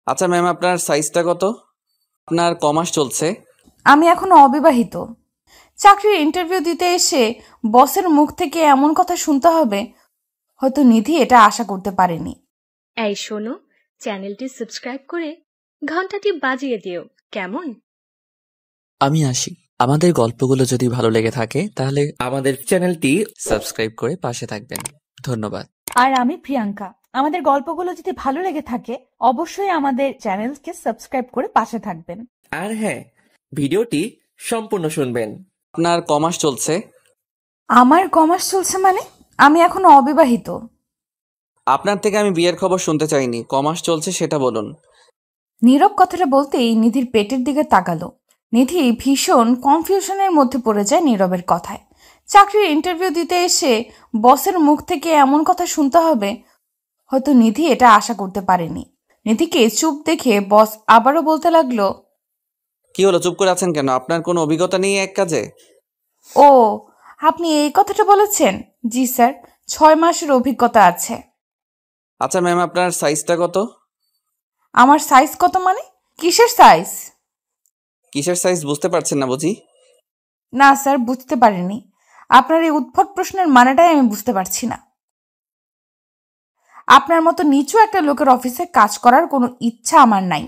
আচ্ছা ম্যাম, আপনার সাইজটা কত? আপনার কমাস চলছে। আমি এখনো অবিবাহিত। চাকরির ইন্টারভিউ দিতে এসে বসের মুখ থেকে এমন কথা শুনতে হবে, হয়তো নিধি এটা আশা করতে পারেনি। এই শোনো, চ্যানেলটি সাবস্ক্রাইব করে ঘন্টাটি বাজিয়ে দিও, কেমন? আমি আসি। আমাদের গল্পগুলো যদি ভালো লেগে থাকে তাহলে আমাদের চ্যানেলটি সাবস্ক্রাইব করে পাশে থাকবেন। ধন্যবাদ। আর আমি প্রিয়াঙ্কা। আমাদের গল্পগুলো যদি ভালো লেগে থাকে অবশ্যই আমাদের চ্যানেলকে সাবস্ক্রাইব করে পাশে থাকবেন। আর হ্যাঁ, ভিডিওটি সম্পূর্ণ শুনবেন। আপনার কমাস চলছে। আমার কমার্স চলছে মানে? আমি এখনো অবিবাহিত। আপনার থেকে আমি বিয়ের খবর শুনতে চাইনি, কমাস চলছে সেটা বলুন। নীরব কথাটা বলতেই নিধির পেটের দিকে তাকালো। নিধি ভীষণ কনফিউশনের মধ্যে পড়ে যায় নীরবের কথায়। চাকরির ইন্টারভিউ দিতে এসে বসের মুখ থেকে এমন কথা শুনতে হবে, হয়তো নিধি এটা আশা করতে পারেনি। নিধিকে চুপ দেখে বস আবারও বলতে লাগলো, কি হলো, চুপ করে আছেন কেন? আপনার কোনো অভিজ্ঞতা নেই এক কাজে? ও, আপনি এই কথাটা বলেছেন? জি স্যার, 6 মাসের অভিজ্ঞতা আছে। আচ্ছা ম্যাম, আপনার সাইজটা কত? আমার সাইজ কত মানে? কিসের সাইজ? কিসের সাইজ বুঝতে পারছেন না বুঝি? না স্যার, বুঝতে পারিনি। আপনার এই উদ্ভট প্রশ্নের মানেটাই আমি বুঝতে পারছি না। আপনার মতো নিচু একটা লোকের অফিসে কাজ করার কোনো ইচ্ছা আমার নাই।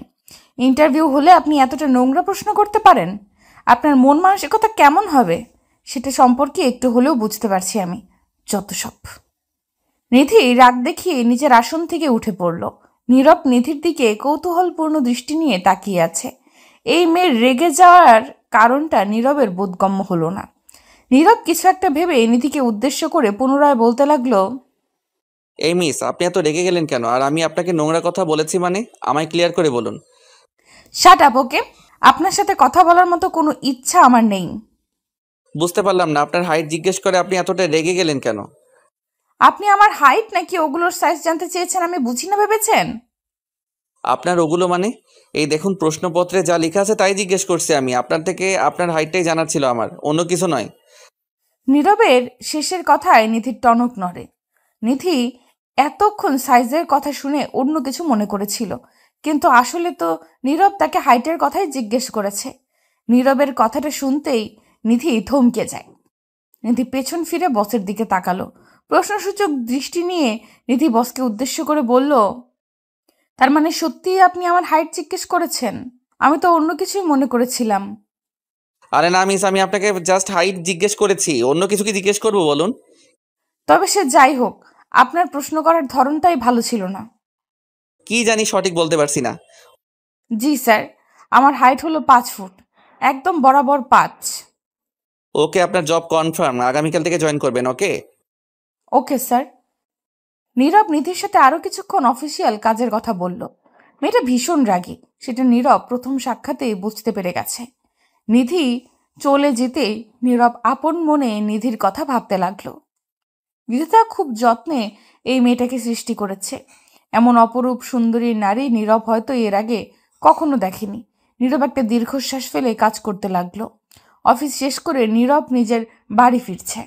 ইন্টারভিউ হলে আপনি এতটা নোংরা প্রশ্ন করতে পারেন? আপনার মন মানসিকতা কেমন হবে সেটা সম্পর্কে একটু হলেও বুঝতে পারছি আমি। যত সব। নিধি রাগ দেখিয়ে নিজের আসন থেকে উঠে পড়ল। নীরব নিধির দিকে কৌতূহলপূর্ণ দৃষ্টি নিয়ে তাকিয়ে আছে। এই মেয়ের রেগে যাওয়ার কারণটা নীরবের বোধগম্য হলো না। নীরব কিছু একটা ভেবে নিধিকে উদ্দেশ্য করে পুনরায় বলতে লাগলো, এই মিস, আপনি এত রেগে গেলেন কেন? আর আমি আপনাকে নোংরা কথা বলেছি মানে? আমায় ক্লিয়ার করে বলুন। শাট আপ, ওকে? আপনার সাথে কথা বলার মতো কোনো ইচ্ছা আমার নেই। বুঝতে পারলাম না, আপনার হাইট জিজ্ঞেস করে আপনি এতটা রেগে গেলেন কেন? আপনি আমার হাইট নাকি ওগুলোর সাইজ জানতে চেয়েছেন আমি বুঝি না ভেবেছেন? আপনার ওগুলো মানে? এই দেখুন, প্রশ্নপত্রে যা লেখা আছে তাই জিজ্ঞেস করছি আমি। আপনার থেকে আপনার হাইটটাই জানার ছিল আমার, অন্য কিছু নয়। নীরবের শেষের কথায় নিধির টনক নড়ে। নিধি এতক্ষণ সাইজের কথা শুনে অন্য কিছু মনে করেছিল, কিন্তু আসলে তো নীরব তাকে হাইটের কথাই জিজ্ঞেস করেছে। নীরবের কথাটা শুনতেই নিধি থমকে যায়। নিধি পেছন ফিরে বসের দিকে তাকালো। প্রশ্নসূচক দৃষ্টি নিয়ে নিধি বসকে উদ্দেশ্য করে বলল, তার মানে সত্যিই আপনি আমার হাইট জিজ্ঞেস করেছেন? আমি তো অন্য কিছুই মনে করেছিলাম। আরে না মিস, আমি আপনাকে জাস্ট হাইট জিজ্ঞেস করেছি, অন্য কিছু কি জিজ্ঞেস করবো বলুন? তবে সে যাই হোক, আপনার প্রশ্ন করার ধরনটাই ভালো ছিল না। কি জানি, সঠিক বলতে পারছি না। জি স্যার, আমার হাইট হলো 5 ফুট, একদম বরাবর 5। ওকে, আপনার জব কনফার্ম, আগামীকাল থেকে জয়েন করবেন। ওকে ওকে স্যার। নীরব নিধির সাথে আরো কিছুক্ষণ অফিসিয়াল কাজের কথা বলল। মেয়েটা ভীষণ রাগী, সেটা নীরব প্রথম সাক্ষাতেই বুঝতে পেরে গেছে। নিধি চলে যেতেই নীরব আপন মনে নিধির কথা ভাবতে লাগলো। বিধাতা খুব যত্নে এই মেয়েটাকে সৃষ্টি করেছে। এমন অপরূপ সুন্দরী নারী নীরব হয়তো এর আগে কখনো দেখেনি। নীরব একটা দীর্ঘশ্বাস ফেলে কাজ করতে লাগলো। অফিস শেষ করে নীরব নিজের বাড়ি ফিরছে।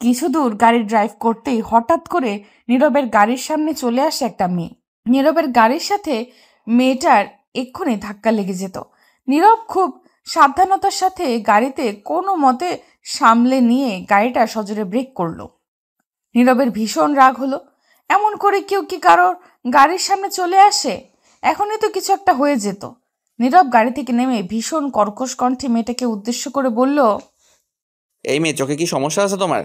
কিছু দূর গাড়ি ড্রাইভ করতেই হঠাৎ করে নীরবের গাড়ির সামনে চলে আসে একটা মেয়ে। নীরবের গাড়ির সাথে মেয়েটার এক্ষুনি ধাক্কা লেগে যেত। নীরব খুব সাবধানতার সাথে গাড়িতে কোনো মতে সামলে নিয়ে গাড়িটা সজোরে ব্রেক করলো। নীরবের ভীষণ রাগ হলো। এমন করে কেউ কি কারোর গাড়ির সামনে চলে আসে? এখনই তো কিছু একটা হয়ে যেত। নীরব গাড়ি থেকে নেমে ভীষণ কর্কশ কণ্ঠে মেয়েটাকে উদ্দেশ্য করে বলল, এই মেয়ে, চোখে কি সমস্যা আছে তোমার?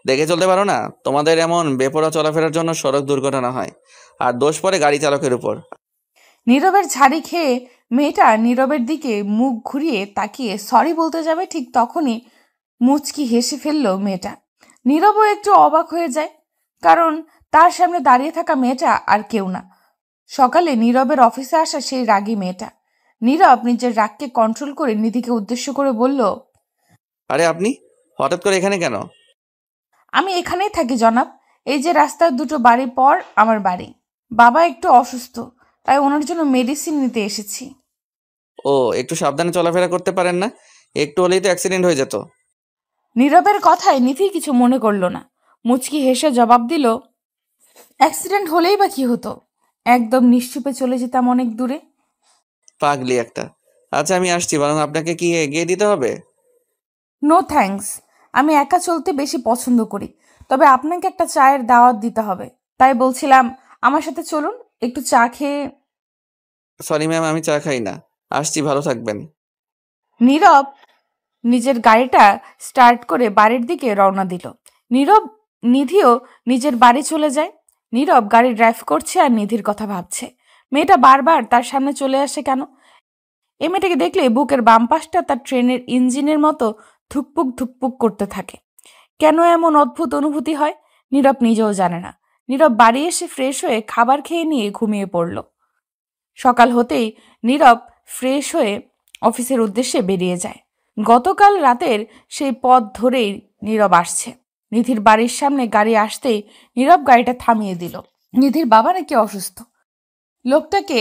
দেখে চলতে পারো না? তোমাদের এমন বেপরোয়া চলাফেরার জন্য সড়ক দুর্ঘটনা হয়, আর দোষ পড়ে গাড়ি চালকের উপর। নীরবের ঝাড়ি খেয়ে মেয়েটা নীরবের দিকে মুখ ঘুরিয়ে তাকিয়ে সরি বলতে যাবে, ঠিক তখনই মুচকি হেসে ফেলল মেয়েটা। নীরবও একটু অবাক হয়ে যায়, কারণ তার সামনে দাঁড়িয়ে থাকা মেয়েটা আর কেউ না, সকালে নীরবের অফিসে আসা সেই রাগী মেয়েটা। নীরব নিজের রাগকে কন্ট্রোল করে নিধিকে উদ্দেশ্য করে বলল, আরে আপনি হঠাৎ করে এখানে কেন? আমি এখানেই থাকি জনাব। এই যে রাস্তার দুটো বাড়ি পর আমার বাড়ি। বাবা একটু অসুস্থ, তাই ওনার জন্য মেডিসিন নিতে এসেছি। ও, একটু সাবধানে চলাফেরা করতে পারেন না? একটু হলেই তো অ্যাক্সিডেন্ট হয়ে যেত। নীরবের কথায় নিধি কিছু মনে করল না। মুচকি হেসে জবাব দিল, অ্যাক্সিডেন্ট হলেই বা কি হতো? একদম নিশ্চুপে চলে যেতাম অনেক দূরে। পাগলি একটা। আচ্ছা আমি আসছি, বরং আপনাকে কি এগিয়ে দিতে হবে? নো থ্যাঙ্কস, আমি একা চলতে বেশি পছন্দ করি, তবে আপনাকে একটা চায়ের দাওয়াত দিতে হবে। তাই বলছিলাম আমার সাথে চলুন, একটু চা খেয়ে। সরি ম্যাম, আমি চা খাই না। আসছি, ভালো থাকবেন। নীরব নিজের গাড়িটা স্টার্ট করে বাড়ির দিকে রওনা দিল। নিধিও নিজের বাড়ি চলে যায়। নীরব গাড়ি ড্রাইভ করছে আর নিধির কথা ভাবছে। মেয়েটা বারবার তার সামনে চলে আসে কেন? এই মেয়েটাকে দেখলে বুকের বাম পাশটা তার ট্রেনের ইঞ্জিনের মতো ধুকপুক ধুকপুক করতে থাকে। কেন এমন অদ্ভুত অনুভূতি হয় নীরব নিজেও জানে না। নীরব বাড়ি এসে ফ্রেশ হয়ে খাবার খেয়ে নিয়ে ঘুমিয়ে পড়ল। সকাল হতেই নীরব ফ্রেশ হয়ে অফিসের উদ্দেশ্যে বেরিয়ে যায়। গতকাল রাতের সেই পথ ধরেই নীরব আসছে। নিধির বাড়ির সামনে গাড়ি আসতেই নীরব গাড়িটা থামিয়ে দিল। নিধির বাবা নাকি অসুস্থ। লোকটাকে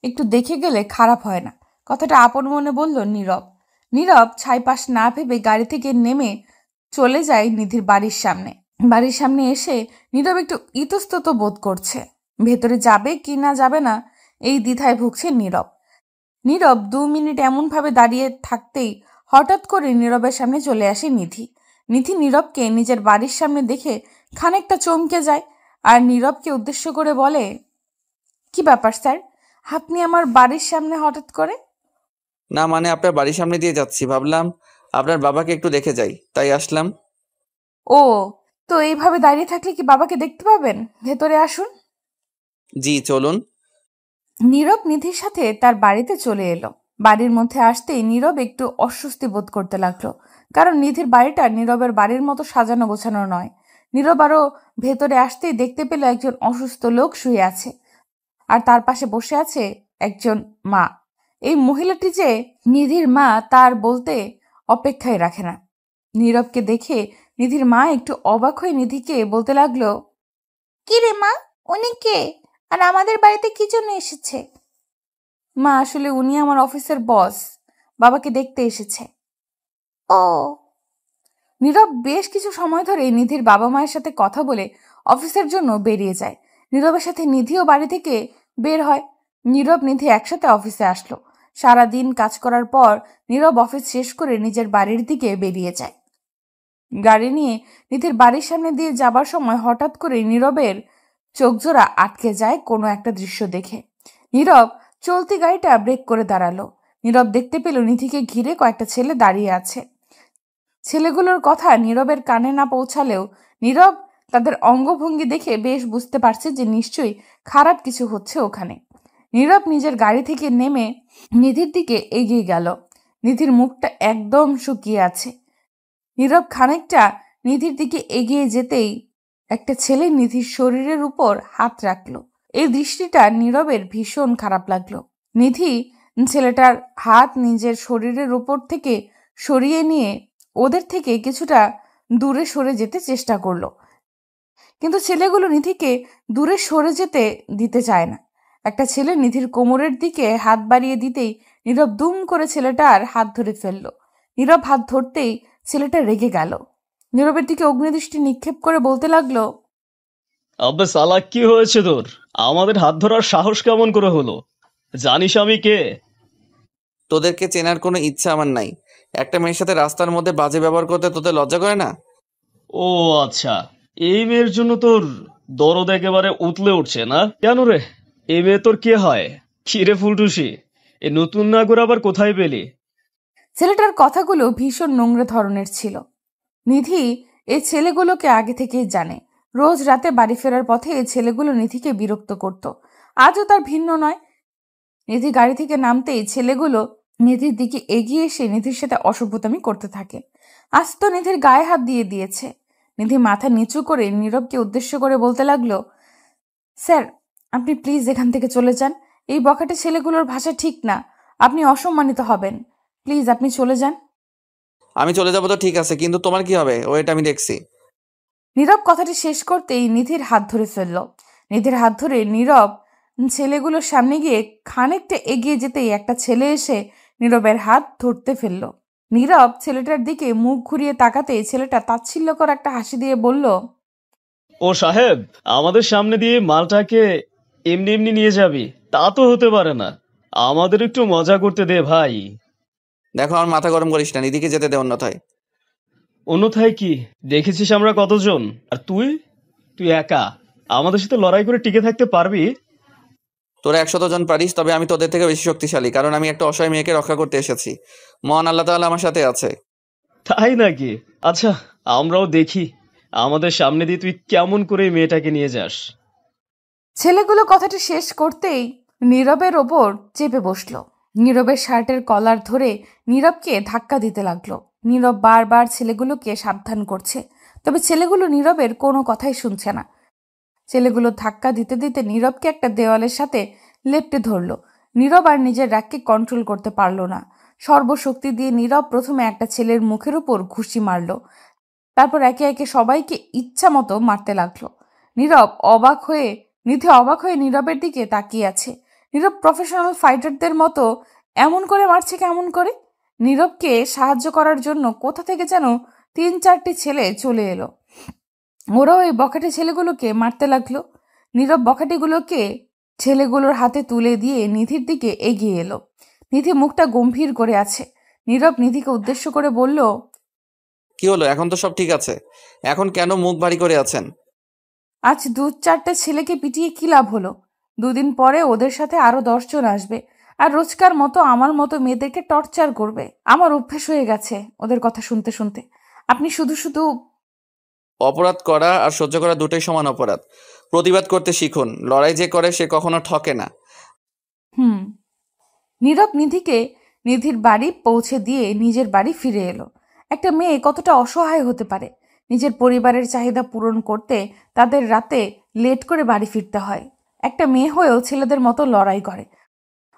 একটু দেখে গেলে খারাপ হয় না, কথাটা আপন মনে বলল নীরব। নীরব ছাইপাশ না ভেবে গাড়ি থেকে নেমে চলে যায় নিধির বাড়ির সামনে। বাড়ির সামনে এসে নীরব একটু ইতস্তত বোধ করছে। ভেতরে যাবে কি না যাবে না এই দ্বিধায় ভুগছে নীরব। নীরব 2 মিনিট এমনভাবে দাঁড়িয়ে থাকতেই হঠাৎ করে নীরবের সামনে চলে আসে নিধি। নিধি নীরবকে নিজের বাড়ির সামনে দেখে খানিকটা চমকে যায় আর নীরবকে উদ্দেশ্য করে বলে, কি ব্যাপার স্যার, আপনি আমার বাড়ির সামনে হঠাৎ করে? না মানে আপনার বাড়ির সামনে দিয়ে যাচ্ছি, ভাবলাম আপনার বাবাকে একটু দেখে যাই, তাই আসলাম। ও, তো এইভাবে দাঁড়িয়ে থাকলে কি বাবাকে দেখতে পাবেন? ভেতরে আসুন। জি চলুন। নীরব নিধির সাথে তার বাড়িতে চলে এলো। বাড়ির মধ্যে আসতেই নীরব একটু অস্বস্তি বোধ করতে লাগলো, কারণ নিধির বাড়িটা নীরবের বাড়ির মতো সাজানো গোছানো নয়। নীরব আরো ভেতরে আসতেই দেখতে পেল একজন অসুস্থ লোক শুয়ে আছে আর তার পাশে বসে আছে একজন মা। এই মহিলাটি যে নিধির মা তার বলতে অপেক্ষায় রাখে না। নীরবকে দেখে নিধির মা একটু অবাক হয়ে নিধিকে বলতে লাগলো, কি রে মা, উনি কে আর আমাদের বাড়িতে কি জন্য এসেছে? মা, আসলে উনি আমার অফিসের বস, বাবাকে দেখতে এসেছে। ও। নীরব বেশ কিছু সময় ধরে নিধির বাবা মায়ের সাথে কথা বলে অফিসের জন্য বেরিয়ে যায়। নীরবের সাথে নিধিও বাড়ি থেকে বের হয়। নীরব নিধি একসাথে অফিসে আসলো। সারা দিন কাজ করার পর নীরব অফিস শেষ করে নিজের বাড়ির দিকে বেরিয়ে যায়। গাড়ি নিয়ে নিধির বাড়ির সামনে দিয়ে যাবার সময় হঠাৎ করে নীরবের চোখজোড়া আটকে যায় কোনো একটা দৃশ্য দেখে। নীরব চলতি গাড়িটা ব্রেক করে দাঁড়ালো। নীরব দেখতে পেল নিধিকে ঘিরে কয়েকটা ছেলে দাঁড়িয়ে আছে। ছেলেগুলোর কথা নীরবের কানে না পৌঁছালেও নীরব তাদের অঙ্গভঙ্গি দেখে বেশ বুঝতে পারছে যে নিশ্চয়ই খারাপ কিছু হচ্ছে ওখানে। নীরব নিজের গাড়ি থেকে নেমে নিধির দিকে এগিয়ে গেল। নিধির মুখটা একদম শুকিয়ে আছে। নীরব খানিকটা নিধির দিকে এগিয়ে যেতেই একটা ছেলে নিধির শরীরের উপর হাত রাখলো। এই দৃষ্টিটা নীরবের ভীষণ খারাপ লাগলো। নিধি ছেলেটার হাত নিজের শরীরের উপর থেকে সরিয়ে নিয়ে ওদের থেকে কিছুটা দূরে সরে যেতে চেষ্টা করলো, কিন্তু ছেলেগুলো নিধিকে দূরে সরে যেতে দিতে চায় না। একটা ছেলে নিধির কোমরের দিকে হাত বাড়িয়ে দিতেই নীরব দুম করে ছেলেটার হাত ধরে ফেললো। নীরব হাত ধরতেই ছেলেটা রেগে গেল। নীরবের দিকে অগ্নিদৃষ্টি নিক্ষেপ করে বলতে লাগলো, আবে সালা, কি হয়েছে তোর? আমাদের হাত ধরার সাহস কেমন করে হলো? জানিস আমি কে? তোদেরকে চেনার কোনো ইচ্ছা আমার নাই। একটা মেয়ের সাথে রাস্তার মধ্যে বাজে ব্যবহার করতে তোদের লজ্জা করে না? ও আচ্ছা, এই মেয়ের জন্য তোর দরদ একেবারে উতলে উঠছে না কেন রে? এই মেয়ে তোর কে হয়? কি রে ফুলটুসি, এ নতুন নাগর আবার কোথায় পেলি? ছেলেটার কথাগুলো ভীষণ নোংরা ধরনের ছিল। নিধি এই ছেলেগুলোকে আগে থেকেই জানে। রোজ রাতে বাড়ি ফেরার পথে এই ছেলেগুলো নিধিকে বিরক্ত করত। আজও তার ভিন্ন নয়। নিধি গাড়ি থেকে নামতেই ছেলেগুলো নিধির দিকে এগিয়ে এসে নিধির সাথে অসভ্যতামি করতে থাকে। আজ তো নিধির গায়ে হাত দিয়ে দিয়েছে। নিধি মাথা নিচু করে নীরবকে উদ্দেশ্য করে বলতে লাগলো, স্যার, আপনি প্লিজ এখান থেকে চলে যান। এই বখাটে ছেলেগুলোর ভাষা ঠিক না, আপনি অসম্মানিত হবেন। প্লিজ আপনি চলে যান। আমি চলে যাবো তো ঠিক আছে, কিন্তু তোমার কি হবে ওইটা আমি দেখছি। নীরব কথাটি শেষ করতেই নিধির হাত ধরে ফেলল। নিধির হাত ধরে নীরব ছেলেগুলোর সামনে গিয়ে খানিকটা এগিয়ে যেতেই একটা ছেলে এসে নীরবের হাত ধরতে ফেলল। নীরব ছেলেটার দিকে মুখ ঘুরিয়ে তাকাতেই ছেলেটা তাচ্ছিল্যকর একটা হাসি দিয়ে বলল, ও সাহেব, আমাদের সামনে দিয়ে মালটাকে এমনি এমনি নিয়ে যাবি তা তো হতে পারে না। আমাদের একটু মজা করতে দে ভাই। দেখো, আমার মাথা গরম করিস না, নিধিকে যেতে দে অন্যথায়। অন্যথায় কি? দেখেছিস আমরা কতজন, আর তুই তুই একা আমাদের সাথে লড়াই করে টিকে থাকতে পারবি? তোরা 100 জন পারিস, তবে আমি তোদের থেকে বেশি শক্তিশালী, কারণ আমি একটা অসহায় মেয়েকে রক্ষা করতে এসেছি। মহান আল্লাহ তাআলা আমার সাথে আছে। তাই নাকি? আচ্ছা, আমরাও দেখি আমাদের সামনে দিয়ে তুই কেমন করে এই মেয়েটাকে নিয়ে যাস। ছেলেগুলো কথাটা শেষ করতেই নীরবের ওপর চেপে বসলো। নীরবের শার্টের কলার ধরে নীরবকে ধাক্কা দিতে লাগলো। নীরব বারবার ছেলেগুলোকে সাবধান করছে, তবে ছেলেগুলো নীরবের কোনো কথাই শুনছে না। ছেলেগুলো ধাক্কা দিতে দিতে নীরবকে একটা দেওয়ালের সাথে লেপ্টে ধরলো। নীরব আর নিজের রাগকে কন্ট্রোল করতে পারলো না। সর্বশক্তি দিয়ে নীরব প্রথমে একটা ছেলের মুখের উপর ঘুষি মারলো, তারপর একে একে সবাইকে ইচ্ছা মতো মারতে লাগলো। নিধি অবাক হয়ে নীরবের দিকে তাকিয়ে আছে। নীরব প্রফেশনাল ফাইটারদের মতো এমন করে মারছে কেমন করে? নীরবকে সাহায্য করার জন্য কোথা থেকে যেন 3-4টি ছেলে চলে এলো। ওরাও এই বখাটে ছেলেগুলোকে মারতে লাগলো। নীরব বখাটেগুলোকে ছেলেগুলোর হাতে তুলে দিয়ে নিধির দিকে এগিয়ে এলো। নিধি মুখটা গম্ভীর করে আছে। নীরব নিধিকে উদ্দেশ্য করে বলল, কি হলো? এখন তো সব ঠিক আছে, এখন কেন মুখ ভারী করে আছেন? আজ 2-4টে ছেলেকে পিটিয়ে কি লাভ হলো? 2 দিন পরে ওদের সাথে আরো 10 জন আসবে, আর রোজকার মতো আমার মতো মেয়েদেরকে টর্চার করবে। আমার অভ্যেস হয়ে গেছে ওদের কথা শুনতে শুনতে। আপনি শুধু শুধু অপরাধ করা আর সহ্য করা দুটোই সমান অপরাধ। প্রতিবাদ করতে শিখুন, লড়াই যে করে সে কখনো ঠকে না। নীরব নিধির বাড়ি পৌঁছে দিয়ে নিজের বাড়ি ফিরে এলো। একটা মেয়ে কতটা অসহায় হতে পারে? নিজের পরিবারের চাহিদা পূরণ করতে তাদের রাতে লেট করে বাড়ি ফিরতে হয়। একটা মেয়ে হয়েও ছেলেদের মতো লড়াই করে।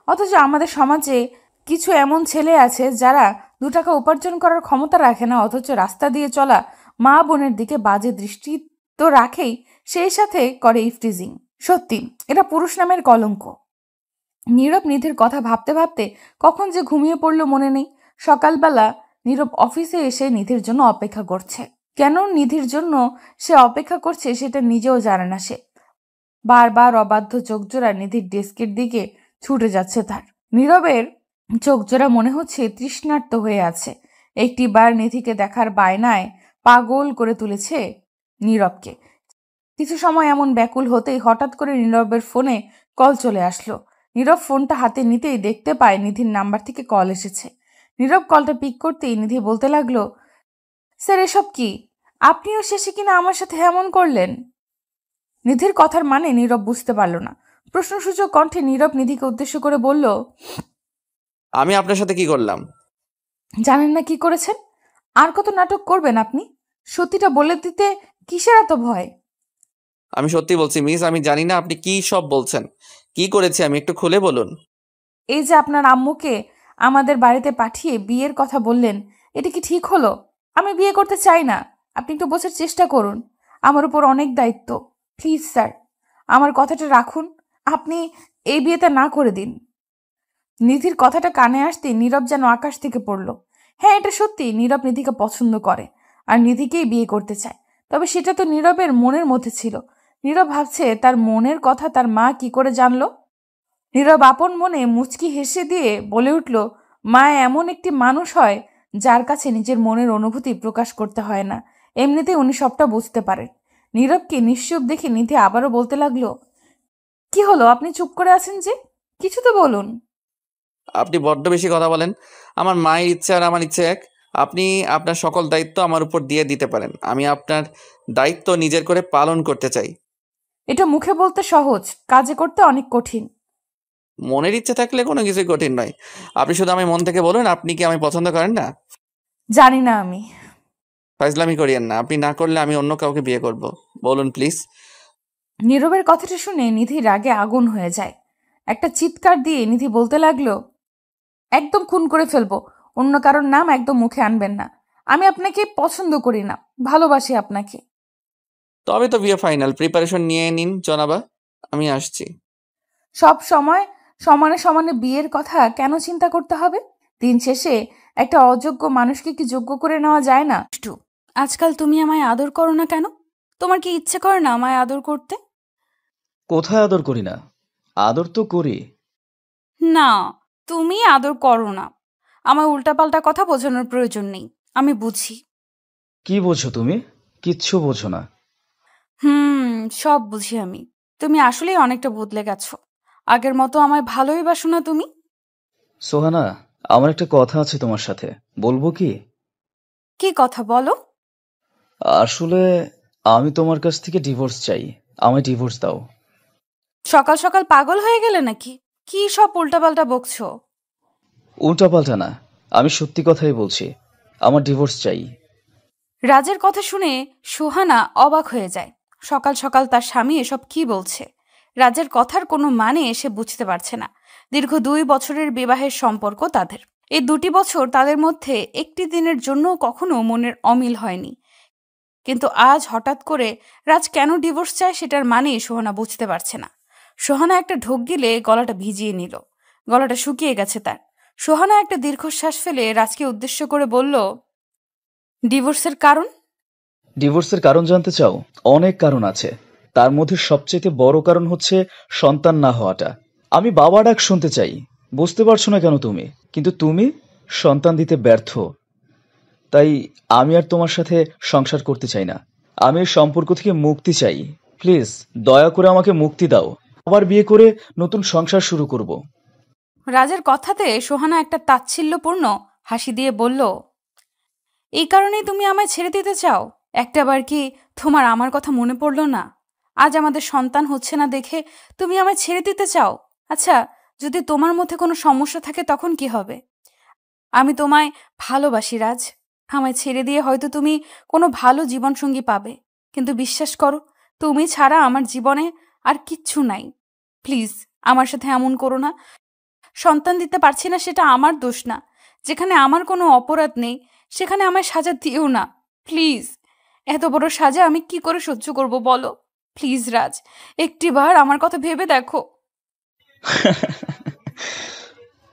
অথচ আমাদের সমাজে কিছু এমন ছেলে আছে যারা 2 টাকা উপার্জন করার ক্ষমতা রাখে না, অথচ রাস্তা দিয়ে চলা মা বোনের দিকে বাজে দৃষ্টি তো রাখেই, সেই সাথে করে ইফটিজিং। সত্যি, এটা পুরুষ নামের কলঙ্ক। নীরব নিধির কথা ভাবতে ভাবতে কখন যে ঘুমিয়ে পড়ল মনে নেই। সকালবেলা নীরব অফিসে এসে নিধির জন্য অপেক্ষা করছে। কেন নিধির জন্য সে অপেক্ষা করছে সেটা নিজেও জানে না সে। বারবার অবাধ্য চোখজোড়া নিধির ডেস্কের দিকে ছুটে যাচ্ছে তার। নীরবের চোখজোড়া মনে হচ্ছে তৃষ্ণার্ত হয়ে আছে। একটি বার নিধিকে দেখার বায়নায় পাগল করে তুলেছে নীরবকে। কিছু সময় এমন ব্যাকুল হতেই হঠাৎ করে নীরবের ফোনে কল চলে আসলো। নীরব ফোনটা হাতে নিতেই দেখতে পায় নিধির নাম্বার থেকে কল এসেছে। নীরব কলটা পিক করতেই নিধি বলতে লাগলো, স্যার এসব কি? আপনিও শেষে কিনা আমার সাথে এমন করলেন? নিধির কথার মানে নীরব বুঝতে পারল না। প্রশ্নসূচক কণ্ঠে নীরব নিধিকে উদ্দেশ্য করে বলল, আমি আপনার সাথে কি করলাম? জানেন না কি করেছেন? আর কত নাটক করবেন আপনি? সত্যিটা বলে দিতে কিসের এত ভয়? আমি সত্যি বলছি মিস, আমি জানি না আপনি কি সব বলছেন। কি করেছি আমি, একটু খুলে বলুন। এই যে আপনার আম্মুকে আমাদের বাড়িতে পাঠিয়ে বিয়ের কথা বললেন, এটা কি ঠিক হলো? আমি বিয়ে করতে চাই না। আপনি একটু বোঝার চেষ্টা করুন। আমার উপর অনেক দায়িত্ব। প্লিজ স্যার, আমার কথাটা রাখুন। আপনি এই বিয়েটা না করে দিন। নিধির কথাটা কানে আসতে নীরব যেন আকাশ থেকে পড়ল। হ্যাঁ, এটা সত্যি, নীরব নিধিকে পছন্দ করে আর নিধিকেই বিয়ে করতে চায়। তবে সেটা তো নীরবের মনের মধ্যে ছিল। নীরব ভাবছে তার মনের কথা তার মা কি করে জানলো। নীরব আপন মনে মুচকি হেসে দিয়ে বলে উঠল, মা এমন একটি মানুষ হয় যার কাছে নিজের মনের অনুভূতি প্রকাশ করতে হয় না। এমনিতেই উনি সবটা বুঝতে পারেন। নীরবকে নিশ্চুপ দেখে নিধি আবারও বলতে লাগলো, কি হলো, আপনি চুপ করে আছেন যে? কিছু তো বলুন। আপনি বড্ড বেশি কথা বলেন। আমার মায়ের ইচ্ছে আর আমার ইচ্ছে এক। আপনি আপনার সকল দায়িত্ব আমার উপর দিয়ে দিতে পারেন। আমি আপনার দায়িত্ব নিজের করে পালন করতে চাই। এটা মুখে বলতে সহজ, কাজে করতে অনেক কঠিন। মনের ইচ্ছে থাকলে কোনো কিছুই কঠিন নয়। আপনি শুধু আমি মন থেকে বলুন, আপনি কি আমি পছন্দ করেন না? জানি না আমি। ফাইজলামি করিয়েন না। আপনি না করলে আমি অন্য কাউকে বিয়ে করব। বলুন প্লিজ। নীরবের কথাটা শুনে নিধি রাগে আগুন হয়ে যায়। একটা চিৎকার দিয়ে নিধি বলতে লাগলো, একদম খুন করে ফেলবো। অন্য কারোর নাম একদম মুখে আনবেন না। আমি আপনাকে পছন্দ করি না, ভালোবাসি আপনাকে। তবে তো বিয়ে ফাইনাল। প্রিপারেশন নিয়ে নিন জনাবা, আমি আসছি। সব সময় সমানে সমানে বিয়ের কথা কেন চিন্তা করতে হবে? দিন শেষে একটা অযোগ্য মানুষকে কি যোগ্য করে নেওয়া যায় না? আজকাল তুমি আমায় আদর করো না কেন? তোমার কি ইচ্ছে করে না আমায় আদর করতে? কোথায় আদর করি না? আদর তো করি। না, তুমি আদর করো না। আমার উল্টাপাল্টা কথা বোঝানোর প্রয়োজন নেই, আমি বুঝি। কি বোঝো তুমি? কিচ্ছু বোঝো না। সব বুঝি আমি। তুমি আসলেই অনেকটা বদলে গেছো। আগের মতো আমায় ভালোই বাসো না তুমি? সোহানা, আমার একটা কথা আছে তোমার সাথে, বলবো কি? কি কথা বলো? আসলে আমি তোমার কাছ থেকে ডিভোর্স চাই। আমায় ডিভোর্স দাও। সকাল সকাল পাগল হয়ে গেলে নাকি? কি সব উল্টাপাল্টা বকছো? উল্টাপাল্টা না, আমি সত্যি কথাই বলছি। আমার ডিভোর্স চাই। রাজের কথা শুনে সোহানা অবাক হয়ে যায়। সকাল সকাল তার স্বামী এসব কি বলছে? রাজের কথার কোনো মানে সে বুঝতে পারছে না। দীর্ঘ 2 বছরের বিবাহের সম্পর্ক তাদের। এই 2টি বছর তাদের মধ্যে একটি দিনের জন্য কখনো মনের অমিল হয়নি। কিন্তু আজ হঠাৎ করে রাজ কেন ডিভোর্স চায় সেটার মানে সোহানা বুঝতে পারছে না। সোহানা একটা ঢোক গিলে গলাটা ভিজিয়ে নিল। গলাটা শুকিয়ে গেছে তার। সোহানা একটা দীর্ঘশ্বাস ফেলে রাজকে উদ্দেশ্য করে বলল, ডিভোর্সের কারণ? ডিভোর্সের কারণ জানতে চাও? অনেক কারণ আছে। তার মধ্যে সবচেয়ে বড় কারণ হচ্ছে সন্তান না হওয়াটা। আমি বাবা ডাক শুনতে চাই, বুঝতে পারছো না কেন তুমি? কিন্তু তুমি সন্তান দিতে ব্যর্থ। তাই আমি আর তোমার সাথে সংসার করতে চাই না। আমি এই সম্পর্ক থেকে মুক্তি চাই। প্লিজ দয়া করে আমাকে মুক্তি দাও। আবার বিয়ে করে নতুন সংসার শুরু করব। রাজের কথাতে সোহানা একটা তাচ্ছিল্যপূর্ণ হাসি দিয়ে বলল, এই কারণেই তুমি আমায় ছেড়ে দিতে চাও? একটাবার কি তোমার আমার কথা মনে পড়ল না? আজ আমাদের সন্তান হচ্ছে না দেখে তুমি আমায় ছেড়ে দিতে চাও? আচ্ছা, যদি তোমার মধ্যে কোনো সমস্যা থাকে তখন কি হবে? আমি তোমায় ভালোবাসি রাজ। আমায় ছেড়ে দিয়ে হয়তো তুমি কোনো ভালো জীবনসঙ্গী পাবে, কিন্তু বিশ্বাস করো, তুমি ছাড়া আমার জীবনে আর কিচ্ছু নাই। প্লিজ আমার সাথে এমন করো না। সন্তান দিতে পারছি না সেটা আমার দোষ না। যেখানে আমার কোনো অপরাধ নেই সেখানে আমায় সাজা দিও না, প্লিজ। এত বড় সাজা আমি কি করে সহ্য করব বলো? প্লিজ রাজ, একটিবার আমার কথা ভেবে দেখো।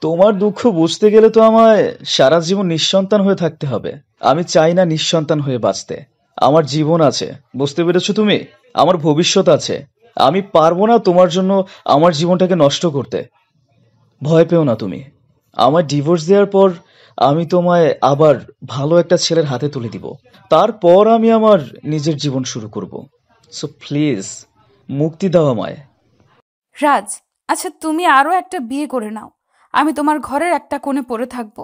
তোমার দুঃখ বুঝতে গেলে তো আমায় সারা জীবন নিঃসন্তান হয়ে থাকতে হবে। আমি চাই না নিঃসন্তান হয়ে বাঁচতে। আমার জীবন আছে, বুঝতে পেরেছো তুমি? আমার ভবিষ্যৎ আছে। আমি পারবো না তোমার জন্য আমার জীবনটাকে নষ্ট করতে। ভয় পেও না তুমি। আমার ডিভোর্স দেওয়ার পর আমি তোমায় আবার ভালো একটা ছেলের হাতে তুলে দিব। তারপর আমি আমার নিজের জীবন শুরু করব। সো প্লিজ মুক্তি দাও আমায়। রাজ, আচ্ছা তুমি আরো একটা বিয়ে করে নাও। আমি তোমার ঘরের একটা কোণে পড়ে থাকবো।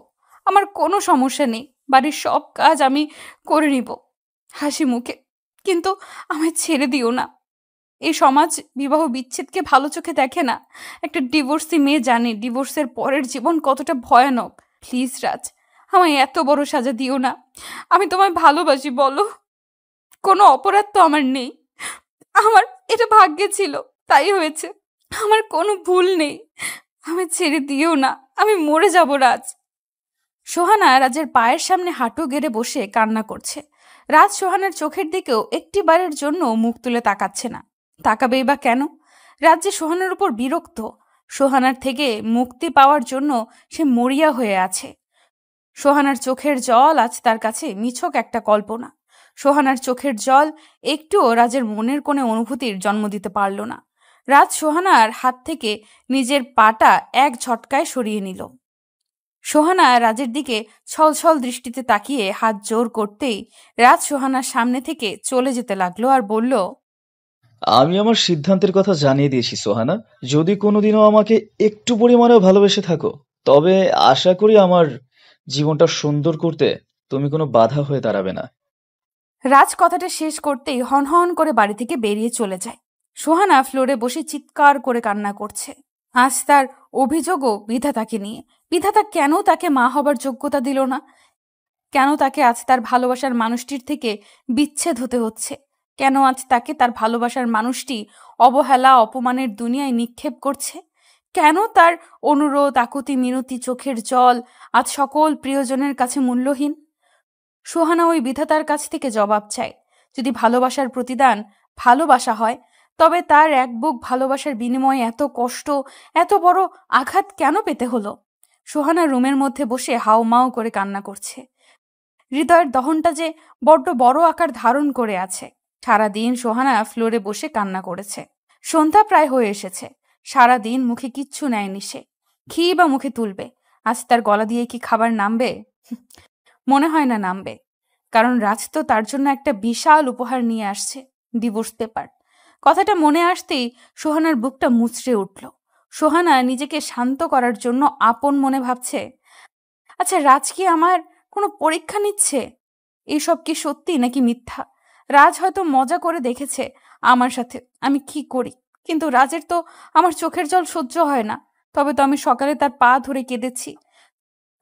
আমার কোনো সমস্যা নেই, বাড়ির সব কাজ আমি করে নিব হাসি মুখে। কিন্তু আমায় ছেড়ে দিও না। এই সমাজ বিবাহ বিচ্ছেদকে ভালো চোখে দেখে না। একটা ডিভোর্সি মেয়ে জানে ডিভোর্সের পরের জীবন কতটা ভয়ানক। প্লিজ রাজ, আমায় এত বড় সাজা দিও না। আমি তোমায় ভালোবাসি বলো। কোনো অপরাধ তো আমার নেই। আমার এটা ভাগ্যে ছিল, তাই হয়েছে। আমার কোনো ভুল নেই। আমি ছেড়ে দিও না, আমি মরে যাব রাজ। সোহানা রাজের পায়ের সামনে হাঁটু গেড়ে বসে কান্না করছে। রাজ সোহানার চোখের দিকেও একটি বারের জন্য মুখ তুলে তাকাচ্ছে না। তাকাবেই বা কেন? রাজ যে সোহানার উপর বিরক্ত। সোহানার থেকে মুক্তি পাওয়ার জন্য সে মরিয়া হয়ে আছে। সোহানার চোখের জল আজ তার কাছে নিছক একটা কল্পনা। সোহানার চোখের জল একটুও রাজের মনের কোণে অনুভূতির জন্ম দিতে পারল না। রাজ সোহানার হাত থেকে নিজের পাটা এক ঝটকায় সরিয়ে নিল। সোহানা রাজের দিকে ছলছল দৃষ্টিতে তাকিয়ে হাত জোর করতেই রাজ সোহানার সামনে থেকে চলে যেতে লাগলো আর বলল, আমি আমার সিদ্ধান্তের কথা জানিয়ে দিয়েছি সোহানা। যদি কোনোদিনও আমাকে একটু পরিমাণেও ভালোবেসে থাকো, তবে আশা করি আমার জীবনটা সুন্দর করতে তুমি কোনো বাধা হয়ে দাঁড়াবে না। রাজ কথাটা শেষ করতেই হনহন করে বাড়ি থেকে বেরিয়ে চলে যায়। সোহানা ফ্লোরে বসে চিৎকার করে কান্না করছে। আজ তার অভিযোগও বিধাতাকে নিয়ে। বিধাতা কেন তাকে মা হবার যোগ্যতা দিল না? কেন তাকে আজ তার ভালোবাসার মানুষটির থেকে বিচ্ছেদ হতে হচ্ছে? কেন আজ তাকে তার ভালোবাসার মানুষটি অবহেলা অপমানের দুনিয়ায় নিক্ষেপ করছে? কেন তার অনুরোধ আকুতি মিনতি চোখের জল আজ সকল প্রিয়জনের কাছে মূল্যহীন? সোহানা ওই বিধাতার কাছ থেকে জবাব চায়। যদি ভালোবাসার প্রতিদান ভালোবাসা হয়, তবে তার এক বুক ভালোবাসার বিনিময়ে এত কষ্ট, এত বড় আঘাত কেন পেতে হলো? সোহানা রুমের মধ্যে বসে হাউমাউ করে কান্না করছে। হৃদয়ের দহনটা যে বড্ড বড় আকার ধারণ করে আছে। সারাদিন সোহানা ফ্লোরে বসে কান্না করেছে। সন্ধ্যা প্রায় হয়ে এসেছে। সারাদিন মুখে কিচ্ছু নেয়নি সে, কি বা মুখে তুলবে? আজ তার গলা দিয়ে কি খাবার নামবে? মনে হয় না নামবে, কারণ রাজ তো তার জন্য একটা বিশাল উপহার নিয়ে আসছে, ডিভোর্স পেপার। কথাটা মনে আসতেই সোহানার বুকটা মুচড়ে উঠল। সোহানা নিজেকে শান্ত করার জন্য আপন মনে ভাবছে, আচ্ছা রাজ কি আমার কোনো পরীক্ষা নিচ্ছে? এইসব কি সত্যি নাকি মিথ্যা? রাজ হয়তো মজা করে দেখেছে আমার সাথে আমি কি করি, কিন্তু রাজের তো আমার চোখের জল সহ্য হয় না। তবে তো আমি সকালে তার পা ধরে কেঁদেছি,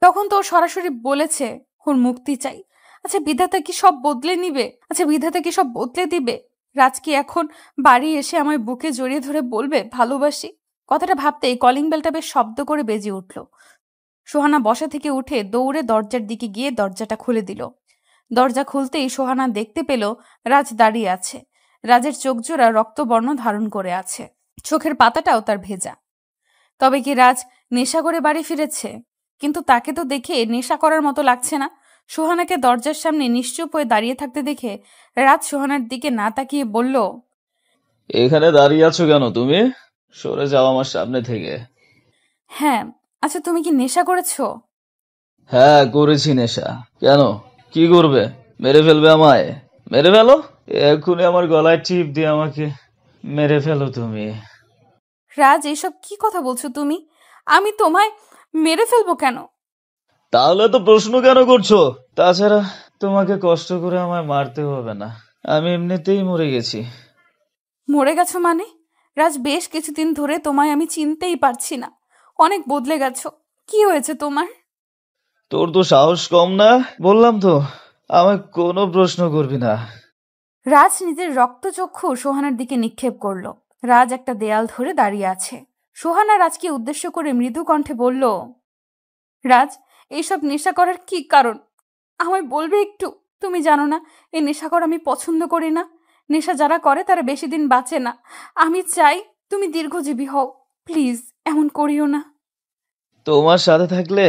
তখন তো ও সরাসরি বলেছে ওর মুক্তি চাই। আচ্ছা বিধাতা কি সব বদলে নিবে? আচ্ছা বিধাতা কি সব বদলে দিবে? রাজ কি এখন বাড়ি এসে আমার বুকে জড়িয়ে ধরে বলবে ভালোবাসি? কথাটা ভাবতেই কলিং বেলটা বেশ শব্দ করে বেজে উঠল। সোহানা বসা থেকে উঠে দৌড়ে দরজার দিকে গিয়ে দরজাটা খুলে দিল। দরজা খুলতেই সোহানা দেখতে পেল রাজ দাঁড়িয়ে আছে। রাজের চোখজোড়া রক্তবর্ণ ধারণ করে আছে, চোখের পাতাটাও তার ভেজা। তবে কি রাজ নেশা করে বাড়ি ফিরেছে? কিন্তু তাকে তো দেখে নেশা করার মতো লাগছে না। সোহানাকে দরজার সামনে নিশ্চুপ হয়ে দাঁড়িয়ে থাকতে দেখে রাজ সোহানার দিকে না তাকিয়ে বলল, এখানে দাঁড়িয়ে আছো কেন তুমি? সরে যাও আমার সামনে থেকে। হ্যাঁ, আচ্ছা তুমি কি নেশা করেছো? হ্যাঁ করেছি নেশা। কেন, কি করবে? মেরে ফেলবে আমায়? মেরে ফেলো, এক্ষুনি আমার গলায় টিপ দিয়ে আমাকে মেরে ফেলো তুমি। রাজ এসব কি কথা বলছো তুমি? আমি তোমায় মেরে ফেলবো কেন? তাহলে তো প্রশ্ন কেন করছো? তাছাড়া তোমাকে কষ্ট করে আমায় মারতে হবে না, আমি এমনিতেই মরে গেছি। মরে গেছো মানে? রাজ বেশ কিছুদিন ধরে তোমায় আমি চিনতেই পারছি না, অনেক বদলে গেছো। কি হয়েছে তোমার? তোর তো সাহস কম না, বললাম তো আমায় কোনো প্রশ্ন করবি না। রাজ নিজের রক্তচক্ষু সোহানার দিকে নিক্ষেপ করলো। রাজ একটা দেয়াল ধরে দাঁড়িয়ে আছে। সোহানা রাজকে উদ্দেশ্য করে মৃদু কণ্ঠে বলল, রাজ এইসব নেশা করার কি কারণ? আমায় বলবে একটু? তুমি জানো না এই নেশা করা আমি পছন্দ করি না। নেশা যারা করে তারা বেশি দিন বাঁচে না। আমি চাই তুমি দীর্ঘজীবী হও, প্লিজ এমন করিও না। তোমার সাথে থাকলে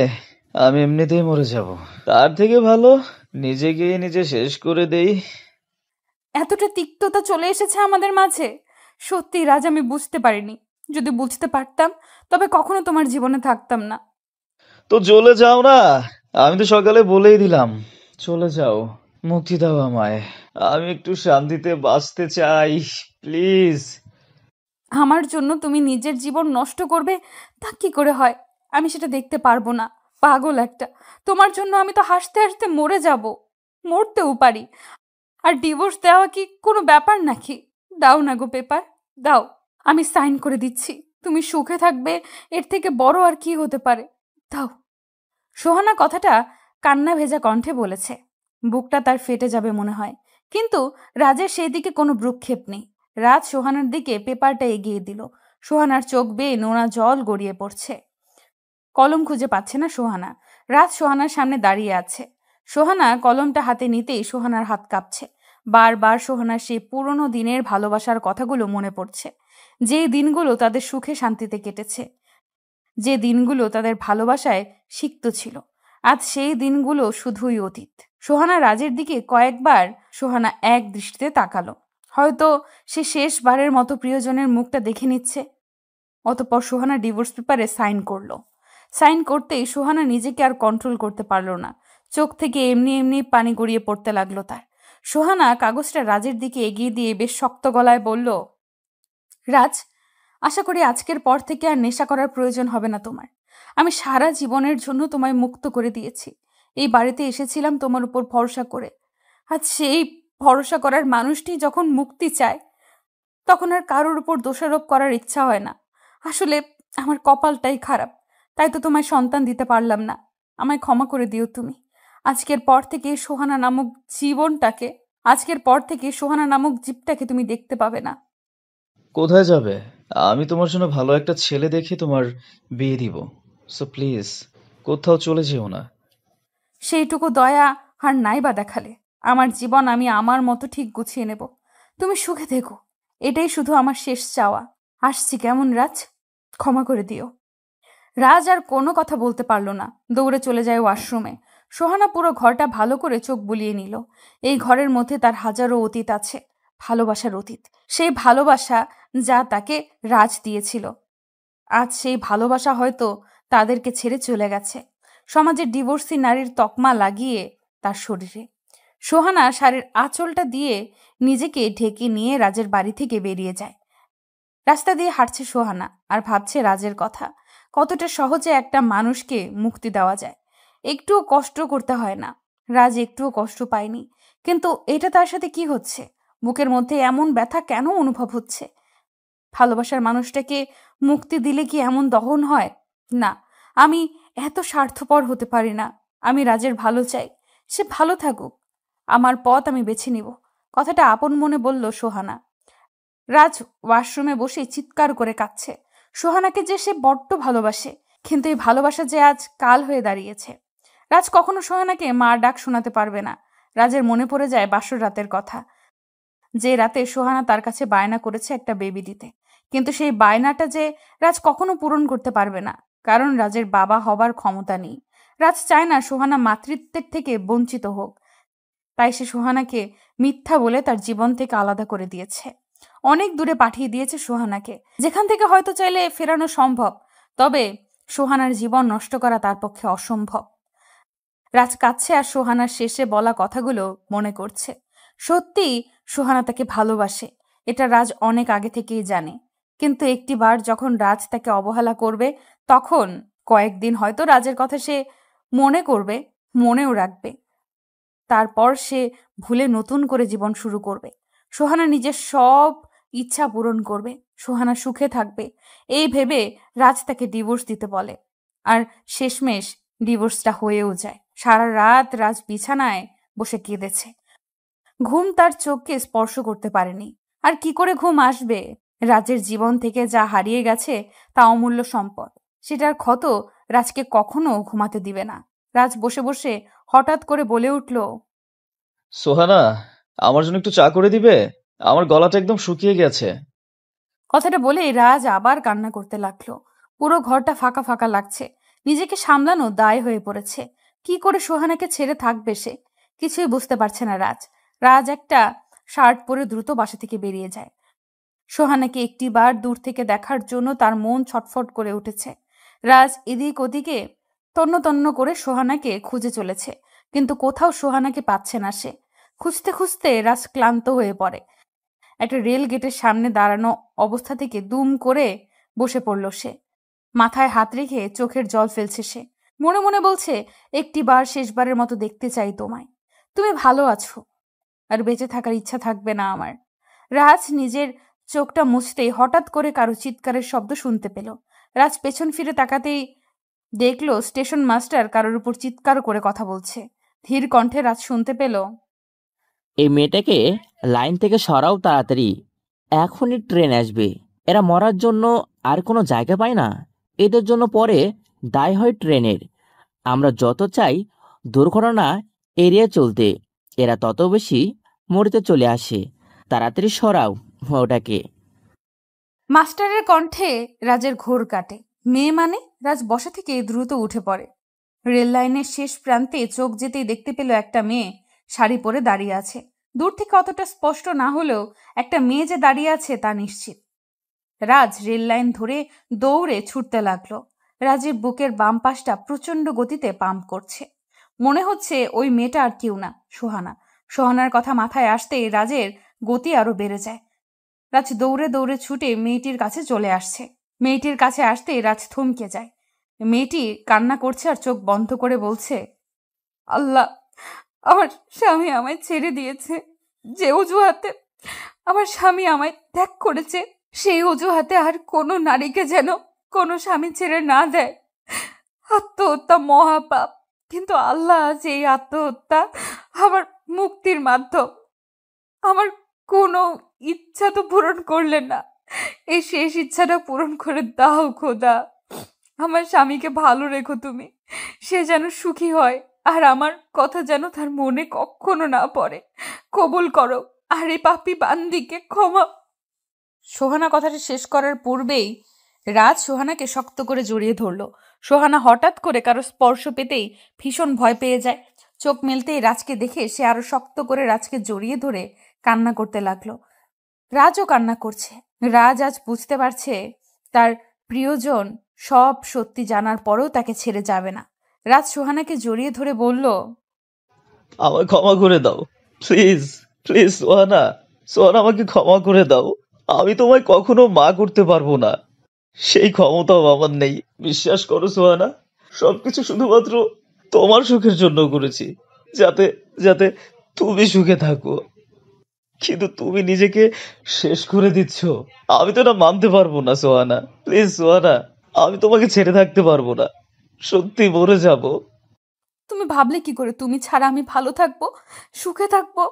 আমি এমনিতেই মরে যাব, তার থেকে ভালো নিজেকে নিজে শেষ করে দেই। এতটা তিক্ততা চলে এসেছে আমাদের মাঝে। সত্যি রাজ আমি বুঝতে পারিনি, যদি বুঝতে পারতাম তবে কখনো তোমার জীবনে থাকতাম না। তো চলে যাও না, আমি তো সকালে বলেই দিলাম চলে যাও, মুক্তি দাও আমায়, আমি একটু শান্তিতে বাঁচতে চাই, প্লিজ। আমার জন্য তুমি নিজের জীবন নষ্ট করবে, তা কি করে হয়? আমি সেটা দেখতে পারবো না, পাগল একটা। তোমার জন্য আমি তো হাসতে হাসতে মরে যাব, মরতেও পারি। আর ডিভোর্স দেওয়া কি কোনো ব্যাপার নাকি? দাও না গো পেপার, দাও, আমি সাইন করে দিচ্ছি। তুমি সুখে থাকবে, এর থেকে বড় আর কি হতে পারে? দাও। সোহানা কথাটা কান্না ভেজা কণ্ঠে বলেছে, বুকটা তার ফেটে যাবে মনে হয়। কিন্তু রাজের সেই দিকে কোনো ভ্রুক্ষেপ নেই। রাজ সোহানার দিকে পেপারটা এগিয়ে দিল। সোহানার চোখ বেয়ে নোনা জল গড়িয়ে পড়ছে। কলম খুঁজে পাচ্ছে না সোহানা। রাজ সোহানার সামনে দাঁড়িয়ে আছে। সোহানা কলমটা হাতে নিতেই সোহানার হাত কাঁপছে। বারবার সোহানার সেই পুরনো দিনের ভালোবাসার কথাগুলো মনে পড়ছে, যে দিনগুলো তাদের সুখে শান্তিতে কেটেছে, যে দিনগুলো তাদের ভালোবাসায় সিক্ত ছিল। আজ সেই দিনগুলো শুধুই অতীত। সোহানা রাজের দিকে কয়েকবার সোহানা এক দৃষ্টিতে তাকালো, হয়তো সে শেষবারের মতো প্রিয়জনের মুখটা দেখে নিচ্ছে। অতঃপর সোহানা ডিভোর্স পেপারে সাইন করলো। সাইন করতেই সোহানা নিজেকে আর কন্ট্রোল করতে পারল না। চোখ থেকে এমনি এমনি পানি গড়িয়ে পড়তে লাগলো তার। সোহানা কাগজটা রাজের দিকে এগিয়ে দিয়ে বেশ শক্ত গলায় বলল, রাজ, আশা করি আজকের পর থেকে আর নেশা করার প্রয়োজন হবে না তোমার। আমি সারা জীবনের জন্য তোমায় মুক্ত করে দিয়েছি। এই বাড়িতে এসেছিলাম তোমার উপর ভরসা করে। আজ সেই ভরসা করার মানুষটি যখন মুক্তি চায়, তখন আর কারোর উপর দোষারোপ করার ইচ্ছা হয় না। আসলে আমার কপালটাই খারাপ, তাই তো তোমায় সন্তান দিতে পারলাম না। আমায় ক্ষমা করে দিও তুমি। আজকের পর থেকে সোহানা নামক জীবটাকে তুমি দেখতে পাবে না। কোথায় যাবে? আমি তোমার জন্য ভালো একটা ছেলে দেখে তোমার বিয়ে দিব, সো প্লিজ কোথাও চলে যেও না। সেইটুকু দয়া আর নাই বা দেখালে। আমার জীবন আমি আমার মতো ঠিক গুছিয়ে নেব, তুমি সুখে থেকো, এটাই শুধু আমার শেষ চাওয়া। আসছি কেমন রাজ, ক্ষমা করে দিও। রাজ আর কোনো কথা বলতে পারল না, দৌড়ে চলে যায় ওয়াশরুমে। সোহানা পুরো ঘরটা ভালো করে চোখ বুলিয়ে নিল। এই ঘরের মধ্যে তার হাজারো অতীত আছে, ভালোবাসার অতীত। সেই ভালোবাসা যা তাকে রাজ দিয়েছিল, আজ সেই ভালোবাসা হয়তো তাদেরকে ছেড়ে চলে গেছে সমাজের ডিভোর্সি নারীর তকমা লাগিয়ে তার শরীরে। সোহানা শাড়ির আঁচলটা দিয়ে নিজেকে ঢেকে নিয়ে রাজের বাড়ি থেকে বেরিয়ে যায়। রাস্তা দিয়ে হাঁটছে সোহানা আর ভাবছে রাজের কথা, কতটা সহজে একটা মানুষকে মুক্তি দেওয়া যায়, একটুও কষ্ট করতে হয় না। রাজ একটুও কষ্ট পায়নি, কিন্তু এটা তার সাথে কি হচ্ছে? বুকের মধ্যে এমন ব্যথা কেন অনুভব হচ্ছে? ভালোবাসার মানুষটাকে মুক্তি দিলে কি এমন দহন হয়? না, আমি এত স্বার্থপর হতে পারি না। আমি রাজের ভালো চাই, সে ভালো থাকুক, আমার পথ আমি বেছে নিব। কথাটা আপন মনে বলল সোহানা। রাজ ওয়াশরুমে বসে চিৎকার করে কাঁদছে। সোহানাকে যে সে বড্ড ভালোবাসে, কিন্তু এই ভালোবাসা যে আজ কাল হয়ে দাঁড়িয়েছে। রাজ কখনো সোহানাকে মার ডাক শোনাতে পারবে না। রাজের মনে পড়ে যায় বাসর রাতের কথা, যে রাতে সোহানা তার কাছে বায়না করেছে একটা বেবি দিতে, কিন্তু সেই বায়নাটা যে রাজ কখনো পূরণ করতে পারবে না, কারণ রাজের বাবা হবার ক্ষমতা নেই। রাজ চায় না সোহানা মাতৃত্বের থেকে বঞ্চিত হোক, তাই সে সোহানাকে মিথ্যা বলে তার জীবন থেকে আলাদা করে দিয়েছে। অনেক দূরে পাঠিয়ে দিয়েছে সোহানাকে, যেখান থেকে হয়তো চাইলে ফেরানো সম্ভব, তবে সোহানার জীবন নষ্ট করা তার পক্ষে অসম্ভব। রাজ কাঁদছে আর সোহানার শেষে বলা কথাগুলো মনে করছে। সত্যি সোহানা তাকে ভালোবাসে, এটা রাজ অনেক আগে থেকেই জানে, কিন্তু একটিবার যখন রাজ তাকে অবহেলা করবে, তখন কয়েকদিন হয়তো রাজের কথা সে মনে করবে, মনেও রাখবে, তারপর সে ভুলে নতুন করে জীবন শুরু করবে। সোহানা নিজের সব ইচ্ছা পূরণ করবে, সোহানা সুখে থাকবে, এই ভেবে রাজ তাকে ডিভোর্স দিতে বলে। আর শেষমেশ ডিভোর্সটা হয়েও যায়। সারা রাত রাজ বিছানায় বসে কেঁদেছে। ঘুম তার চোখকে স্পর্শ করতে পারেনি। আর কি করে ঘুম আসবে? রাজের জীবন থেকে যা হারিয়ে গেছে তা অমূল্য সম্পদ, সেটার ক্ষত রাজকে কখনো ঘুমাতে দিবে না। রাজ বসে বসে হঠাৎ করে বলে উঠল, সোহানা, আমার জন্য একটু চা করে দিবে? আমার গলাটা একদম শুকিয়ে গেছে। কথাটা বলে রাজ আবার কান্না করতে লাগলো। পুরো ঘরটা ফাঁকা ফাঁকা লাগছে, নিজেকে সামলানো দায় হয়ে পড়েছে। কি করে সোহানাকে ছেড়ে থাকবে সে? কিছুই বুঝতে পারছে না রাজ। রাজ একটা শার্ট পরে দ্রুত বাসা থেকে বেরিয়ে যায়। সোহানাকে একটিবার দূর থেকে দেখার জন্য তার মন ছটফট করে উঠেছে। রাজ এদিক ওদিকে তন্ন তন্ন করে সোহানাকে খুঁজে চলেছে, কিন্তু কোথাও সোহানাকে পাচ্ছে না সে। খুঁজতে খুঁজতে রাজ ক্লান্ত হয়ে পড়ে। একটা রেল গেটের সামনে দাঁড়ানো অবস্থা থেকে দুম করে বসে পড়ল সে। মাথায় হাত রেখে চোখের জল ফেলছে সে। মনে মনে বলছে, একটিবার শেষবারের মতো দেখতে চাই তোমায়। তুমি ভালো আছো, আর বেঁচে থাকার ইচ্ছা থাকবে না আমার। রাজ নিজের চোখটা মুছতেই হঠাৎ করে কারো চিৎকারের শব্দ শুনতে পেল। রাজ পেছন ফিরে তাকাতেই দেখলো স্টেশন মাস্টার কারোর উপর চিৎকার করে কথা বলছে। ধীর কণ্ঠে রাজ শুনতে পেল, এই মেয়েটাকে লাইন থেকে সরাও তাড়াতাড়ি, এখনই ট্রেন আসবে। এরা মরার জন্য আর কোনো জায়গা পায় না, এদের জন্য পরে দায় হয় ট্রেনের। আমরা যত চাই দুর্ঘটনা এড়িয়ে চলতে, এরা তত বেশি মরতে চলে আসে। তাড়াতাড়ি সরাও ওটাকে। মাস্টারের কণ্ঠে রাজের ঘোর কাটে। মেয়ে মানে? রাজ বসা থেকে দ্রুত উঠে পড়ে। রেল লাইনের শেষ প্রান্তে চোখ যেতেই দেখতে পেল একটা মেয়ে শাড়ি পরে দাঁড়িয়ে আছে। দূর থেকে অতটা স্পষ্ট না হলেও একটা মেয়ে যে দাঁড়িয়ে আছে তা নিশ্চিত। রাজ রেল লাইন ধরে দৌড়ে ছুটতে লাগলো। রাজের বুকের বাম পাশটা প্রচন্ড গতিতে পাম্প করছে। মনে হচ্ছে ওই মেয়েটা আর কেউ না, সোহানা। সোহানার কথা মাথায় আসতেই রাজের গতি আরো বেড়ে যায়। রাজ দৌড়ে দৌড়ে ছুটে মেয়েটির কাছে চলে আসছে। মেয়েটির কাছে আসতেই রাজ থমকে যায়। মেয়েটি কান্না করছে আর চোখ বন্ধ করে বলছে, আল্লাহ, আমার স্বামী আমায় ছেড়ে দিয়েছে। যে অজুহাতে আমার স্বামী আমায় ত্যাগ করেছে, সেই অজুহাতে আর কোনো নারীকে যেন কোনো স্বামী ছেড়ে না দেয়। আত্মহত্যা মহাপাপ, কিন্তু আল্লাহ যে এই আত্মহত্যা আমার মুক্তির মাধ্যম। আমার কোনো ইচ্ছা তো পূরণ করলেন না, এই শেষ ইচ্ছাটা পূরণ করে দাও খোদা। আমার স্বামীকে ভালো রেখো তুমি, সে যেন সুখী হয়, আর আমার কথা যেন তার মনে কখনো না পড়ে। কবুল করো, আর এই পাপী বান্দিকে ক্ষমা। সোহানা কথাটা শেষ করার পূর্বেই রাজ সোহানাকে শক্ত করে জড়িয়ে ধরল। সোহানা হঠাৎ করে কারো স্পর্শ পেতেই ভীষণ ভয় পেয়ে যায়। চোখ মেলতেই রাজকে দেখে সে আরো শক্ত করে রাজকে জড়িয়ে ধরে কান্না করতে লাগলো। রাজও কান্না করছে। রাজ আজ বুঝতে পারছে তার প্রিয়জন সব সত্যি জানার পরেও তাকে ছেড়ে যাবে না। রাজ সোহানাকে জড়িয়ে ধরে বলল, আমায় ক্ষমা করে দাও, প্লিজ প্লিজ সোহানা, সোহানা আমাকে ক্ষমা করে দাও। আমি তোমায় কখনো মা করতে পারবো না, সেই ক্ষমতাও আমার নেই। বিশ্বাস করো সোহানা, সবকিছু শুধুমাত্র তোমার সুখের জন্য করেছি, যাতে যাতে তুমি সুখে থাকো। কিন্তু তুমি নিজেকে শেষ করে দিচ্ছ। আমি তো এটা মানতে পারবো না সোহানা, প্লিজ সোহানা, আমি তোমাকে ছেড়ে থাকতে পারবো না, সত্যি মরে যাবো। তুমি ভাবলে কি করে তুমি ছাড়া আমি ভালো থাকবো, সুখে থাকবো?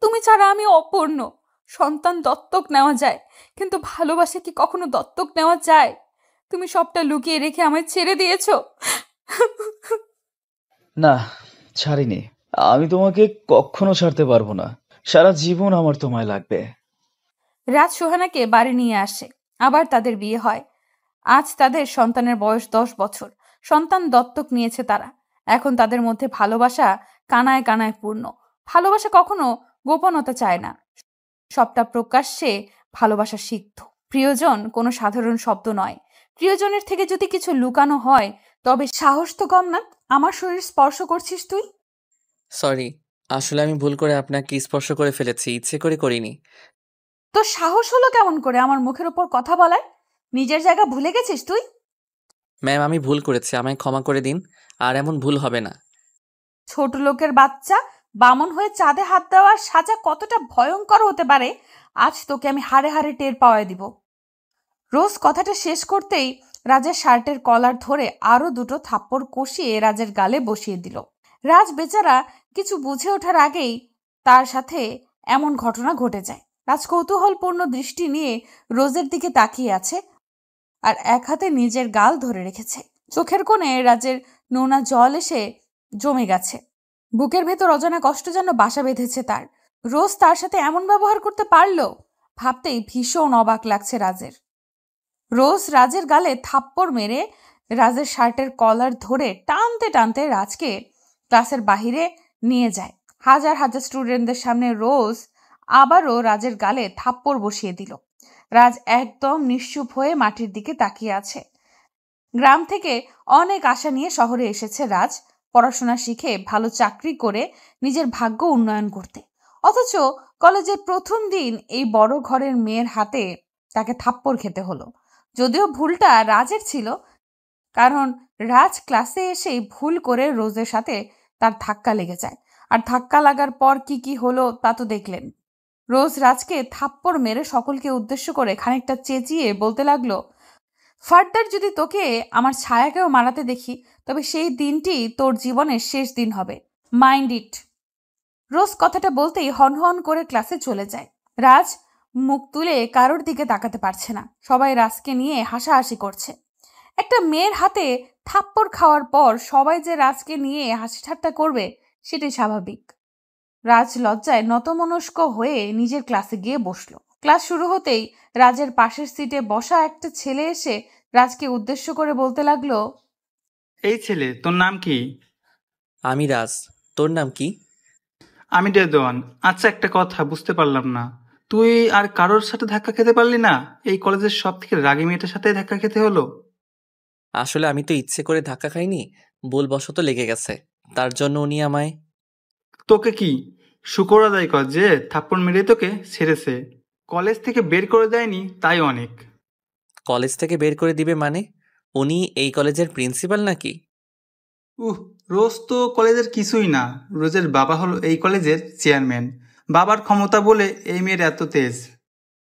তুমি ছাড়া আমি অপূর্ণ। সন্তান দত্তক নেওয়া যায়, কিন্তু ভালোবাসা কি কখনো দত্তক নেওয়া যায়? তুমি সবটা লুকিয়ে রেখে আমায় ছেড়ে দিয়েছো। না, ছাড়িনি। আমি তোমাকে কখনো ছাড়তে পারবো না, সারা জীবন আমার তোমায় লাগবে। রাজ সোহানাকে বাড়ি নিয়ে আসে, আবার তাদের বিয়ে হয়। আজ তাদের সন্তানের বয়স 10 বছর। সন্তান দত্তক নিয়েছে তারা। এখন তাদের মধ্যে ভালোবাসা কানায় কানায় পূর্ণ। ভালোবাসা কখনো গোপনতা চায় না, সবটা প্রকাশ্যে ভালোবাসা সিদ্ধ। প্রিয়জন কোনো সাধারণ শব্দ নয়। প্রিয়জনের থেকে যদি কিছু লুকানো হয় তবে সাহস তো কম না। আমার শরীর স্পর্শ করছিস তুই। সরি, আসলে আমি ভুল করে আপনাকে স্পর্শ করে ফেলেছি, ইচ্ছে করে করিনি। তোর সাহস হলো কেমন করে আমার মুখের উপর কথা বলার? নিজের জায়গা ভুলে গেছিস তুই? ম্যাম, আমি ভুল করেছি, আমায় ক্ষমা করে দিন। আর এমন ভুল হবে না। ছোট লোকের বাচ্চা, বামন হয়ে চাঁদে হাত দেওয়ার সাজা কতটা ভয়ঙ্কর হতে পারে আজ তোকে আমি হাড়ে হাড়ে টের পাওয়ায় দিব। রোজ কথাটা শেষ করতেই রাজের শার্টের কলার ধরে আরো 2টো থাপ্পড় কষিয়ে রাজের গালে বসিয়ে দিল। রাজ বেচারা কিছু বুঝে ওঠার আগেই তার সাথে এমন ঘটনা ঘটে যায়। রাজ কৌতূহলপূর্ণ দৃষ্টি নিয়ে রোজের দিকে তাকিয়ে আছে আর এক হাতে নিজের গাল ধরে রেখেছে। চোখের কোণে রাজের নোনা জল এসে জমে গেছে। বুকের ভেতর অজানা কষ্ট যেন বাসা বেঁধেছে তার। রোজ তার সাথে এমন ব্যবহার করতে পারলো, ভাবতেই ভীষণ অবাক লাগছে রাজের। রোজ রাজের গালে থাপ্পড় মেরে রাজের শার্টের কলার ধরে টানতে টানতে রাজকে ক্লাসের বাহিরে নিয়ে যায়। হাজার হাজার স্টুডেন্টদের সামনে রোজ আবারও রাজের গালে থাপ্পড় বসিয়ে দিল। রাজ একদম নিশ্চুপ হয়ে মাটির দিকে তাকিয়ে আছে। গ্রাম থেকে অনেক আশা নিয়ে শহরে এসেছে রাজ, পড়াশোনা শিখে ভালো চাকরি করে নিজের ভাগ্য উন্নয়ন করতে। অথচ কলেজের প্রথম দিন এই বড় ঘরের মেয়ের হাতে তাকে থাপ্পড় খেতে হলো। যদিও ভুলটা রাজের ছিল, কারণ রাজ ক্লাসে এসেই ভুল করে রোজের সাথে তার ধাক্কা লেগে যায়। আর ধাক্কা লাগার পর কি কি হলো তা তো দেখলেন। রোজ রাজকে থাপ্পড় মেরে সকলকে উদ্দেশ্য করে খানিকটা চেঁচিয়ে বলতে লাগলো, ফার্দার যদি তোকে আমার ছায়াকেও মারাতে দেখি তবে সেই দিনটি তোর জীবনের শেষ দিন হবে, মাইন্ড ইট। রোজ কথাটা বলতেই হনহন করে ক্লাসে চলে যায়। রাজ মুখ তুলে কারোর দিকে তাকাতে পারছে না। সবাই রাজকে নিয়ে হাসাহাসি করছে। একটা মেয়ের হাতে থাপ্পড় খাওয়ার পর সবাই যে রাজকে নিয়ে হাসি ঠাট্টা করবে সেটাই স্বাভাবিক। রাজ লজ্জায় নতমনস্ক হয়ে নিজের ক্লাসে গিয়ে বসলো। ক্লাস শুরু হতেই রাজের পাশের সিটে বসা একটা ছেলে এসে রাজকে উদ্দেশ্য করে বলতে লাগলো, এই ছেলে, তোর নাম কি? আমি রাজ, তোর নাম কি? আমি রেদওয়ান। আচ্ছা, একটা কথা বুঝতে পারলাম না, তুই আর কারোর সাথে ধাক্কা খেতে পারলি না? এই কলেজের সব থেকে রাগী মেয়েটার সাথে ধাক্কা খেতে হলো? আসলে আমি তো ইচ্ছে করে ধাক্কা খাইনি, ভুলবশত লেগে গেছে, তার জন্য উনি আমায়। তোকে কি শুকর আদায় কর যে থাপ্পড় মেরে তোকে ছেড়েছে, কলেজ থেকে বের করে দেয়নি, তাই অনেক। কলেজ থেকে বের করে দিবে মানে? উনি এই কলেজের প্রিন্সিপাল নাকি? রোজ তো কলেজের কিছুই না, রোজের বাবা হলো এই কলেজের চেয়ারম্যান। বাবার ক্ষমতা বলে এই মেয়ের এত তেজ।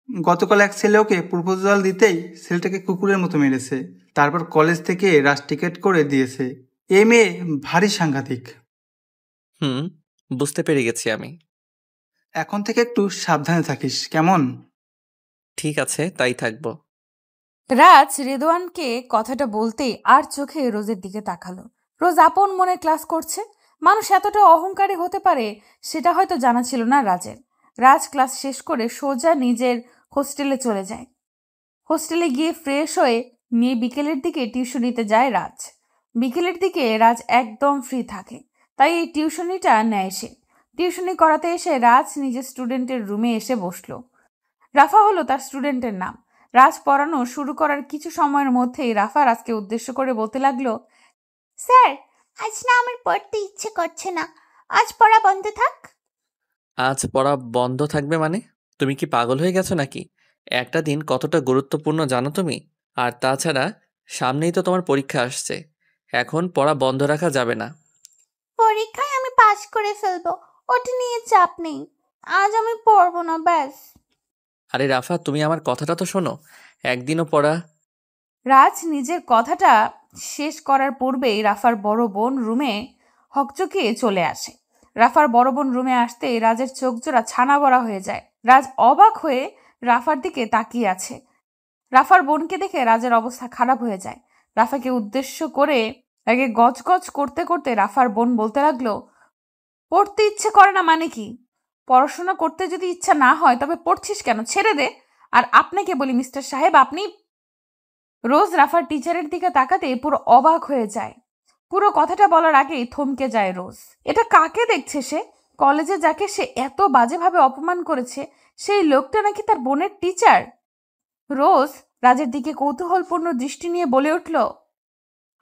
গতকাল এক ছেলে ওকে প্রপোজাল দিতেই ছেলেটাকে কুকুরের মতো মেরেছে, তারপর কলেজ থেকে রাশ টিকেট করে দিয়েছে। এই মেয়ে ভারী সাংঘাতিক। বুঝতে পেরে গেছি আমি। এখন থেকে একটু সাবধানে থাকিস, কেমন? ঠিক আছে, তাই থাকবো। রাজ রেদওয়ানকে কথাটা বলতেই আর চোখে রোজের দিকে তাকালো। রোজ আপন মনে ক্লাস করছে। মানুষ এতটা অহংকারী হতে পারে সেটা হয়তো জানা ছিল না রাজের। রাজ ক্লাস শেষ করে সোজা নিজের হোস্টেলে চলে যায়। হোস্টেলে গিয়ে ফ্রেশ হয়ে নিয়ে বিকেলের দিকে টিউশনিতে যায় রাজ। বিকেলের দিকে রাজ একদম ফ্রি থাকে, তাই এই টিউশনিটা নেয় সে। টিউশনি করাতে এসে রাজ নিজের স্টুডেন্টের রুমে এসে বসলো। রাফা হলো তার স্টুডেন্টের নাম। রাজ পড়ানো শুরু করার কিছু সময়ের মধ্যেই রাফা রাজকে উদ্দেশ্য করে বলতে লাগলো, স্যার, আজ না আমার পড়তে ইচ্ছে করছে না, আজ পড়া বন্ধ থাক। আজ পড়া বন্ধ থাকবে মানে? তুমি কি পাগল হয়ে গেছো নাকি? একটা দিন কতটা গুরুত্বপূর্ণ জানো তুমি? আর তাছাড়া সামনেই তো তোমার পরীক্ষা আসছে। এখন পড়া বন্ধ রাখা যাবে না। পরীক্ষায় আমি পাশ করে ফেলবো, ওটা নিয়ে চাপ নেই। আজ আমি পড়বো না, ব্যাস। আরে রাফা, তুমি আমার কথাটা তো শোনো। একদিনও পড়া। রাজ নিজের কথাটা শেষ করার পূর্বেই রাফার বড় বোন রুমে হকচকিয়ে চলে আসে। রাফার বড় বোন রুমে আসতেই রাজের চোখ জোড়া ছানা বড়া হয়ে যায়। রাজ অবাক হয়ে রাফার দিকে তাকিয়ে আছে। রাফার বোনকে দেখে রাজের অবস্থা খারাপ হয়ে যায়। রাফাকে উদ্দেশ্য করে আগে গজগজ করতে করতে রাফার বোন বলতে লাগলো, পড়তে ইচ্ছে করে না মানে কি? পড়াশোনা করতে যদি ইচ্ছা না হয় তবে পড়ছিস কেন? ছেড়ে দে। আর আপনাকে বলি মিস্টার সাহেব, আপনি। রোজ রাফার টিচারের দিকে তাকাতে পুরো অবাক হয়ে যায়। পুরো কথাটা বলার আগেই থমকে যায় রোজ। এটা কাকে দেখছে সে? কলেজে যাকে সে এত বাজেভাবে অপমান করেছে সেই লোকটা নাকি তার বোনের টিচার। রোজ রাজের দিকে কৌতূহলপূর্ণ দৃষ্টি নিয়ে বলে উঠল,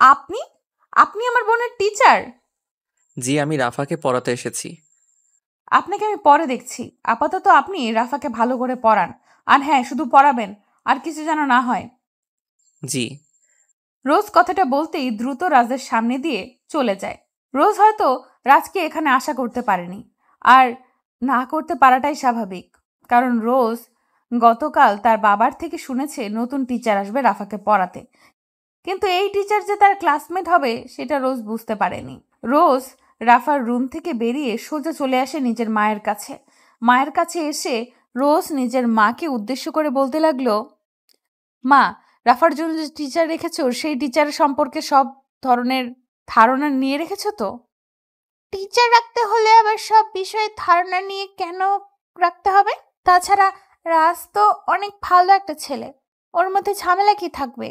আপনি আপনি আমার বোনের টিচার? জি, আমি রাফাকে পড়াতে এসেছি। আপনাকে আমি পরে দেখছি। আপাতত আপনি রাফাকে ভালো করে পড়ান। আর হ্যাঁ, শুধু পড়াবেন, আর কিছু যেন না হয়। জি। রোজ কথাটা বলতেই দ্রুত রাজের সামনে দিয়ে চলে যায়। রোজ হয়তো রাজকে এখানে আশা করতে পারেনি, আর না করতে পারাটাই স্বাভাবিক। কারণ রোজ গতকাল তার বাবার থেকে শুনেছে নতুন টিচার আসবে রাফাকে পড়াতে। কিন্তু এই টিচার যে তার ক্লাসমেট হবে সেটা রোজ বুঝতে পারেনি। রোজ রাফার রুম থেকে বেরিয়ে সোজা চলে আসে নিজের মায়ের কাছে। মায়ের কাছে এসে রোজ নিজের মাকে উদ্দেশ্য করে বলতে লাগলো, মা, রাফার জন্য যে টিচার রেখেছো সেই টিচার সম্পর্কে সব ধরনের ধারণা নিয়ে রেখেছো তো? টিচার রাখতে হলে আবার সব বিষয়ে ধারণা নিয়ে কেন রাখতে হবে? তাছাড়া রাজ তো অনেক ভালো একটা ছেলে, ওর মধ্যে ঝামেলা কি থাকবে?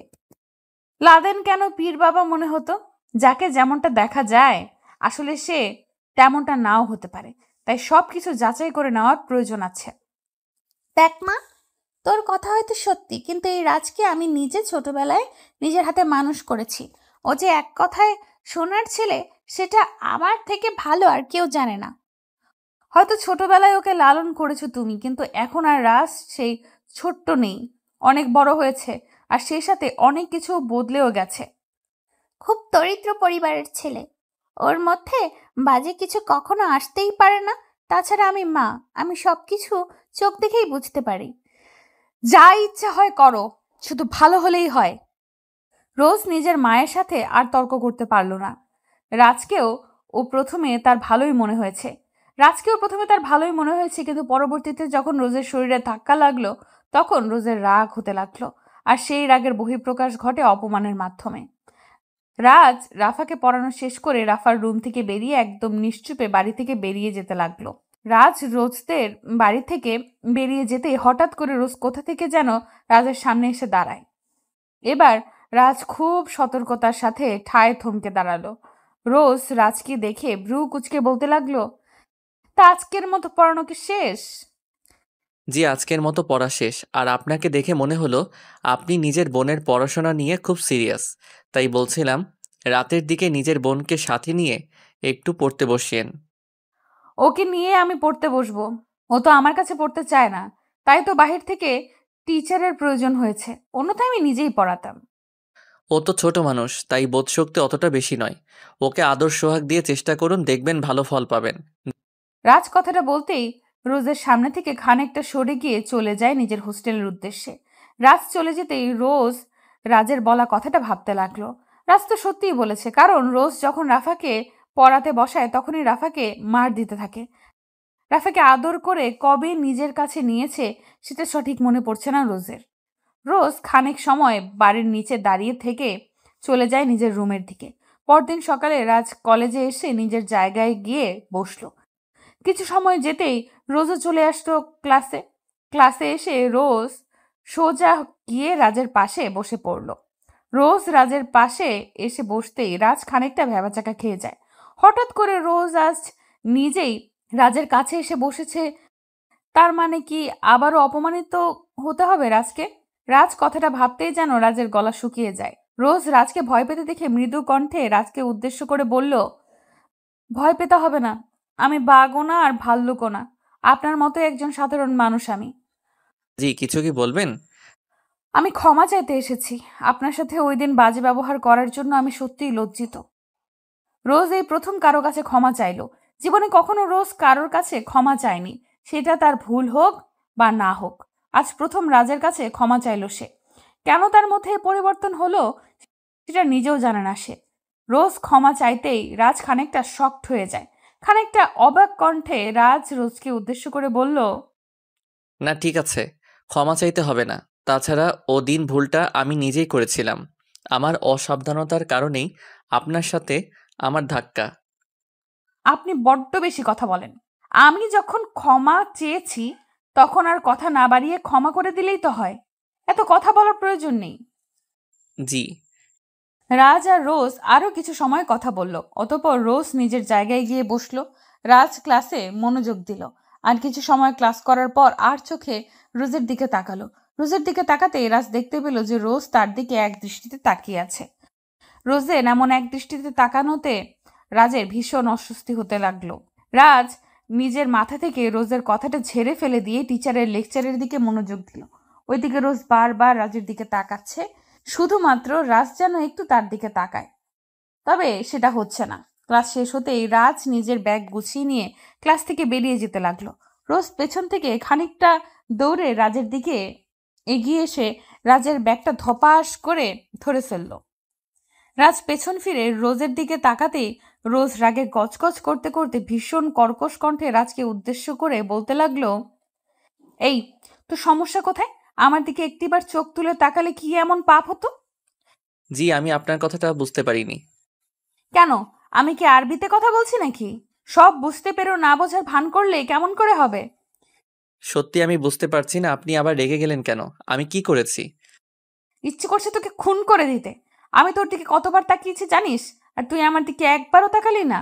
লাদেন কেন পীর বাবা মনে হতো? যাকে যেমনটা দেখা যায় আসলে সে তেমনটা নাও হতে পারে। তাই সবকিছু যাচাই করে নেওয়ার প্রয়োজন আছে। দেখ মা, তোর কথা হয়তো সত্যি, কিন্তু এই রাজকে আমি নিজে ছোটবেলায় নিজের হাতে মানুষ করেছি। ও যে এক কথায় সোনার ছেলে, সেটা আমার থেকে ভালো আর কেউ জানে না। হয়তো ছোটবেলায় ওকে লালন করেছো তুমি, কিন্তু এখন আর রাজ সেই ছোট্ট নেই, অনেক বড় হয়েছে, আর সেই সাথে অনেক কিছু বদলেও গেছে। খুব দরিদ্র পরিবারের ছেলে, ওর মধ্যে বাজে কিছু কখনো আসতেই পারে না। তাছাড়া আমি মা, আমি সবকিছু চোখ দেখেই বুঝতে পারি। যা ইচ্ছা হয় করো, শুধু ভালো হলেই হয়। রোজ নিজের মায়ের সাথে আর তর্ক করতে পারল না। রাজকেও প্রথমে তার ভালোই মনে হয়েছে, কিন্তু পরবর্তীতে যখন রোজের শরীরে ধাক্কা লাগলো তখন রোজের রাগ হতে লাগলো, আর সেই রাগের বহিঃপ্রকাশ ঘটে অপমানের মাধ্যমে। রাজ রাফাকে পড়ানো শেষ করে রাফার রুম থেকে বেরিয়ে একদম নিশ্চুপে বাড়ি থেকে বেরিয়ে যেতে লাগলো। রাজ রোজদের বাড়ি থেকে বেরিয়ে যেতেই হঠাৎ করে রোজ কোথা থেকে যেন রাজের সামনে এসে দাঁড়ায়। এবার রাজ খুব সতর্কতার সাথে ঠায় থমকে দাঁড়ালো। রোজ রাজকে দেখে ভ্রু কুচকে বলতে লাগলো, তা আজকের মতো পড়ানো কি শেষ? জি, আজকের মতো পড়া শেষ। আর আপনাকে দেখে মনে হলো আপনি নিজের বোনের পড়াশোনা নিয়ে খুব সিরিয়াস। তাই বলছিলাম রাতের দিকে নিজের বোনকে সাথে নিয়ে একটু পড়তে বসিয়েন। ওকে নিয়ে আমি পড়তে বসবো? ও তো আমার কাছে পড়তে চায় না, তাই তো বাহির থেকে টিচারের প্রয়োজন হয়েছে, অন্যথায় আমি নিজেই পড়াতাম। ও তো ছোট মানুষ, তাই বোধশক্তি অতটা বেশি নয়। ওকে আদর সোহাগ দিয়ে চেষ্টা করুন, দেখবেন ভালো ফল পাবেন। রাজ কথাটা বলতেই রোজের সামনে থেকে খানিকটা সরে গিয়ে চলে যায় নিজের হোস্টেলের উদ্দেশ্যে। রাজ চলে যেতেই রোজ রাজের বলা কথাটা ভাবতে লাগলো। রাজ তো সত্যিই বলেছে, কারণ রোজ যখন রাফাকে পড়াতে বসায় তখনই রাফাকে মার দিতে থাকে। রাফাকে আদর করে কবে নিজের কাছে নিয়েছে সেটা সঠিক মনে পড়ছে না রোজের। রোজ খানিক সময় বাড়ির নিচে দাঁড়িয়ে থেকে চলে যায় নিজের রুমের দিকে। পরদিন সকালে রাজ কলেজে এসে নিজের জায়গায় গিয়ে বসলো। কিছু সময় যেতেই রোজও চলে আসতো ক্লাসে এসে রোজ সোজা গিয়ে রাজের পাশে বসে পড়ল। রোজ রাজের পাশে এসে বসতেই রাজ খানিকটা ভ্যাবাচাকা খেয়ে যায়। হঠাৎ করে রোজ আজ নিজেই রাজের কাছে এসে বসেছে, তার মানে কি আবারও অপমানিত হতে হবে রাজকে? রাজ কথাটা ভাবতেই যেন রাজের গলা শুকিয়ে যায়। রোজ রাজকে ভয় পেতে দেখে মৃদু কণ্ঠে রাজকে উদ্দেশ্য করে বলল, ভয় পেতে হবে না, আমি বাঘও না আর ভাল্লুকও না, আপনার মতো একজন সাধারণ মানুষ আমি। জি, কিছু কি বলবেন? আমি ক্ষমা চাইতে এসেছি। আপনার সাথে ওই দিন বাজে ব্যবহার করার জন্য আমি সত্যিই লজ্জিত। রোজ এই প্রথম কারো কাছে ক্ষমা চাইলো। জীবনে কখনো রোজ কারোর কাছে ক্ষমা চায়নি, সেটা তার ভুল হোক বা না হোক। আজ প্রথম রাজের কাছে ক্ষমা চাইলো সে। কেন তার মধ্যে এ পরিবর্তন হলো সেটা নিজেও জানে না সে। রোজ ক্ষমা চাইতেই রাজ খানিকটা শকড হয়ে যায়। খানিকটা অবাক কণ্ঠে রাজ রোজকে উদ্দেশ্য করে বলল, না, ঠিক আছে, ক্ষমা চাইতে হবে না। তাছাড়া ও দিন ভুলটা আমি নিজেই করেছিলাম। আমার অসাবধানতার কারণেই আপনার সাথে আমার ধাক্কা। আপনি বড্ড বেশি কথা বলেন। আমি যখন ক্ষমা চেয়েছি তখন আর কথা না বাড়িয়ে ক্ষমা করে দিলেই তো হয়, এত কথা বলার প্রয়োজন নেই। জি। রাজ আর রোজ আরো কিছু সময় কথা বলল। অতঃপর রোজ নিজের জায়গায় গিয়ে বসলো। রাজ ক্লাসে মনোযোগ দিল। আর কিছু সময় ক্লাস করার পর আর চোখে রোজের দিকে তাকালো। রোজের দিকে তাকাতেই রাজ দেখতে পেল যে রোজ তার দিকে এক দৃষ্টিতে তাকিয়ে আছে। রোজের এমন এক দৃষ্টিতে তাকানোতে রাজের ভীষণ অস্বস্তি হতে লাগলো। রাজ নিজের মাথা থেকে রোজের কথাটা ঝেড়ে ফেলে দিয়ে টিচারের লেকচারের দিকে মনোযোগ দিল। ওইদিকে রোজ বারবার রাজের দিকে তাকাচ্ছে, শুধুমাত্র রাজ যেন একটু তার দিকে তাকায়। তবে সেটা হচ্ছে না। ক্লাস শেষ হতেই রাজ নিজের ব্যাগ গুছিয়ে নিয়ে ক্লাস থেকে বেরিয়ে যেতে লাগলো। রোজ পেছন থেকে খানিকটা দৌড়ে রাজের দিকে এগিয়ে এসে রাজের ব্যাগটা ধপাস করে ধরে ফেলল। রাজ পেছন ফিরে রোজের দিকে তাকাতেই রোজ রাগে গজগজ করতে করতে ভীষণ কর্কশ কণ্ঠে রাজকে উদ্দেশ্য করে বলতে লাগলো, এই তো সমস্যা কোথায়? আমার দিকে একটিবার চোখ তুলে তাকালে কি এমন পাপ হতো? জি, আমি আপনার কথাটা বুঝতে পারিনি। কেন, আমি কি আরবিতে কথা বলছি নাকি? সব বুঝতে পেরেও না বোঝার ভান করলে কেমন করে হবে? সত্যি আমি বুঝতে পারছি না আপনি আবার রেগে গেলেন কেন? আমি কি করেছি? ইচ্ছে করছে তোকে খুন করে দিতে। আমি তোর দিকে কতবার তাকিয়েছি জানিস, আর তুই আমার দিকে একবারও তাকালি না।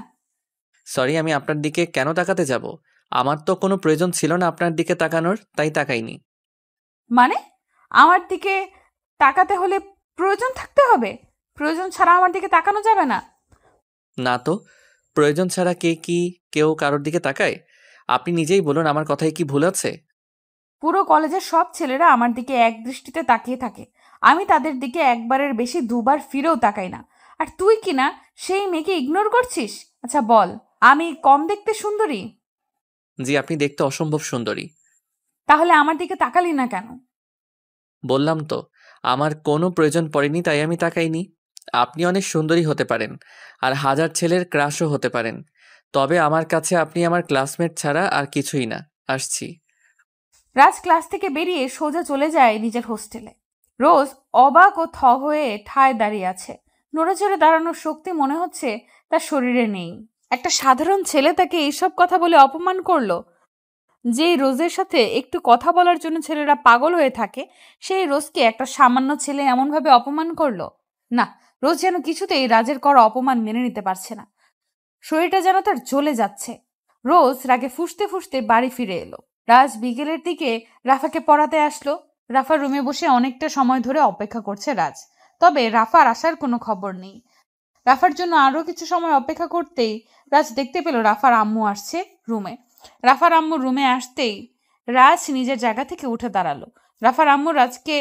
সরি, আমি আপনার দিকে কেন তাকাতে যাব? আমার তো কোনো প্রয়োজন ছিল না আপনার দিকে তাকানোর, তাই তাকাইনি। মানে আমার দিকে তাকাতে হলে প্রয়োজন থাকতে হবে? প্রয়োজন ছাড়া আমার দিকে তাকানো যাবে না? না তো, প্রয়োজন ছাড়া কেউ কারোর দিকে তাকায়? আপনি নিজেই বলুন, আমার কথায় কি ভুল আছে? পুরো কলেজের সব ছেলেরা আমার দিকে এক দৃষ্টিতে তাকিয়ে থাকে। আমি তাদের দিকে একবারের বেশি দুবার ফিরেও তাকাই না। আর তুই কি না সেই মেয়েকে ইগনোর করছিস? আচ্ছা বল, আমি কম দেখতে সুন্দরী? জি, আপনি দেখতে অসম্ভব সুন্দরী। তাহলে আমার দিকে তাকালি না কেন? বললাম তো, আমার কোনো প্রয়োজন পড়েনি তাই আমি তাকাইনি। আপনি অনেক সুন্দরী হতে পারেন, আর হাজার ছেলের ক্রাশও হতে পারেন, তবে আমার কাছে আপনি আমার ক্লাসমেট ছাড়া আর কিছুই না। আসছি। রাজ ক্লাস থেকে বেরিয়ে সোজা চলে যায় নিজের হোস্টেলে। রোজ অবাক ও থ হয়ে ঠায় দাঁড়িয়ে আছে। নড়েচড়ে দাঁড়ানোর শক্তি মনে হচ্ছে তার শরীরে নেই। একটা সাধারণ ছেলে তাকে এইসব কথা বলে অপমান করলো। যেই রোজের সাথে একটু কথা বলার জন্য ছেলেরা পাগল হয়ে থাকে, সেই রোজকে একটা সামান্য ছেলে এমনভাবে অপমান করলো। না, রোজ যেন কিছুতেই রাজের করা অপমান মেনে নিতে পারছে না। শরীরটা যেন তার জ্বলে যাচ্ছে। রোজ রাগে ফুঁসতে ফুঁসতে বাড়ি ফিরে এলো। রাজ বিকেলের দিকে রাফাকে পড়াতে আসলো। রাফার রুমে বসে অনেকটা সময় ধরে অপেক্ষা করছে রাজ, তবে রাফার আসার কোনো খবর নেই। রাফার জন্য আরো কিছু সময় অপেক্ষা করতেই রাজ দেখতে পেল রাফার আম্মু আসছে রুমে। রাফার আম্মু রুমে আসতেই রাজ নিজের জায়গা থেকে উঠে দাঁড়ালো। রাফার আম্মু রাজকে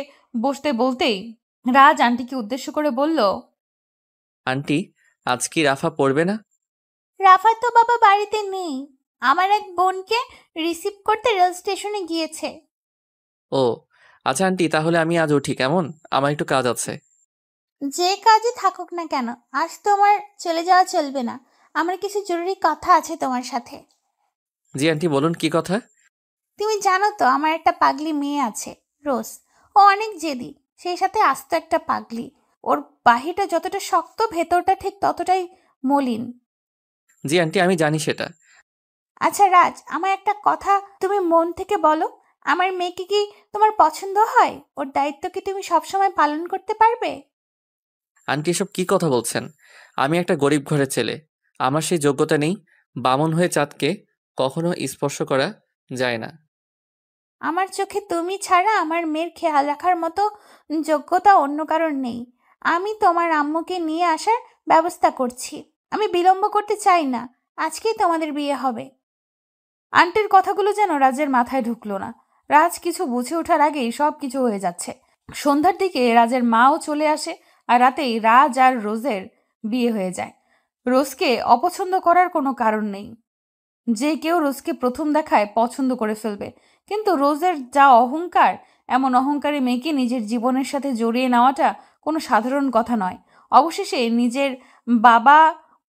বসতে বলতেই রাজ আন্টিকে উদ্দেশ্য করে বলল, আন্টি, আজ কি রাফা পড়বে না? রাফাত তো বাবা বাড়িতে নেই, আমার এক বোনকে রিসিভ করতে রেল স্টেশনে গিয়েছে। ও আচ্ছা আন্টি, তাহলে আমি আজ উঠি কেমন? আমার একটু কাজ আছে। যে কাজে থাকুক না কেন, আজ তোমার চলে যাওয়া চলবে না। আমার কিছু জরুরি কথা আছে তোমার সাথে। জি আন্টি, বলুন কি কথা? তুমি জানো তো আমার একটা পাগলি মেয়ে আছে, রোজ। ও অনেক জেদি, সেই সাথে আস্ত একটা পাগলি। ওর বাহিরটা যতটা শক্ত, ভেতরটা ঠিক ততটাই মলিন। জি আন্টি, আমি জানি সেটা। আচ্ছা রাজ, আমার একটা কথা তুমি মন থেকে বলো, আমার মেয়েকে কি তোমার পছন্দ হয়? ওর দায়িত্ব কি তুমি সবসময় পালন করতে পারবে? আন্টি, এসব কি কথা বলছেন? আমি একটা গরিব ঘরের ছেলে, আমার সেই যোগ্যতা নেই। বামন হয়ে চাঁদকে কখনো স্পর্শ করা যায় না। আমার চোখে তুমি ছাড়া আমার মেয়ের খেয়াল রাখার মতো যোগ্যতা অন্য কারোর নেই। আমি তোমার আম্মুকে নিয়ে আসার ব্যবস্থা করছি। আমি বিলম্ব করতে চাই না, আজকেই তোমাদের বিয়ে হবে। আন্টির কথাগুলো যেন রাজের মাথায় ঢুকলো না। রাজ কিছু বুঝে ওঠার আগেই সব কিছু হয়ে যাচ্ছে। সন্ধ্যার দিকে রাজের মাও চলে আসে, আর রাতেই রাজ আর রোজের বিয়ে হয়ে যায়। রোজকে অপছন্দ করার কোনো কারণ নেই। যে কেউ রোজকে প্রথম দেখায় পছন্দ করে ফেলবে, কিন্তু রোজের যা অহংকার, এমন অহংকারী মেয়েকে নিজের জীবনের সাথে জড়িয়ে নেওয়াটা কোনো সাধারণ কথা নয়। অবশেষে নিজের বাবা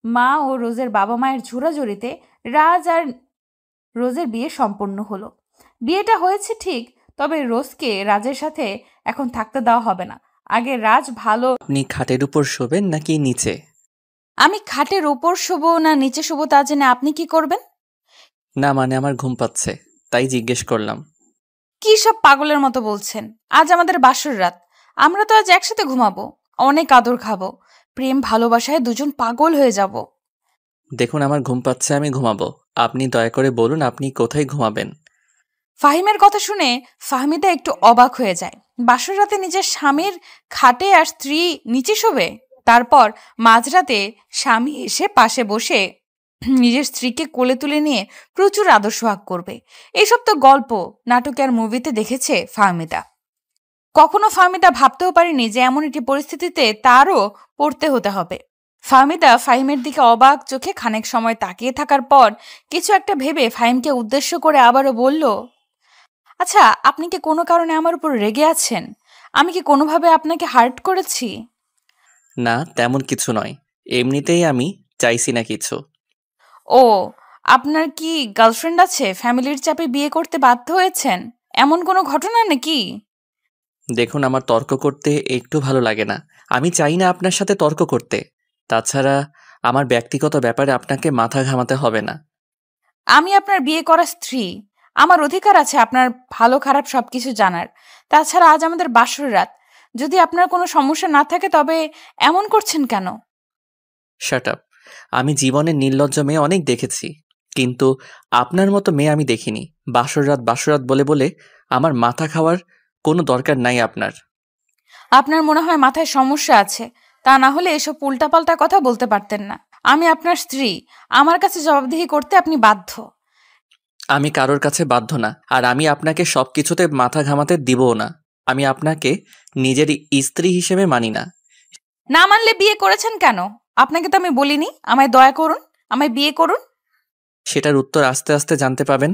মা ও রোজের বাবা মায়ের জোড়াজড়িতে রাজ আর রোজের বিয়ে সম্পন্ন হলো। বিয়েটা হয়েছে ঠিক, তবে রোজকে রাজের সাথে এখন থাকতে দেওয়া হবে না। আগে রাজ ভালো। আপনি খাটের উপর শোবেন নাকি নিচে? আমি খাটের ওপর শোবো না নিচে শোবো তা জেনে আপনি কি করবেন? না মানে আমার ঘুম পাচ্ছে, তাই জিজ্ঞেস করলাম। কি সব পাগলের মতো বলছেন? আজ আমাদের বাসর রাত, আমরা তো আজ একসাথে ঘুমাবো, অনেক আদর খাবো, প্রেম ভালোবাসায় দুজন পাগল হয়ে যাব। দেখুন আমার ঘুম পাচ্ছে, আমি ঘুমাবো। আপনি দয়া করে বলুন আপনি কোথায় ঘুমাবেন? ফাহিমের কথা শুনে ফাহমিদা একটু অবাক হয়ে যায়। বাসর রাতে নিজের স্বামীর খাটে আর স্ত্রী নিচে শোবে? তারপর মাঝরাতে স্বামী এসে পাশে বসে নিজের স্ত্রীকে কোলে তুলে নিয়ে প্রচুর আদর সোহাগ করবে। এইসব তো গল্প, নাটকে আর মুভিতে দেখেছে ফাহমিদা। কখনো ফাহমিদা ভাবতেও পারেনি যে এমন একটি পরিস্থিতিতে তারও পড়তে হতে হবে। ফাহমিদা ফাহিমের দিকে অবাক চোখে খানিক সময় তাকিয়ে থাকার পর কিছু একটা ভেবে ফাহিমকে উদ্দেশ্য করে আবারও বলল, আচ্ছা, আপনি কি কোনো কারণে আমার উপর রেগে আছেন? আমি কি কোনোভাবে আপনাকে হার্ট করেছি? না তেমন কিছু নয়, এমনিতেই আমি চাইছি না কিছু। ও, আপনার কি গার্লফ্রেন্ড আছে? ফ্যামিলির চাপে বিয়ে করতে বাধ্য হয়েছেন, এমন কোনো ঘটনা নাকি? দেখুন আমার তর্ক করতে একটু ভালো লাগে না। আমি চাই না আপনার সাথে তর্ক করতে। তাছাড়া আমার ব্যক্তিগত ব্যাপারে আপনাকে মাথা ঘামাতে হবে না। আমি আপনার বিয়ে করা স্ত্রী, আমার অধিকার আছে আপনার ভালো খারাপ সবকিছু জানার। তাছাড়া আজ আমাদের বাসর রাত, যদি আপনার কোনো সমস্যা না থাকে তবে এমন করছেন কেন? Shut up. আমি জীবনে নির্লজ্জ মেয়ে অনেক দেখেছি, কিন্তু আপনার মতো মেয়ে আমি দেখিনি। বাসর রাত বলে বলে আমার মাথা খাওয়ার কোনো দরকার নাই আপনার। আপনার মনে হয় মাথায় সমস্যা আছে, তা না হলে এসব উল্টাপাল্টা কথা বলতে পারতেন না। আমি আপনার স্ত্রী, আমার কাছে জবাবদিহি করতে আপনি বাধ্য। আমি কারোর কাছে বাধ্য না, আর আমি আপনাকে সব কিছুতে মাথা ঘামাতে দিবও না। আমি আপনাকে নিজের স্ত্রী হিসেবে মানি না। না মানলে বিয়ে করেছেন কেন? আপনাকে তো আমি বলিনি আমায় দয়া করুন, আমায় বিয়ে করুন। সেটার উত্তর আস্তে আস্তে জানতে পাবেন।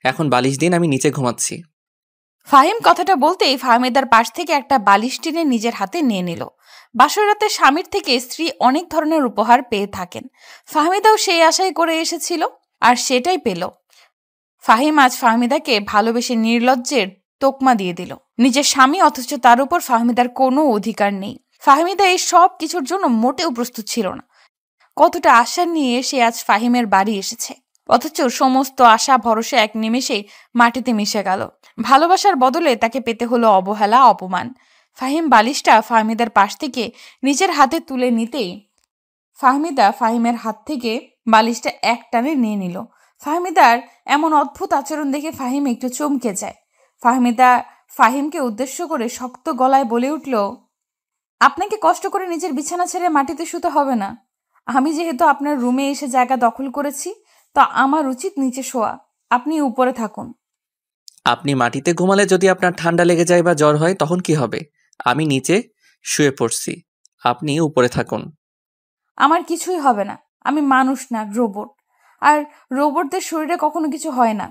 এখন বালিশ দিন, আমি নিচে ঘুমাচ্ছি। ফাহিম কথাটা বলতেই ফাহমিদার পাশ থেকে একটা বালিশ টেনে নিজের হাতে নিয়ে নিল। বাসর রাতে স্বামীর থেকে স্ত্রী অনেক ধরনের উপহার পেয়ে থাকেন। ফাহমিদাও সেই আশাই করে এসেছিল, আর সেটাই পেল। ফাহিম আজ ফাহমিদাকে ভালোবেসে নির্লজ্জের তোকমা দিয়ে দিল। নিজের স্বামী, অথচ তার উপর ফাহমিদার কোনো অধিকার নেই। ফাহমিদা এই সব কিছুর জন্য মোটেও প্রস্তুত ছিল না। কতটা আশা নিয়ে সে আজ ফাহিমের বাড়ি এসেছে, অথচ সমস্ত আশা ভরসা এক নিমেষেই মাটিতে মিশে গেল। ভালোবাসার বদলে তাকে পেতে হলো অবহেলা, অপমান। ফাহিম বালিশটা ফাহমিদার পাশ থেকে নিজের হাতে তুলে নিতেই ফাহমিদা ফাহিমের হাত থেকে বালিশটা এক টানে নিয়ে নিল। ফাহমিদার এমন অদ্ভুত আচরণ দেখে ফাহিম একটু চমকে যায়। ফাহমিদা ফাহিমকে উদ্দেশ্য করে শক্ত গলায় বলে উঠল, আপনাকে কষ্ট করে নিজের বিছানা ছেড়ে মাটিতে শুতে হবে না। আমি যেহেতু আপনার রুমে এসে জায়গা দখল করেছি, তা আমার উচিত নিচে শোয়া। আপনি উপরে থাকুন। আপনি মাটিতে ঘুমালে যদি আপনার ঠান্ডা লেগে যায় বা জ্বর হয় তখন কি হবে? আমি নিচে শুয়ে পড়ছি, আপনি উপরে থাকুন। আমার কিছুই হবে না, আমি মানুষ না, রোবট। আর রোবটদের শরীরে কখনো কিছু হয় না।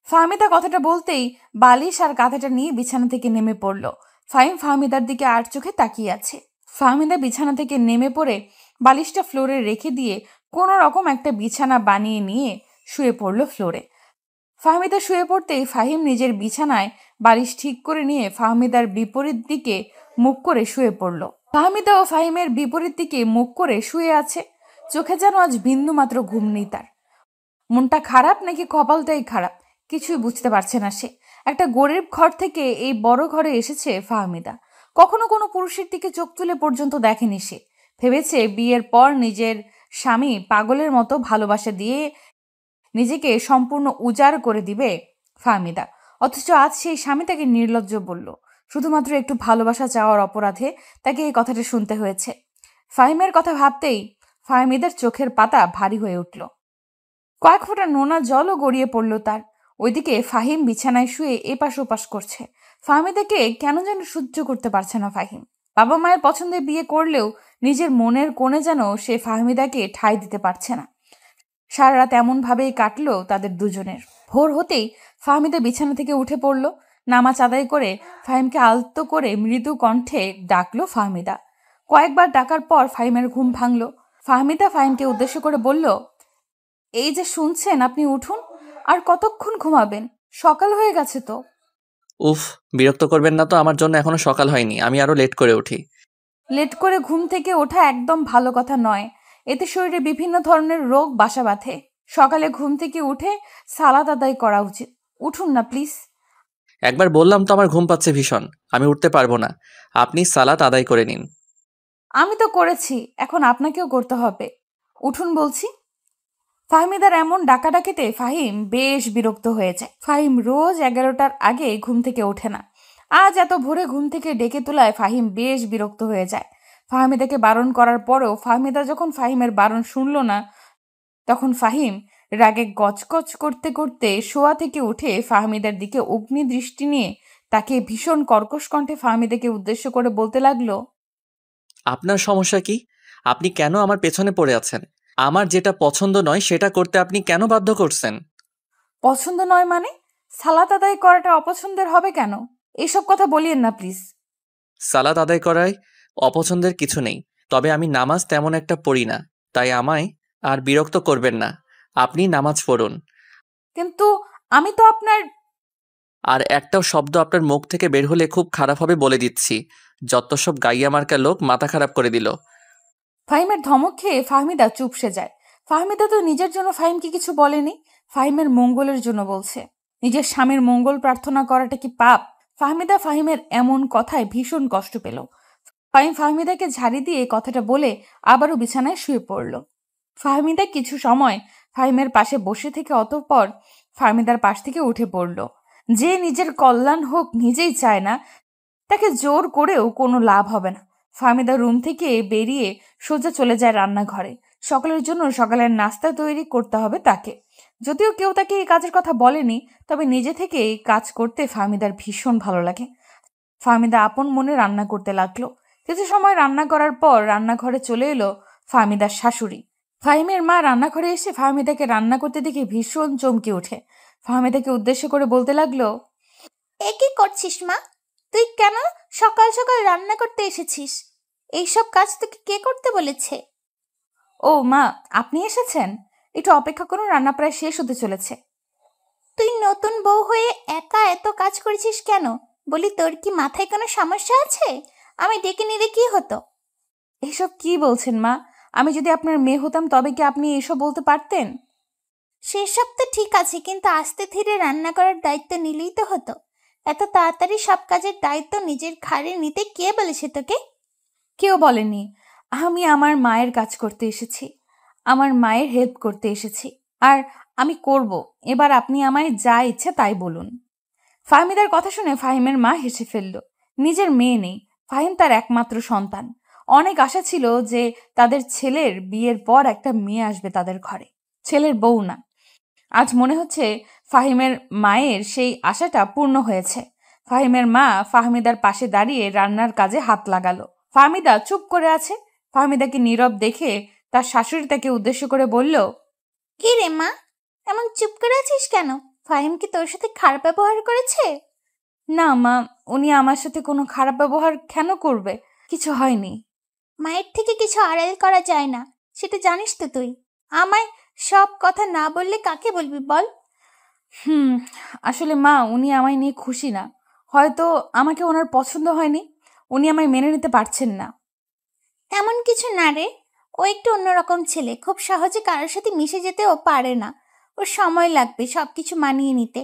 ফাহমিদা কথাটা বলতেই বালিশ আর কাঁথাটা নিয়ে বিছানা থেকে নেমে পড়ল। ফাহিম ফাহমিদার দিকে আর চোখে তাকিয়ে আছে। ফাহমিদা বিছানা থেকে নেমে পড়ে বালিশটা ফ্লোরে রেখে দিয়ে কোনো রকম একটা বিছানা বানিয়ে নিয়ে শুয়ে পড়ল ফ্লোরে। ফাহমিদা শুয়ে পড়তেই ফাহিম নিজের বিছানায় বালিশ ঠিক করে নিয়ে ফাহমিদার বিপরীত দিকে মুখ করে শুয়ে পড়ল। ফাহমিদা ও ফাহিমের বিপরীত দিকে মুখ করে শুয়ে আছে। চোখে যেন আজ বিন্দু মাত্র ঘুম নেই তার। মনটা খারাপ নাকি কপালটাই খারাপ কিছুই বুঝতে পারছে না সে। একটা গরিব ঘর থেকে এই বড় ঘরে এসেছে ফাহমিদা। কখনো কোনো পুরুষের দিকে চোখ তুলে পর্যন্ত দেখেনি সে। ভেবেছে বিয়ের পর নিজের স্বামী পাগলের মতো ভালোবাসা দিয়ে নিজেকে সম্পূর্ণ উজাড় করে দিবে ফাহমিদা। অথচ আজ সেই স্বামী তাকে নির্লজ্জ বলল। শুধুমাত্র একটু ভালোবাসা চাওয়ার অপরাধে তাকে এই কথাটা শুনতে হয়েছে। ফাহিমের কথা ভাবতেই ফাহমিদার চোখের পাতা ভারী হয়ে উঠল। কয়েক ফোঁটা নোনা জলও গড়িয়ে পড়ল তার। ওইদিকে ফাহিম বিছানায় শুয়ে এপাশ ওপাশ করছে। ফাহমিদাকে কেন যেন সহ্য করতে পারছে না ফাহিম। বাবা মায়ের পছন্দে বিয়ে করলেও নিজের মনের কোণে যেন সে ফাহমিদাকে ঠাঁই দিতে পারছে না। সারা রাত এমনভাবেই কাটলো তাদের দুজনের। ভোর হতেই ফাহমিদা বিছানা থেকে উঠে পড়ল। নামাজ আদায় করে ফাহিমকে আলতো করে মৃদু কণ্ঠে ডাকলো ফাহমিদা। কয়েকবার ডাকার পর ফাহিমের ঘুম ভাঙল। ফাহমিদা ফাহিমকে উদ্দেশ্য করে বলল, এই যে শুনছেন, আপনি উঠুন। আর কতক্ষণ ঘুমাবেন? সকাল হয়ে গেছে তো। উফ, বিরক্ত করবেন না তো, আমার জন্য এখনো সকাল হয়নি, আমি আরো লেট করে উঠি। লেট করে ঘুম থেকে ওঠা একদম ভালো কথা নয়। এতে শরীরে বিভিন্ন ধরনের রোগ বাসা বাঁধে। সকালে ঘুম থেকে উঠে সালাত আদায় করা উচিত। উঠুন না প্লিজ। একবার বললাম তো আমার ঘুম পাচ্ছে ভীষণ, আমি উঠতে পারবো না। আপনি সালাত আদায় করে নিন। আমি তো করেছি, এখন আপনাকেও করতে হবে। উঠুন বলছি। ফাহমিদার এমন ডাকাডাকিতে ফাহিম বেশ বিরক্ত হয়ে যায়। ফাহিম রোজ 11টার আগে ঘুম থেকে ওঠে না। আজ এত ভোরে ঘুম থেকে ডেকে তোলায় ফাহিম বেশ বিরক্ত হয়ে যায়। ফাহমিদাকে বারণ করার পরেও ফাহমিদা যখন ফাহিমের বারণ শুনল না, তখন ফাহিম রাগে গজগজ করতে করতে শোয়া থেকে উঠে ফাহমিদার দিকে অগ্নি দৃষ্টি নিয়ে তাকে ভীষণ কর্কশ কণ্ঠে ফাহমিদাকে উদ্দেশ্য করে বলতে লাগলো, আপনার সমস্যা কি? আপনি কেন আমার পেছনে পড়ে আছেন? আমার যেটা পছন্দ নয় সেটা করতে আপনি কেন বাধ্য করছেন? পছন্দ নয় মানে? সালাত আদায় করাটা অপছন্দের হবে কেন? এইসব কথা বলিয়েন না প্লিজ। সালাত আদায় করায় অপছন্দের কিছু নেই, তবে আমি নামাজ তেমন একটা পড়ি না, তাই আমায় আর বিরক্ত করবেন না। আপনি নামাজ পড়ুন। কিন্তু আমি তো আপনার। আর একটাও শব্দ আপনার মুখ থেকে বের হলে খুব খারাপ হবে বলে দিচ্ছি। যত সব গাইয়া মার্কা লোক মাথা খারাপ করে দিল। ফাহিমের ধমক খেয়ে ফাহমিদা চুপসে যায়। ফাহমিদা তো নিজের জন্য ফাহিমকে কিছু বলেনি, ফাহিমের মঙ্গলের জন্য বলছে। নিজের স্বামীর মঙ্গল প্রার্থনা করাটা কি পাপ? ফাহমিদা ফাহিমের এমন কথায় ভীষণ কষ্ট পেল। ফাহিম ফাহমিদাকে ঝাড়ি দিয়ে কথাটা বলে আবারও বিছানায় শুয়ে পড়ল। ফাহমিদা কিছু সময় ফাহিমের পাশে বসে থেকে অতঃপর ফাহমিদার পাশ থেকে উঠে পড়ল। যে নিজের কল্যাণ হোক নিজেই চায় না, তাকে জোর করেও কোনো লাভ হবে না। ফাহমিদা রুম থেকে বেরিয়ে সোজা চলে যায় রান্নাঘরে। সকালের জন্য সকালের নাস্তা তৈরি করতে হবে তাকে। যদিও কেউ তাকে এই কাজের কথা বলেনি, তবে নিজে থেকে এই কাজ করতে ফাহমিদার ভীষণ ভালো লাগে। ফাহমিদা আপন মনে রান্না করতে লাগলো। কিছু সময় রান্না করার পর রান্নাঘরে চলে এলো ফাহমিদার শাশুড়ি। ফাহিমের মা রান্নাঘরে এসে ফাহমিদাকে রান্না করতে দেখে ভীষণ চমকে ওঠে। ফাহমিদাকে উদ্দেশ্য করে বলতে লাগলো, এ কি করছিস মা? তুই কেন সকাল সকাল রান্না করতে এসেছিস? এইসব কাজ তোকে কে করতে বলেছে? ও মা, আপনি এসেছেন? একটু অপেক্ষা করুন, রান্না প্রায় শেষ হতে চলেছে। তুই নতুন বউ হয়ে একা এত কাজ করেছিস কেন? বলি, তোর কি মাথায় কোনো সমস্যা আছে? আমি ডেকে নিলে কি হতো? এসব কি বলছেন মা? আমি যদি আপনার মেয়ে হতাম তবে কি আপনি এসব বলতে পারতেন? সেসব তো ঠিক আছে, কিন্তু আস্তে ধীরে রান্না করার দায়িত্ব নিলেই তো হতো। এত তাড়াতাড়ি সব কাজের দায়িত্ব নিজের ঘাড়ে নিতে কে বলেছে তোকে? কেউ বলেনি। আমি আমার মায়ের কাজ করতে এসেছি, আমার মায়ের হেল্প করতে এসেছি, আর আমি করব। এবার আপনি আমায় যা ইচ্ছে তাই বলুন। ফাহমিদার কথা শুনে ফাহিমের মা হেসে ফেলল। নিজের মেয়ে নেই, ফাহিম তার একমাত্র সন্তান। অনেক আশা ছিল যে তাদের ছেলের বিয়ের পর একটা মেয়ে আসবে তাদের ঘরে, ছেলের বউ না। আজ মনে হচ্ছে ফাহিমের মায়ের সেই আশাটা পূর্ণ হয়েছে। ফাহিমের মা ফাহমিদার পাশে দাঁড়িয়ে রান্নার কাজে হাত লাগালো। ফাহমিদা চুপ করে আছে। ফাহমিদাকে নীরব দেখে তার শাশুড়ি তাকে উদ্দেশ্য করে বলল, কি রে মা, এমন চুপ করে আছিস কেন? ফাহিম কি তোর সাথে খারাপ ব্যবহার করেছে? না মা, উনি আমার সাথে কোনো খারাপ ব্যবহার কেন করবে? কিছু হয়নি। মায়ের থেকে কিছু আড়াল করা যায় না, সেটা জানিস তো তুই। আমায় সব কথা না বললে কাকে বলবি বল? আসলে মা, উনি আমায় নিয়ে খুশি না। হয়তো আমাকে ওনার পছন্দ হয়নি, উনি আমায় মেনে নিতে পারছেন না। এমন কিছু না রে, ও একটু অন্যরকম ছেলে, খুব সহজে কারোর সাথে মিশে যেতেও পারে না। ওর সময় লাগবে সবকিছু মানিয়ে নিতে।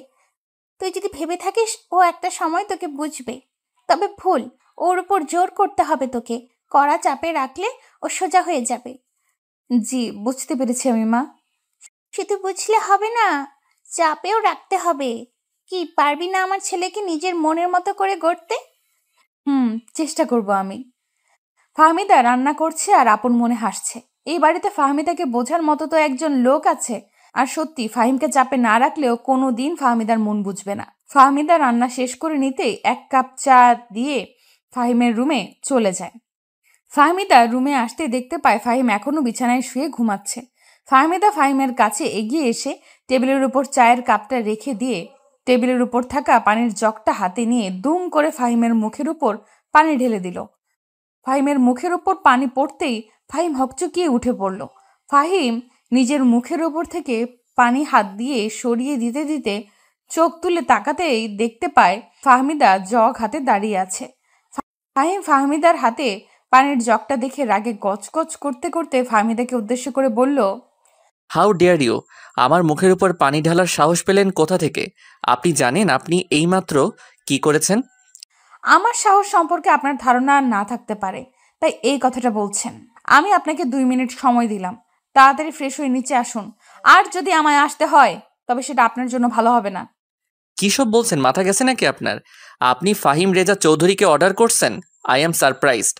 তুই যদি ভেবে থাকিস ও একটা সময় তোকে বুঝবে, তবে ভুল। ওর উপর জোর করতে হবে তোকে। কড়া চাপে রাখলে ও সোজা হয়ে যাবে। জি, বুঝতে পেরেছি আমি মা। শুধু বুঝলে হবে না, চাপেও রাখতে হবে। কি পারবি না আমার ছেলেকে নিজের মনের মতো করে গড়তে? চেষ্টা করব আমি। ফাহমিদা রান্না করছে আর আপন মনে হাসছে। এই বাড়িতে ফাহমিদাকে বোঝার মতো তো একজন লোক আছে। আর সত্যি ফাহিমকে চাপে না রাখলেও কোনো দিন ফাহমিদার মন বুঝবে না। ফাহমিদা রান্না শেষ করে নিতেই 1 কাপ চা দিয়ে ফাহিমের রুমে চলে যায়। ফাহমিদা রুমে আসতে দেখতে পায় ফাহিম এখনো বিছানায় শুয়ে ঘুমাচ্ছে। ফাহমিদা ফাহিমের কাছে এগিয়ে এসে টেবিলের উপর চায়ের কাপটা রেখে দিয়ে টেবিলের উপর থাকা পানির জগটা হাতে নিয়ে দুম করে ফাহিমের মুখের উপর পানি ঢেলে দিল। ফাহিমের মুখের উপর পানি পড়তেই ফাহিম হকচকিয়ে উঠে পড়ল। ফাহিম নিজের মুখের উপর থেকে পানি হাত দিয়ে সরিয়ে দিতে দিতে চোখ তুলে তাকাতেই দেখতে পায় ফাহমিদা জগ হাতে দাঁড়িয়ে আছে। ফাহিম ফাহমিদার হাতে পানির জগটা দেখে রাগে গজগজ করতে করতে ফাহমিদাকে উদ্দেশ্য করে বলল, হাউ ডেয়ার ইউ! আমার মুখের উপর পানি ঢালার সাহস পেলেন কোথা থেকে? আপনি জানেন আপনি এইমাত্র কি করেছেন? আমার সাহস সম্পর্কে আপনার ধারণা না থাকতে পারে, তাই এই কথাটা বলছেন। আমি আপনাকে 2 মিনিট সময় দিলাম, তাড়াতাড়ি ফ্রেশ হয়ে নিচে আসুন। আর যদি আমায় আসতে হয় তবে সেটা আপনার জন্য ভালো হবে না। কি সব বলছেন? মাথা গেছে নাকি আপনার? আপনি ফাহিম রেজা চৌধুরীকে অর্ডার করছেন? I am surprised.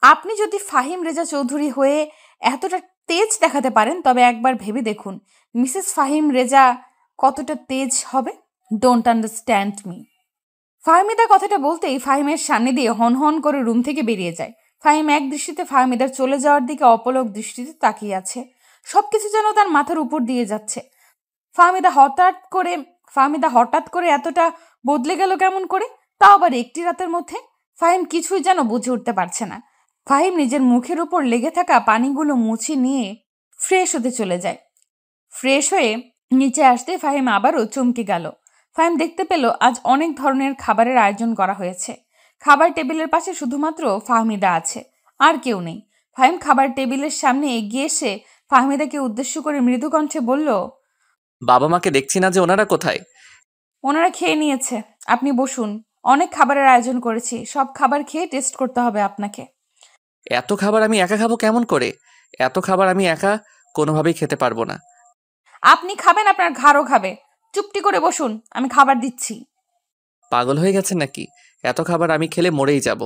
আপনি যদি ফাহিম রেজা চৌধুরী হয়ে এতটা তেজ দেখাতে পারেন তবে একবার ভেবে দেখুন মিসেস ফাহিম রেজা কতটা তেজ হবে। Don't understand me. ফাহমিদা কথাটা বলতেই ফাহিমের সামনে দিয়ে হন হন করে রুম থেকে বেরিয়ে যায়। ফাহিম এক দৃষ্টিতে ফাহমিদার চলে যাওয়ার দিকে অপলক দৃষ্টিতে তাকিয়ে আছে। সবকিছু যেন তার মাথার উপর দিয়ে যাচ্ছে। ফাহমিদা হঠাৎ করে এতটা বদলে গেল কেমন করে, তাও আবার একটি রাতের মধ্যে? ফাহিম কিছুই যেন বুঝে উঠতে পারছে না। ফাহিম নিজের মুখের উপর লেগে থাকা পানিগুলো মুছে নিয়ে ফ্রেশ হতে চলে যায়। ফ্রেশ হয়ে নিচে আসতে ফাহিম আবারও চমকে গেল। ফাহিম দেখতে পেল আজ অনেক ধরনের খাবারের আয়োজন করা হয়েছে। খাবার টেবিলের পাশে শুধুমাত্র ফাহমিদা আছে, আর কেউ নেই। ফাহিম খাবার টেবিলের সামনে এগিয়ে এসে ফাহমিদাকে উদ্দেশ্য করে মৃদু কণ্ঠে বলল, বাবা মাকে দেখছি না যে, ওনারা কোথায়? ওনারা খেয়ে নিয়েছে, আপনি বসুন। অনেক খাবারের আয়োজন করেছি, সব খাবার খেয়ে টেস্ট করতে হবে আপনাকে। এত খাবার আমি একা খাবো কেমন করে? এত খাবার আমি একা কোনোভাবেই খেতে পারবো না। আপনি খাবেন, আপনার ঘাড়ও খাবে। চুপটি করে বসুন, আমি খাবার দিচ্ছি। পাগল হয়ে গেছেন নাকি? এত খাবার আমি খেলে মরেই যাব।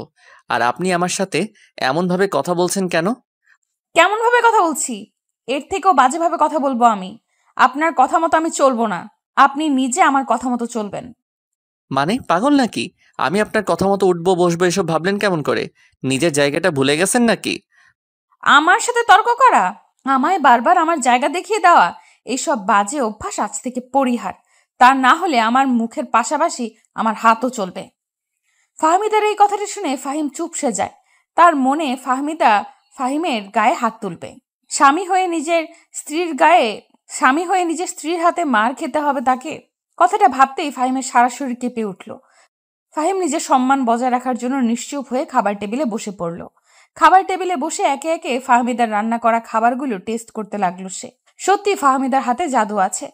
আর আপনি আমার সাথে এমনভাবে কথা বলছেন কেন? কেমন ভাবে কথা বলছি? এর থেকেও বাজেভাবে কথা বলবো আমি। আপনার কথা মতো আমি চলবো না, আপনি নিজে আমার কথা মতো চলবেন। মানে পাগল নাকি? আমি আপনার কথা মতো উঠবো বসবো এসব ভাবলেন কেমন করে? নিজের জায়গাটা ভুলে গেছেন নাকি? আমার সাথে তর্ক করা, আমায় বারবার আমার জায়গা দেখিয়ে দেওয়া, এইসব বাজে অভ্যাস আজ থেকে পরিহার। তা না হলে আমার মুখের পাশাপাশি আমার হাতও চলবে। ফাহমিদার এই কথাটি শুনে ফাহিম চুপসে যায়। তার মনে ফাহমিদা ফাহিমের গায়ে হাত তুলবে। স্বামী হয়ে নিজের স্ত্রীর হাতে মার খেতে হবে তাকে। কথাটা ভাবতেই ফাহিমের সারা শরীর কেঁপে উঠল। ফাহিম নিজের সম্মান বজায় রাখার জন্য নিশ্চুপ হয়ে খাবার টেবিলে বসে পড়ল। খাবার টেবিলে বসে একে একে ফাহমিদার রান্না করা খাবারগুলো টেস্ট করতে লাগলো সে। সত্যি ফাহমিদার হাতে জাদু আছে।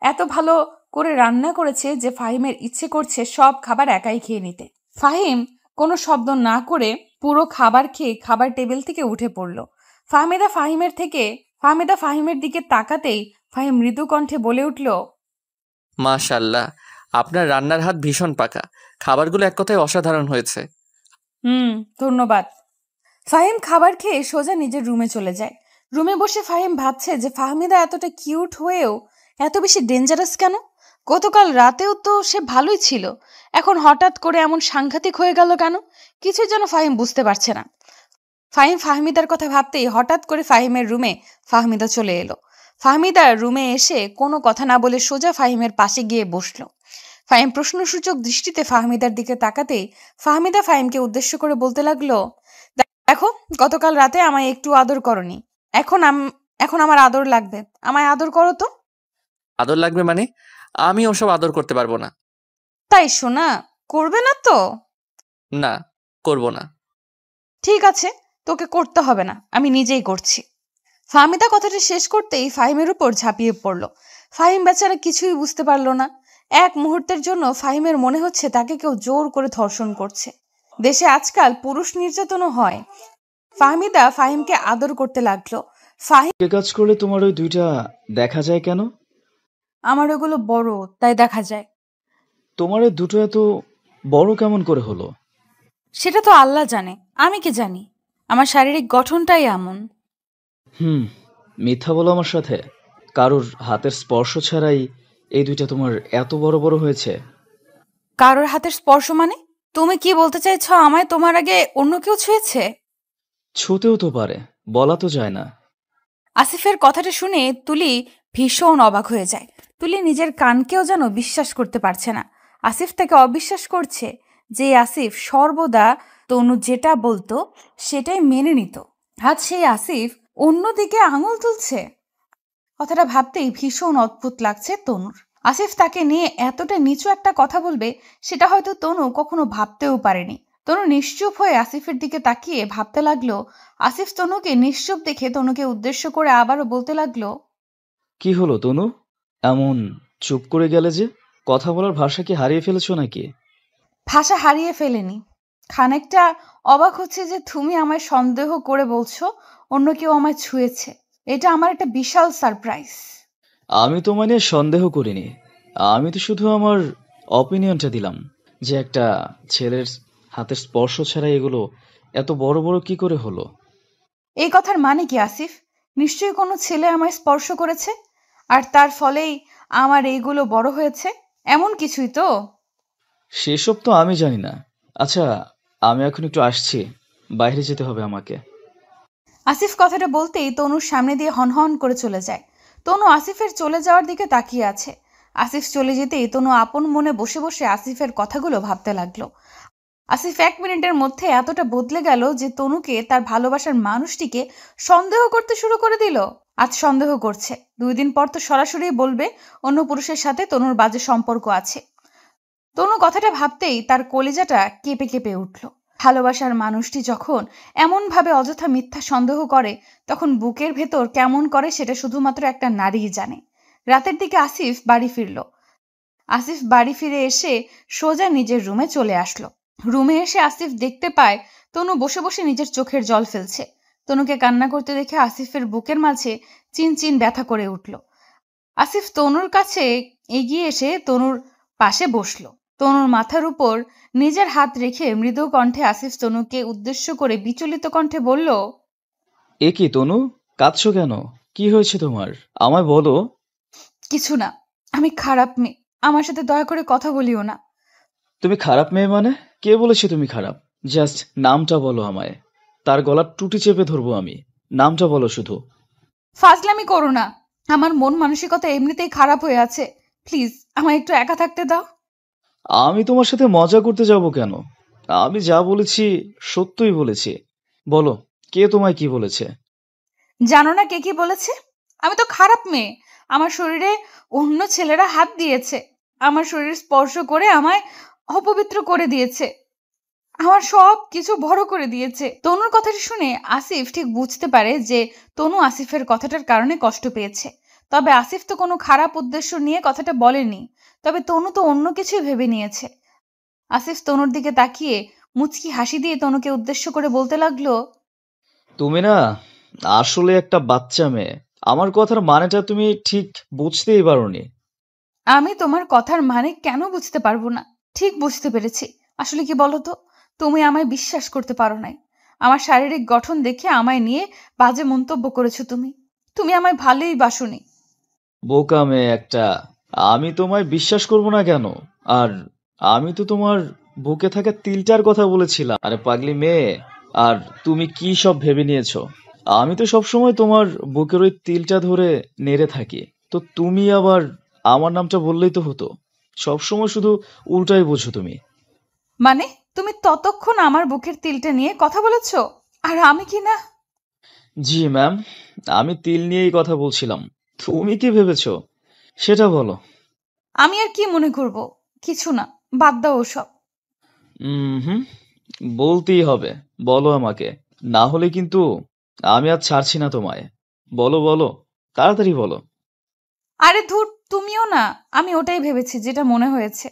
এত ভালো করে রান্না করেছে যে ফাহিমের ইচ্ছে করছে সব খাবার একাই খেয়ে নিতে। ফাহিম কোনো শব্দ না করে পুরো খাবার খেয়ে খাবার টেবিল থেকে উঠে পড়ল। ফাহমিদা ফাহিমের দিকে তাকাতেই ফাহিম মৃদু কণ্ঠে বলে উঠল, মাশাআল্লাহ, আপনার রান্নার হাত ভীষণ পাকা। খাবারগুলো এক কথায় অসাধারণ হয়েছে। ধন্যবাদ। ফাহিম খাবার খেয়ে সোজা নিজের রুমে চলে যায়। রুমে বসে ফাহিম ভাবছে যে ফাহমিদা এতটা কিউট হয়েও এত বেশি ডেঞ্জারাস কেন? গতকাল রাতেও তো সে ভালোই ছিল, এখন হঠাৎ করে এমন সাংঘাতিক হয়ে গেল কেন? কিছু যেন ফাহিম বুঝতে পারছে না। ফাহিম ফাহমিদার কথা ভাবতেই হঠাৎ করে ফাহিমের রুমে ফাহমিদা চলে এলো। ফাহমিদা রুমে এসে কোনো কথা না বলে সোজা ফাহিমের পাশে গিয়ে বসলো। ফাহিম প্রশ্নসূচক দৃষ্টিতে ফাহমিদার দিকে তাকাতেই ফাহমিদা ফাহিমকে উদ্দেশ্য করে বলতে লাগলো, দেখো, গতকাল রাতে আমায় একটু আদর করনি, এখন আমার আদর লাগবে, আমায় আদর করো তো। আদর লাগবে মানে? আমি ওসব আদর করতে পারবো না। তাই শোনা, করবে না তো? না, করব না। ঠিক আছে, তোকে করতে হবে না, আমি নিজেই করছি। ফাহমিদা কথাটা শেষ করতেই ফাহিমের উপর ঝাঁপিয়ে পড়ল। ফাহিম বেচারা কিছুই বুঝতে পারল না। এক মুহূর্তের জন্য ফাহিমের মনে হচ্ছে তাকে কেউ জোর করে ধর্ষণ করছে। দেশে আজকাল পুরুষ নির্যাতনও হয়। ফাহমিদা ফাহিমকে আদর করতে লাগলো। ফাহিম, কাজ করলে তোমার ওই 2টা দেখা যায় কেন? আমার ওগুলো বড়, তাই দেখা যায়। তোমার এই দুটো এত বড় কেমন করে হলো? সেটা তো আল্লাহ জানে, আমি কি জানি। আমার শারীরিক গঠনটাই এমন। মিথ্যা বলো আমার সাথে। কারোর হাতের স্পর্শ ছাড়াই এই দুইটা তোমার এত বড় বড় হয়েছে? কারোর হাতের স্পর্শ মানে? তুমি কি বলতে চাইছো আমায় তোমার আগে অন্য কেউ ছুঁয়েছে? ছুতেও তো পারে, বলা তো যায় না। আসিফের কথাটা শুনে তুলি ভীষণ অবাক হয়ে যায়। তুলি নিজের কানকেও যেন বিশ্বাস করতে পারছে না। আসিফ তাকে অবিশ্বাস করছে, যে আসিফ সর্বদা তনু যেটা বলতো সেটাই মেনে নিত। আজ সেই আসিফ অন্যদিকে আঙুল তুলছে। কথাটা ভাবতেই ভীষণ অদ্ভুত লাগছে তনুর। আসিফ তাকে নিয়ে এতটা নিচু একটা কথা বলবে সেটা হয়তো তনু কখনো ভাবতেও পারেনি। তনু নিশ্চুপ হয়ে আসিফের দিকে তাকিয়ে ভাবতে লাগলো। আসিফ তনুকে নিশ্চুপ দেখে তনুকে উদ্দেশ্য করে আবারও বলতে লাগলো, কি হলো তনু, এমন চুপ করে গেলে যে? কথা বলার ভাষা কি হারিয়ে ফেলেছো নাকি? ভাষা হারিয়ে ফেলেনি, খানিকটা অবাক হচ্ছে যে তুমি আমায় সন্দেহ করে বলছো অন্য কেউ আমায় ছুঁয়েছে। এটা আমার একটা বিশাল সারপ্রাইজ। আমি তোমায় নিয়ে সন্দেহ করিনি। আমি তো শুধু আমার অপিনিয়নটা দিলাম যে একটা ছেলের হাতের স্পর্শ ছাড়া এগুলো এত বড় বড় কি করে হলো। এই কথার মানে কি আসিফ? নিশ্চয়ই কোনো ছেলে আমায় স্পর্শ করেছে, আর তার ফলেই আমার এইগুলো বড় হয়েছে, এমন কিছুই তো? সেসব তো আমি জানি না। আচ্ছা, আমি এখন একটু আসছি, বাইরে যেতে হবে আমাকে। আসিফ কথাটা বলতেই তনুর সামনে দিয়ে হনহন করে চলে যায়। তনু আসিফের চলে যাওয়ার দিকে তাকিয়ে আছে। আসিফ চলে যেতেই তনু আপন মনে বসে বসে আসিফের কথাগুলো ভাবতে লাগলো। আসিফ 1 মিনিটের মধ্যে এতটা বদলে গেল যে তনুকে, তার ভালোবাসার মানুষটিকে সন্দেহ করতে শুরু করে দিল। আজ সন্দেহ করছে, 2 দিন পর তো সরাসরি বলবে অন্য পুরুষের সাথে তনুর বাজে সম্পর্ক আছে। তনু কথাটা ভাবতেই তার কলিজাটা কেঁপে কেঁপে উঠল। ভালোবাসার মানুষটি যখন এমনভাবে অযথা মিথ্যা সন্দেহ করে, তখন বুকের ভেতর কেমন করে সেটা শুধুমাত্র একটা নারীই জানে। রাতের দিকে আসিফ বাড়ি ফিরল। আসিফ বাড়ি ফিরে এসে সোজা নিজের রুমে চলে আসলো। রুমে এসে আসিফ দেখতে পায় তনু বসে বসে নিজের চোখের জল ফেলছে। তনুকে কান্না করতে দেখে আসিফের বুকের মাঝে চিনচিন ব্যথা করে উঠল। আসিফ তনুর কাছে এগিয়ে এসে তনুর পাশে বসলো। তনুর মাথার উপর নিজের হাত রেখে মৃদু কণ্ঠে আসিফ তনুকে উদ্দেশ্য করে বিচলিত কণ্ঠে বলল, এ কি তনু, কাঁদছো কেন? কি হয়েছে তোমার, আমায় বলো। কিছু না, আমি খারাপ মেয়ে, আমার সাথে দয়া করে কথা বলিও না। তুমি খারাপ মেয়ে মানে? কে বলেছে তুমি খারাপ? জাস্ট নামটা বলো আমায়, তার গলার টুটি চেপে ধরবো আমি। নামটা বলো শুধু। ফাজলামি করো না, আমার মন মানসিকতা এমনিতেই খারাপ হয়ে আছে, প্লিজ আমায় একটু একা থাকতে দাও। আমি তোমার সাথে মজা করতে যাব কেন? আমি যা বলেছি সত্যই বলেছি। বলো, কে তোমায় কি বলেছে? জানো না কে কি বলেছে? আমি তো খারাপ মেয়ে, আমার শরীরে অন্য ছেলেরা হাত দিয়েছে, আমার শরীর স্পর্শ করে আমায় অপবিত্র করে দিয়েছে, আমার সব কিছু বড় করে দিয়েছে। তনুর কথাটা শুনে আসিফ ঠিক বুঝতে পারে যে তনু আসিফের কথাটার কারণে কষ্ট পেয়েছে। তবে আসিফ তো কোনো খারাপ উদ্দেশ্য নিয়ে কথাটা বলেনি, তবে তনু তো অন্য কিছুই ভেবে নিয়েছে। আসিফ তনুর দিকে তাকিয়ে মুচকি হাসি দিয়ে তনুকে উদ্দেশ্য করে বলতে লাগলো, তুমি না আসলে একটা বাচ্চা মেয়ে। আমার কথার মানেটা তুমি ঠিক বুঝতেই পারোনি। আমি তোমার কথার মানে কেন বুঝতে পারবো না? ঠিক বুঝতে পেরেছি। আসলে কি বলো তো, তুমি আমায় বিশ্বাস করতে পারো নাই। আমার শারীরিক গঠন দেখে আমায় নিয়ে বাজে মন্তব্য করেছো তুমি। তুমি আমায় ভালোই বাসনি। বোকা মেয়ে একটা। আমি তোমায় বিশ্বাস করব না কেন? আর আমি তো তোমার বুকে থাকা তিলটার কথা বলেছিলাম। আরে পাগলি মেয়ে, আর তুমি কি সব ভেবে নিয়েছো? আমি তো সবসময় তোমার বুকের ওই তিলটা ধরে নেড়ে থাকি। তো তুমি আবার আমার নামটা বললেই তো হতো। সবসময় শুধু উল্টাই বোঝো তুমি। মানে তুমি ততক্ষণ আমার বুকের তিলটা নিয়ে কথা বলেছো, আর আমি কি না? জি ম্যাম, আমি তিল নিয়েই কথা বলছিলাম। তুমি কি ভেবেছো সেটা বলো। আমি আর কি মনে করব? কিছু না, বাদ দাও ওসব। হুম, বলতেই হবে। বলো আমাকে, না হলে কিন্তু আমি আর ছাড়ছি না তোমায়। বলো বলো, তাড়াতাড়ি বলো। আরে ধুর, তুমিও না, আমি ওটাই ভেবেছি যেটা মনে হয়েছে।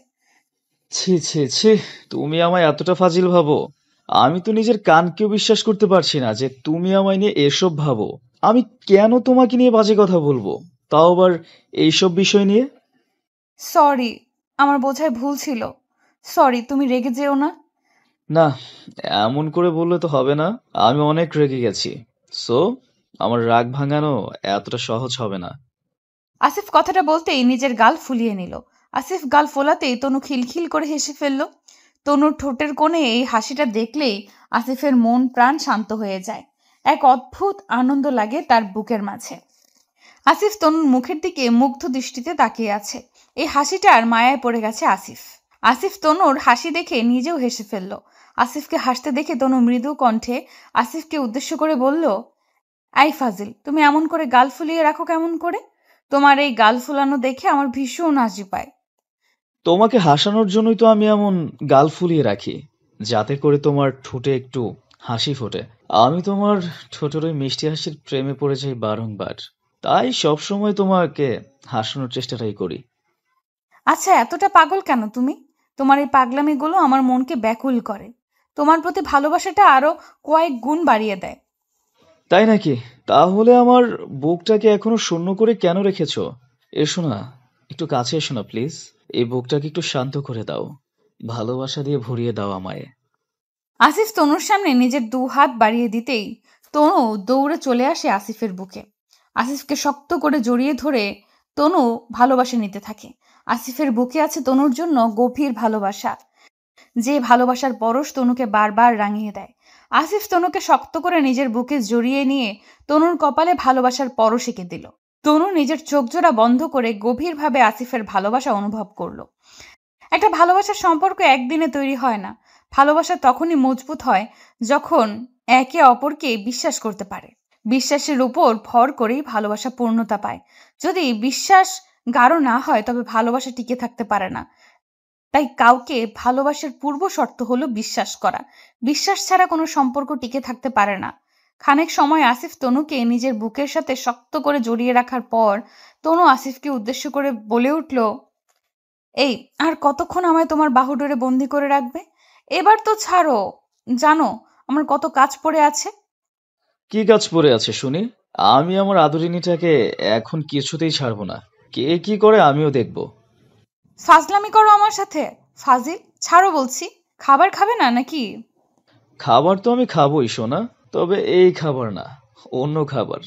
ছি ছি ছি, তুমি আমায় এতটা ফাজিল ভাবো? আমি তো নিজের কানকেও বিশ্বাস করতে পারছি না যে তুমি আমায় নিয়ে এসব ভাবো। আমি কেন তোমাকে নিয়ে বাজে কথা বলবো, তাও আবার এইসব বিষয় নিয়ে? সরি, আমার বোঝায় ভুল ছিল। সরি, তুমি রেগে যেও না। না, এমন করে বললে তো হবে না। আমি অনেক রেগে গেছি। সো আমার রাগ ভাঙানো এতটা সহজ হবে না। আসিফ কথাটা বলতেই নিজের গাল ফুলিয়ে নিল। আসিফ গাল ফোলাতেই তনু খিলখিল করে হেসে ফেলল। তনুর ঠোঁটের কোণে এই হাসিটা দেখলেই আসিফের মন প্রাণ শান্ত হয়ে যায়। এক অদ্ভুত আনন্দ লাগে তার বুকের মাঝে। আসিফ তনুর মুখের দিকে মুগ্ধ দৃষ্টিতে তাকিয়ে আছে। এই হাসিটার মায়ায় পড়ে গেছে আসিফ। আসিফ তনুর হাসি দেখে নিজেও হেসে ফেলল। আসিফকে হাসতে দেখে তনু মৃদু কণ্ঠে আসিফকে উদ্দেশ্য করে বলল, আই ফাজিল, তুমি এমন করে গাল ফুলিয়ে রাখো কেমন করে? তোমার এই গাল ফুলানো দেখে আমার ভীষণ হাসি পায়। তোমাকে হাসানোর জন্যই তো আমি এমন গাল ফুলিয়ে রাখি, যাতে করে তোমার ঠোঁটে একটু হাসি ফোটে। আমি তোমার ঠোঁটের ওই মিষ্টি হাসির প্রেমে পড়ে যাই বারংবার। তাই সবসময় তোমাকে হাসানোর চেষ্টাটাই করি। আচ্ছা, এতটা পাগল কেন তুমি? তোমার এই পাগলামিগুলো আমার মনকে ব্যাকুল করে। তোমার প্রতি ভালোবাসাটা আরো কয়েক গুণ বাড়িয়ে দেয়। তাই নাকি? তাহলে আমার বুকটাকে এখনো শূন্য করে কেন রেখেছো? এসো না, একটু কাছে এসো না প্লিজ। এই বুকটাকে একটু শান্ত করে দাও, ভালোবাসা দিয়ে ভরিয়ে দাও আমায়। আসিফ তনুর সামনে নিজের 2 হাত বাড়িয়ে দিতেই তনু দৌড়ে চলে আসে আসিফের বুকে। আসিফকে শক্ত করে জড়িয়ে ধরে তনু ভালোবাসা নিতে থাকে। আসিফের বুকে আছে তনুর জন্য গভীর ভালোবাসা, যে ভালোবাসার পরশ তনুকে বারবার রাঙিয়ে দেয়। আসিফ তনুকে শক্ত করে নিজের বুকে জড়িয়ে নিয়ে তনুর কপালে ভালোবাসার পরশ এঁকে দিল। তনু নিজের চোখ জোড়া বন্ধ করে গভীরভাবে আসিফের ভালোবাসা অনুভব করলো। একটা ভালোবাসার সম্পর্ক একদিনে তৈরি হয় না। ভালোবাসা তখনই মজবুত হয় যখন একে অপরকে বিশ্বাস করতে পারে। বিশ্বাসের উপর ভর করেই ভালোবাসা পূর্ণতা পায়। যদি বিশ্বাস গাঢ় না হয় তবে ভালোবাসা টিকে থাকতে পারে না। তাই কাউকে ভালোবাসার পূর্ব শর্ত হলো বিশ্বাস করা। বিশ্বাস ছাড়া কোনো সম্পর্ক টিকে থাকতে পারে না। খানিক সময় আসিফ তনুকে নিজের বুকের সাথে শক্ত করে জড়িয়ে রাখার পর তনু আসিফকে উদ্দেশ্য করে বলে উঠল, এই আর কতক্ষণ আমায় তোমার বাহুডোরে বন্দি করে রাখবে? এবার তো ছাড়ো। জানো আমার কত কাজ পড়ে আছে। কি কাজ পড়ে আছে শুনি? আমি আমার আদরিনীটাকে এখন কিছুতেই ছাড়বো না। কে কি করে আমিও দেখবো। ফাজলামি করো আমার সাথে। ফাজিল, ছাড়ো বলছি। খাবার খাবে না নাকি? খাবার তো আমি খাবোই সোনা, তবে এই খাবার না, অন্য খাবার।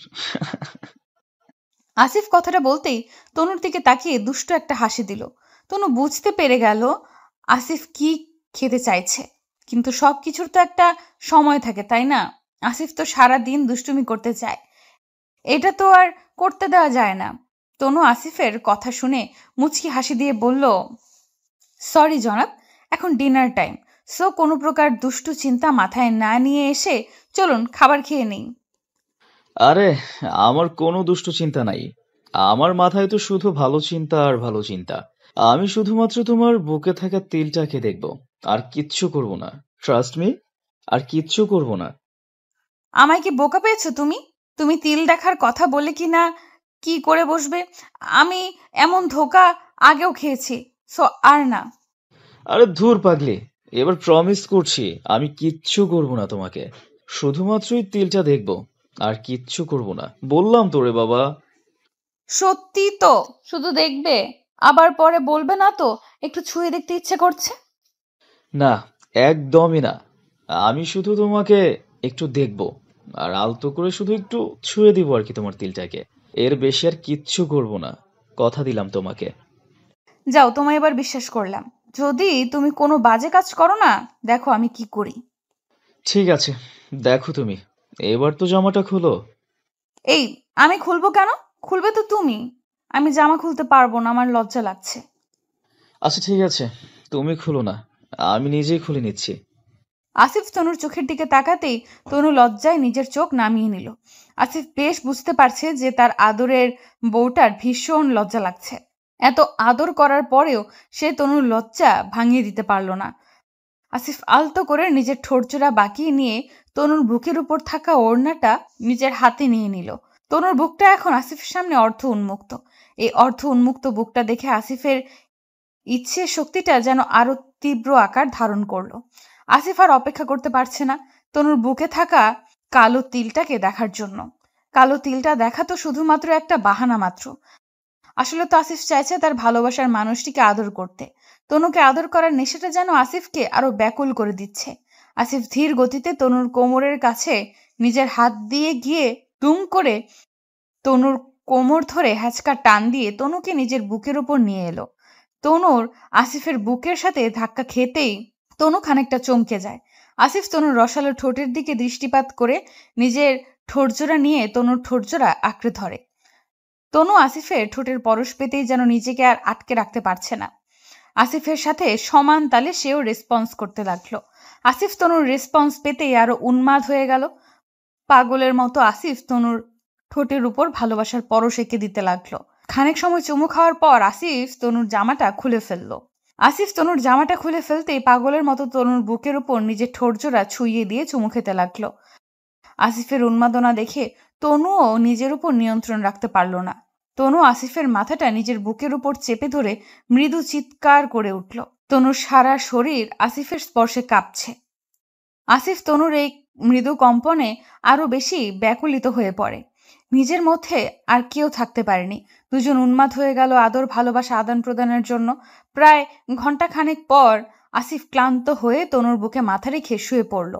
আসিফ কথাটা বলতেই তনুর দিকে তাকিয়ে দুষ্ট একটা হাসি দিল। তনু বুঝতে পেরে গেল আসিফ কি খেতে চাইছে। কিন্তু সবকিছুর তো একটা সময় থাকে, তাই না? আসিফ তো সারা দিন দুষ্টুমি করতে চায়, এটা তো আর করতে দেওয়া যায় না। তনু আসিফের কথা শুনে মুচকি হাসি দিয়ে বলল, সরি জনাব, এখন ডিনার টাইম। সো কোনো প্রকার দুষ্টু চিন্তা মাথায় না নিয়ে এসে চলুন খাবার খেয়ে নিই। আরে, আমার কোনো দুষ্ট চিন্তা নাই। আমার মাথায় তো শুধু ভালো চিন্তা আর ভালো চিন্তা। আমি শুধুমাত্র তোমার বুকে থাকা তিলটাকে দেখব, আর কিচ্ছু করব না। ট্রাস্ট মি, আর কিচ্ছু করব না। আমায় কি বোকা পেয়েছো তুমি? তুমি তিল দেখার কথা বলে কি না কি করে বসবে? আমি এমন ধোকা আগেও খেয়েছি। সো আর না। আরে ধুর পাগলি, এবার প্রমিস করছি আমি কিচ্ছু করব না তোমাকে। শুধুমাত্রই তিলটা দেখব, আর কিচ্ছু করব না। বললাম তো রে বাবা। সত্যি তো? শুধু দেখবে, আবার পরে বলবে না তো একটু ছুঁয়ে দেখতে ইচ্ছে করছে? না, একদমই না। আমি শুধু তোমাকে একটু দেখব, আর আলতো করে শুধু একটু ছুঁয়ে দিব আর কি তোমার তিলটাকে। এর বেশি আর কিচ্ছু করব না, কথা দিলাম তোমাকে। যাও, তোমায় এবার বিশ্বাস করলাম। যদি তুমি কোনো বাজে কাজ করো না, দেখো আমি কি করি। ঠিক আছে, দেখো তুমি। এবার তো জামাটা খোলো। এই, আমি খুলবো কেন? খুলবে তো তুমি। আমি জামা খুলতে পারবো না, আমার লজ্জা লাগছে। আচ্ছা ঠিক আছে, তুমি খুলো না, আমি নিজেই খুলে নিচ্ছি। আসিফ তনুর চোখের দিকে তাকাতেই তনু লজ্জায় নিজের চোখ নামিয়ে নিল। আসিফ বেশ বুঝতে পারছে যে তার আদরের বউটার ভীষণ লজ্জা লাগছে। এত আদর করার পরেও সে তনুর লজ্জা ভাঙিয়ে দিতে পারল না। আসিফ আলতো করে নিজের ঠোঁটজোড়া বাঁকিয়ে নিয়ে তনুর বুকের উপর থাকা ওড়নাটা নিজের হাতে নিয়ে নিল। তনুর বুকটা এখন আসিফের সামনে অর্ধ উন্মুক্ত। এই অর্ধ উন্মুক্ত বুকটা দেখে আসিফের ইচ্ছের শক্তিটা যেন আরো তীব্র আকার ধারণ করলো। আসিফ আর অপেক্ষা করতে পারছে না তনুর বুকে থাকা কালো তিলটাকে দেখার জন্য। কালো তিলটা দেখা তো শুধুমাত্র একটা বাহানা মাত্র। আসলে তো আসিফ চাইছে তার ভালোবাসার মানুষটিকে আদর করতে। তনুকে আদর করার নেশাটা যেন আসিফকে আরো ব্যাকুল করে দিচ্ছে। আসিফ ধীর গতিতে তনুর কোমরের কাছে নিজের হাত দিয়ে গিয়ে দুম করে তনুর কোমর ধরে হ্যাচকা টান দিয়ে তনুকে নিজের বুকের উপর নিয়ে এলো। তনুর আসিফের বুকের সাথে ধাক্কা খেতেই তনু খানিকটা চমকে যায়। আসিফ তনুর রসালো ঠোঁটের দিকে দৃষ্টিপাত করে নিজের ঠোঁটজোড়া নিয়ে তনুর ঠোঁটজোড়া আঁকড়ে ধরে। তনু আসিফের ঠোঁটের পরশ পেতেই যেন নিজেকে আর আটকে রাখতে পারছে না। আসিফের সাথে সমান তালে সেও রেসপন্স করতে লাগলো। আসিফ তনুর রেসপন্স পেতেই আরো উন্মাদ হয়ে গেল। পাগলের মতো আসিফ তনুর ঠোঁটের উপর ভালোবাসার পরশ এঁকে দিতে লাগলো। খানিক সময় চুমু খাওয়ার পর আসিফ তনুর জামাটা খুলে ফেললো। আসিফ তনুর জামাটা খুলে ফেলতেই পাগলের মতো তনুর বুকের উপর নিজের ঠোঁটজোড়া ছুঁয়ে দিয়ে চুমু খেতে লাগলো। আসিফের উন্মাদনা দেখে তনুও নিজের উপর নিয়ন্ত্রণ রাখতে পারল না। তনু আসিফের মাথাটা নিজের বুকের উপর চেপে ধরে মৃদু চিৎকার করে উঠল। তনুর সারা শরীর আসিফের স্পর্শে কাঁপছে। আসিফ তনুর এই মৃদু কম্পনে আরো বেশি ব্যাকুলিত হয়ে পড়ে। নিজের মধ্যে আর কেউ থাকতে পারেনি। দুজন উন্মাদ হয়ে গেল আদর ভালোবাসা আদান প্রদানের জন্য। প্রায় ঘন্টাখানেক পর আসিফ ক্লান্ত হয়ে তনুর বুকে মাথা রেখে শুয়ে পড়ল।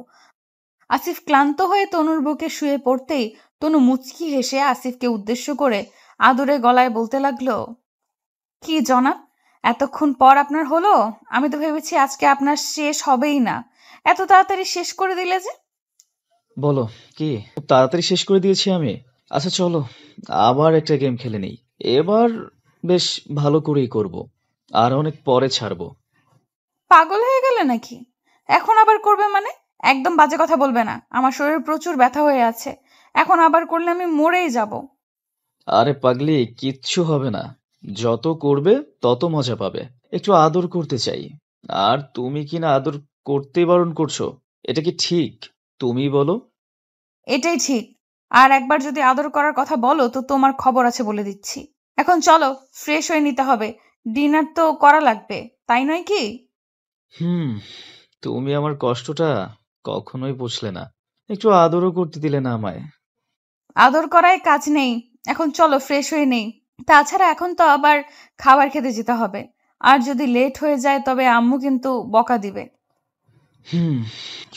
আসিফ ক্লান্ত হয়ে তনুর বুকে শুয়ে পড়তেই তনু মুচকি হেসে আসিফকে উদ্দেশ্য করে আদরে গলায় বলতে লাগলো, কি জনাব, এতক্ষণ পর আপনার হলো? আমি তো ভেবেছি আজকে আপনার শেষ হবেই না। এত তাড়াতাড়ি শেষ করে দিলে যে? বলো কি, খুব তাড়াতাড়ি শেষ করে দিয়েছি আমি? আচ্ছা চলো আবার একটা গেম খেলে নেই। এবার বেশ ভালো করেই করব, আর অনেক পরে ছাড়বো। পাগল হয়ে গেলে নাকি? এখন আবার করবে মানে? একদম বাজে কথা বলবে না। আমার শরীর প্রচুর ব্যথা হয়ে আছে। এখন আবার করলে আমি মরেই যাব। আরে পাগলি, কিচ্ছু হবে না। যত করবে তত মজা পাবে। একটু আদর করতে চাই, আর তুমি কিনা আদর করতেই বারণ করছো। এটা কি ঠিক? তুমি বলো। এটাই ঠিক। আর একবার যদি আদর করার কথা বলো তো তোমার খবর আছে বলে দিচ্ছি। এখন চলো, ফ্রেশ হয়ে নিতে হবে। ডিনার তো করা লাগবে, তাই নয় কি? তুমি আমার কষ্টটা কখনোই বুঝলে না। একটু আদরও করতে দিলে না আমায়। আদর করায় কাজ নেই। এখন চলো ফ্রেশ হয়ে নেই। তাছাড়া এখন তো আবার খাবার খেতে যেতে হবে। আর যদি লেট হয়ে যায় তবে আম্মু কিন্তু বকা দিবে।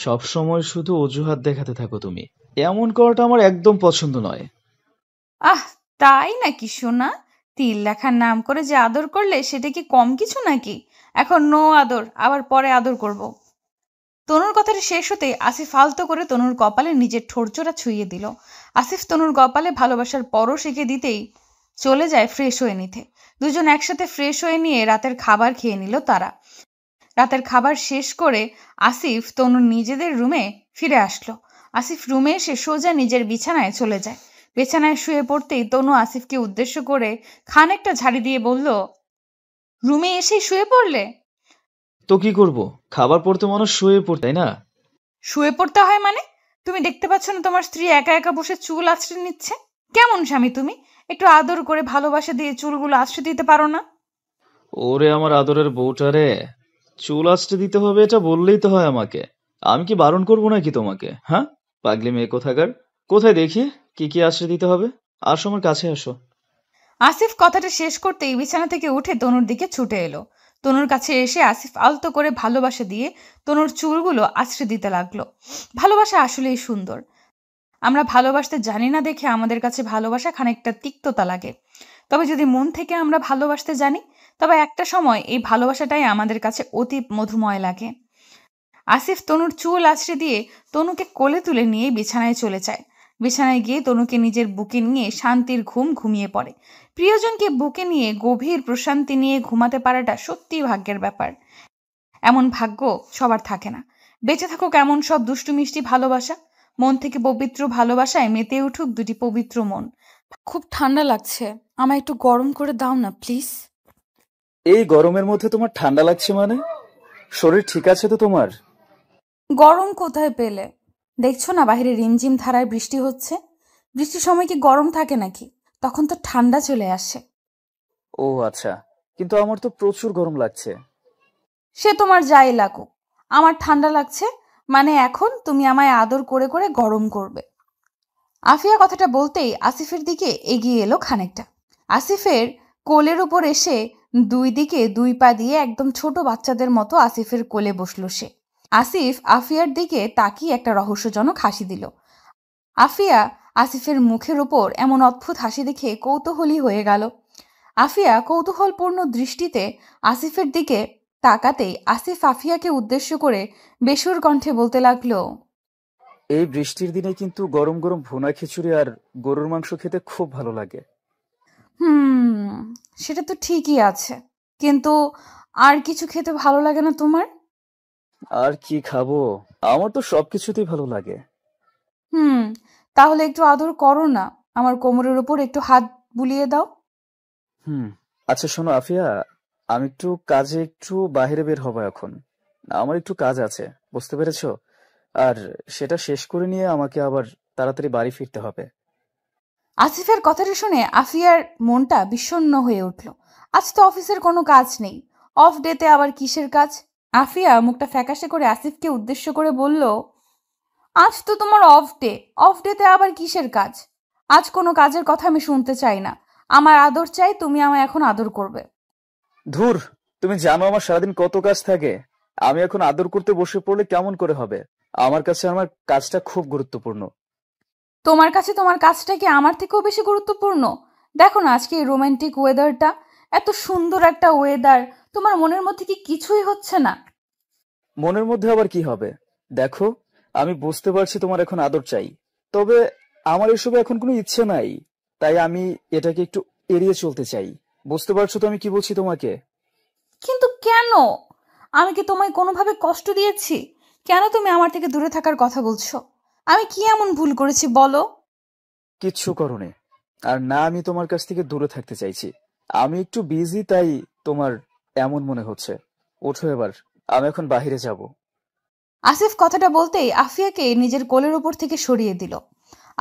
সব সময় শুধু অজুহাত দেখাতে থাকো তুমি। এমন করাটা আমার একদম পছন্দ নয়। আহ, তাই নাকি সোনা? তিল লেখার নাম করে যে আদর করলে সেটা কি কম কিছু নাকি? এখন নো আদর, আবার পরে আদর করব। তনুর কথাটা শেষ হতে আসিফ আলতো করে তনুর কপালে নিজের ঠোঁটজোড়া ছুঁয়ে দিল। আসিফ তনুর কপালে ভালোবাসার পরশ এঁকে দিতেই চলে যায় ফ্রেশ হয়ে নিতে। দুজন একসাথে ফ্রেশ হয়ে নিয়ে রাতের খাবার খেয়ে নিল তারা। রাতের খাবার শেষ করে আসিফ তনুর নিজেদের রুমে ফিরে আসলো। আসিফ রুমে এসে সোজা নিজের বিছানায় চলে যায়। বিছানায় শুয়ে পড়তেই তনু আসিফকে উদ্দেশ্য করে খানিকটা ঝাড়ি দিয়ে বলল, রুমে এসেই শুয়ে পড়লে? তো কি করব? খাবার পড়তে মানুষ শুয়ে পড়ে, তাই না? শুয়ে পড়তে হয় মানে? তুমি দেখতে পাচ্ছ না তোমার স্ত্রী একা একা বসে চুল আঁচড়ে নিচ্ছে? কেমন স্বামী তুমি? একটু আদর করে ভালোবাসা দিয়ে চুলগুলো আঁচড়ে দিতে পারো না? ওরে আমার আদরের বউটারে, চুল আঁচড়ে দিতে হবে এটা বললেই তো হয় আমাকে। আমি কি বারণ করবো নাকি তোমাকে? হ্যাঁ, পাগলি মেয়ে কোথাকার। কোথায় দেখি কি কি আঁচড়ে দিতে হবে? আসো আমার কাছে আসো। আসিফ কথাটা শেষ করতেই বিছানা থেকে উঠে তনুর দিকে ছুটে এলো। তনুর কাছে এসে আসিফ আলতো করে ভালোবাসা দিয়ে তনুর চুলগুলো আঁচড়ে দিতে লাগলো। ভালোবাসা আসলেই সুন্দর। আমরা ভালোবাসতে জানি না দেখে আমাদের কাছে ভালোবাসা খানিকটা তিক্ততা লাগে। তবে যদি মন থেকে আমরা ভালোবাসতে জানি তবে একটা সময় এই ভালোবাসাটাই আমাদের কাছে অতি মধুময় লাগে। আসিফ তনুর চুল আঁচড়ে দিয়ে তনুকে কোলে তুলে নিয়ে বিছানায় চলে যায়। বিছানায় গিয়ে তনুকে নিজের বুকে নিয়ে শান্তির ঘুম ঘুমিয়ে পড়ে। প্রিয়জনকে বুকে নিয়ে গভীর প্রশান্তি নিয়ে ঘুমাতে পারাটা সত্যিই ভাগ্যের ব্যাপার। এমন ভাগ্য সবার থাকে না। বেঁচে থাকুক এমন সব দুষ্টু মিষ্টি ভালোবাসা। মন থেকে পবিত্র ভালোবাসায় মেতে উঠুক দুটি পবিত্র মন। খুব ঠান্ডা লাগছে, আমায় একটু গরম করে দাও না প্লিজ। এই গরমের মধ্যে তোমার ঠান্ডা লাগছে মানে? শরীর ঠিক আছে তো তোমার? গরম কোথায় পেলে? দেখছো না বাইরে রিমঝিম ধারায় বৃষ্টি হচ্ছে। বৃষ্টির সময় কি গরম থাকে নাকি? তখন তো ঠান্ডা চলে আসে। ও আচ্ছা, কিন্তু আমার তো প্রচুর গরম লাগছে। সে তোমার যাই লাগুক, আমার ঠান্ডা লাগছে মানে এখন তুমি আমায় আদর করে করে গরম করবে। আফিয়া কথাটা বলতেই আসিফের দিকে এগিয়ে এলো খানিকটা। আসিফের কোলের উপর এসে দুই দিকে দুই পা দিয়ে একদম ছোট বাচ্চাদের মতো আসিফের কোলে বসলো সে। আসিফ আফিয়ার দিকে তাকিয়ে একটা রহস্যজনক হাসি দিল। আফিয়া আসিফের মুখের ওপর এমন অদ্ভুত হাসি দেখে কৌতূহলী হয়ে গেল। আফিয়া কৌতূহলপূর্ণ দৃষ্টিতে আসিফের দিকে তাকাতেই আসিফ আফিয়াকে উদ্দেশ্য করে বেসুর কণ্ঠে বলতে লাগলো, এই বৃষ্টির দিনে কিন্তু গরম গরম ভুনা খিচুড়ি আর গরুর মাংস খেতে খুব ভালো লাগে। সেটা তো ঠিকই আছে, কিন্তু আর কিছু খেতে ভালো লাগে না তোমার? আর কি খাবো, আমার তো সবকিছুতেই ভালো লাগে। তাহলে একটু আদর করো না, আমার কোমরের উপর একটু হাত বুলিয়ে দাও। আচ্ছা শোনো আফিয়া, আমি একটু কাজে একটু বাইরে বের হবো এখন। আমার একটু কাজ আছে, বুঝতে পেরেছো? আর সেটা শেষ করে নিয়ে আমাকে আবার তাড়াতাড়ি বাড়ি ফিরতে হবে। আসিফের কথাটা শুনে আফিয়ার মনটা বিষণ্ণ হয়ে উঠল। আজ তো অফিসের কোনো কাজ নেই, অফ ডেতে আবার কিসের কাজ? আফিয়া মুখটা ফ্যাকাশে করে আসিফকে উদ্দেশ্য করে বলল, আজ তো তোমার অফ ডে, অফ ডেতে আবার কিসের কাজ? আজ কোনো কাজের কথা আমি শুনতে চাই না, আমার আদর চাই, তুমি আমায় এখন আদর করবে। ধুর, তুমি জানো আমার সারাদিন কত কাজ থাকে, আমি এখন আদর করতে বসে পড়লে কেমন করে হবে? আমার কাছে আমার কাজটা খুব গুরুত্বপূর্ণ। তোমার কাছে তোমার কাজটা কি আমার থেকেও বেশি গুরুত্বপূর্ণ? দেখো না আজকে এই রোমান্টিক ওয়েদারটা, এত সুন্দর একটা ওয়েদার, তোমার মনের মধ্যে কি কিছুই হচ্ছে না? মনের মধ্যে আবার কি হবে? দেখো, আমি বুঝতে পারছি তোমার এখন আদর চাই, তবে আমার এসবে এখন কোনো ইচ্ছে নাই, তাই আমি এটাকে একটু এড়িয়ে চলতে চাই। বুঝতে পারছো তো আমি কি বলছি তোমাকে? কিন্তু কেন? আমি কি তোমায় কোনোভাবে কষ্ট দিয়েছি? কেন তুমি আমার থেকে দূরে থাকার কথা বলছো? আমি কি এমন ভুল করেছি বলো? কিচ্ছু করোনি, আর না আমি তোমার কাছ থেকে দূরে থাকতে চাইছি। আমি একটু বিজি, তাই তোমার এমন মনে হচ্ছে। ওঠো এবার, আমি এখন বাহিরে যাব। আসিফ কথাটা বলতেই আফিয়াকে নিজের কোলের উপর থেকে সরিয়ে দিল।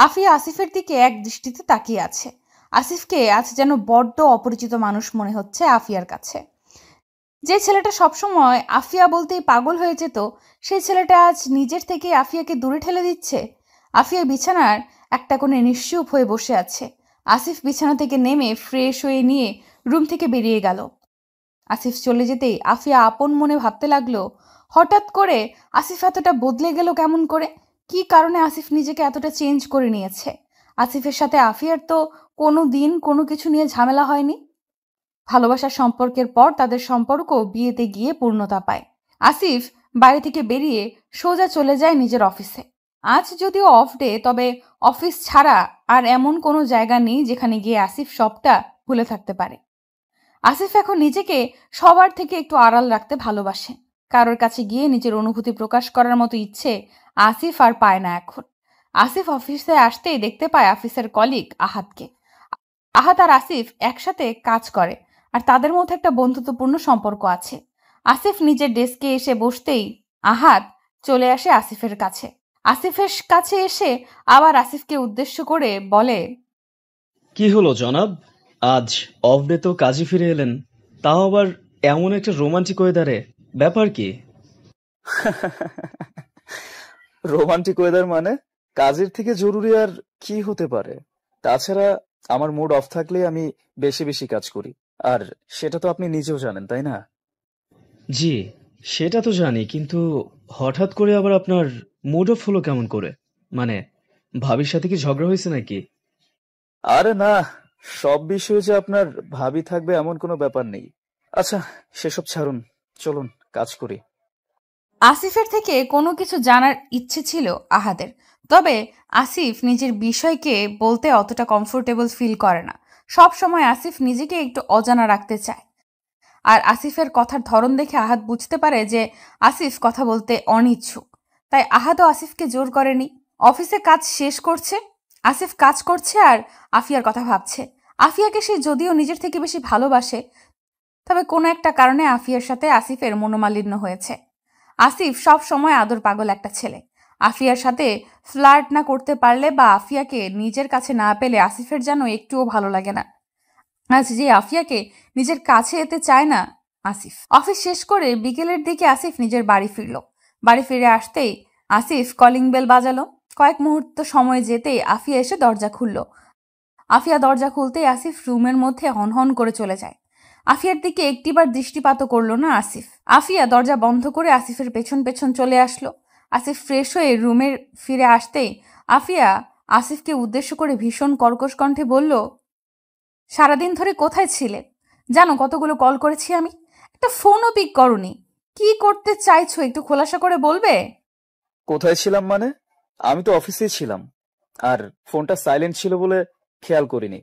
আফিয়া আসিফের দিকে এক দৃষ্টিতে তাকিয়ে আছে। আসিফকে আজ যেন বড্ড অপরিচিত মানুষ মনে হচ্ছে আফিয়ার কাছে। যে ছেলেটা সবসময় আফিয়া বলতেই পাগল হয়ে যেত, সেই ছেলেটা আজ নিজের থেকে আফিয়াকে দূরে ঠেলে দিচ্ছে। আফিয়া বিছানার একটা কোণে নিশ্চুপ হয়ে বসে আছে। আসিফ বিছানা থেকে নেমে ফ্রেশ হয়ে নিয়ে রুম থেকে বেরিয়ে গেল। আসিফ চলে যেতেই আফিয়া আপন মনে ভাবতে লাগলো, হঠাৎ করে আসিফ এতটা বদলে গেল কেমন করে? কি কারণে আসিফ নিজেকে এতটা চেঞ্জ করে নিয়েছে? আসিফের সাথে আফিয়ার তো কোনো দিন কোনো কিছু নিয়ে ঝামেলা হয়নি। ভালোবাসার সম্পর্কের পর তাদের সম্পর্ক বিয়েতে গিয়ে পূর্ণতা পায়। আসিফ বাড়ি থেকে বেরিয়ে সোজা চলে যায় নিজের অফিসে। আজ যদিও অফ ডে, তবে অফিস ছাড়া আর এমন কোনো জায়গা নেই যেখানে গিয়ে আসিফ সবটা ভুলে থাকতে পারে। আসিফ এখন নিজেকে সবার থেকে একটু আড়াল রাখতে ভালোবাসে। কারোর কাছে গিয়ে নিজের অনুভূতি প্রকাশ করার মতো ইচ্ছে আসিফ আর পায় না এখন। আসিফ অফিসে আসতেই দেখতে পায় অফিসের কলিগ আহাদকে। আহাদ আর আসিফ একসাথে কাজ করে, আর তাদের মধ্যে একটা বন্ধুত্বপূর্ণ সম্পর্ক আছে। আসিফ নিজের ডেস্কে এসে বসতেই আহাদ চলে আসে আসিফের কাছে। আসিফের কাছে এসে আবার আসিফকে উদ্দেশ্য করে বলে, কি হলো জনাব, আজ অফ ডে তো কাজে ফিরে এলেন, তাও আবার এমন একটা রোমান্টিক ওয়েদারে, ব্যাপার কি? রোমান্টিক ওয়েদার মানে? কাজের থেকে জরুরি আর কি হতে পারে? তাছাড়া আমার মুড অফ থাকলে আমি বেশি বেশি কাজ করি, আর সেটা তো আপনি নিজেও জানেন, তাই না? জি, সেটা তো জানি, কিন্তু হঠাৎ করে আবার আপনার মুড অফ হলো কেমন করে? মানে ভাবির সাথে কি ঝগড়া হয়েছে নাকি? আরে না, সব বিষয়ে যে আপনার ভাবি থাকবে এমন কোনো ব্যাপার নেই। আচ্ছা সেসব ছাড়ুন, চলুন কাজ করি। আসিফের থেকে কোনো কিছু জানার ইচ্ছে ছিল আহাদের, তবে আসিফ নিজের বিষয়কে বলতে অতটা কমফোর্টেবল ফিল করে না। সব সময় আসিফ নিজেকে একটু অজানা রাখতে চায়। আর আসিফের কথার ধরন দেখে আহাদ বুঝতে পারে যে আসিফ কথা বলতে অনিচ্ছুক। তাই আহাদও আসিফকে জোর করেনি। অফিসে কাজ শেষ করছে, আসিফ কাজ করছে আর আফিয়ার কথা ভাবছে। আফিয়াকে সে যদিও নিজের থেকে বেশি ভালোবাসে, তবে কোনো একটা কারণে আফিয়ার সাথে আসিফের মনোমালিন্য হয়েছে। আসিফ সব সময় আদর পাগল একটা ছেলে। আফিয়ার সাথে ফ্লার্ট না করতে পারলে বা আফিয়াকে নিজের কাছে না পেলে আসিফের যেন একটুও ভালো লাগে না। আজ যে আফিয়াকে নিজের কাছে যেতে চায় না আসিফ। অফিস শেষ করে বিকেলের দিকে আসিফ নিজের বাড়ি ফিরল। বাড়ি ফিরে আসতেই আসিফ কলিং বেল বাজালো। কয়েক মুহূর্ত সময় যেতেই আফিয়া এসে দরজা খুলল। আফিয়া দরজা খুলতেই আসিফ রুমের মধ্যে হনহন করে চলে যায়। আফিয়ার দিকে একটিবার দৃষ্টিপাতও করলো না আসিফ। আফিয়া দরজা বন্ধ করে আসিফের পেছন পেছন চলে আসলো। আসিফ ফ্রেশ হয়ে রুমে ফিরে আসতেই আফিয়া আসিফকে উদ্দেশ্য করে ভীষণ কর্কশ কণ্ঠে বলল, সারাদিন ধরে কোথায় ছিলে? জানো কতগুলো কল করেছি আমি, একটা ফোনও পিক করনি। কি করতে চাইছো একটু খোলাসা করে বলবে? কোথায় ছিলাম মানে? আমি তো অফিসেই ছিলাম, আর ফোনটা সাইলেন্ট ছিল বলে খেয়াল করিনি।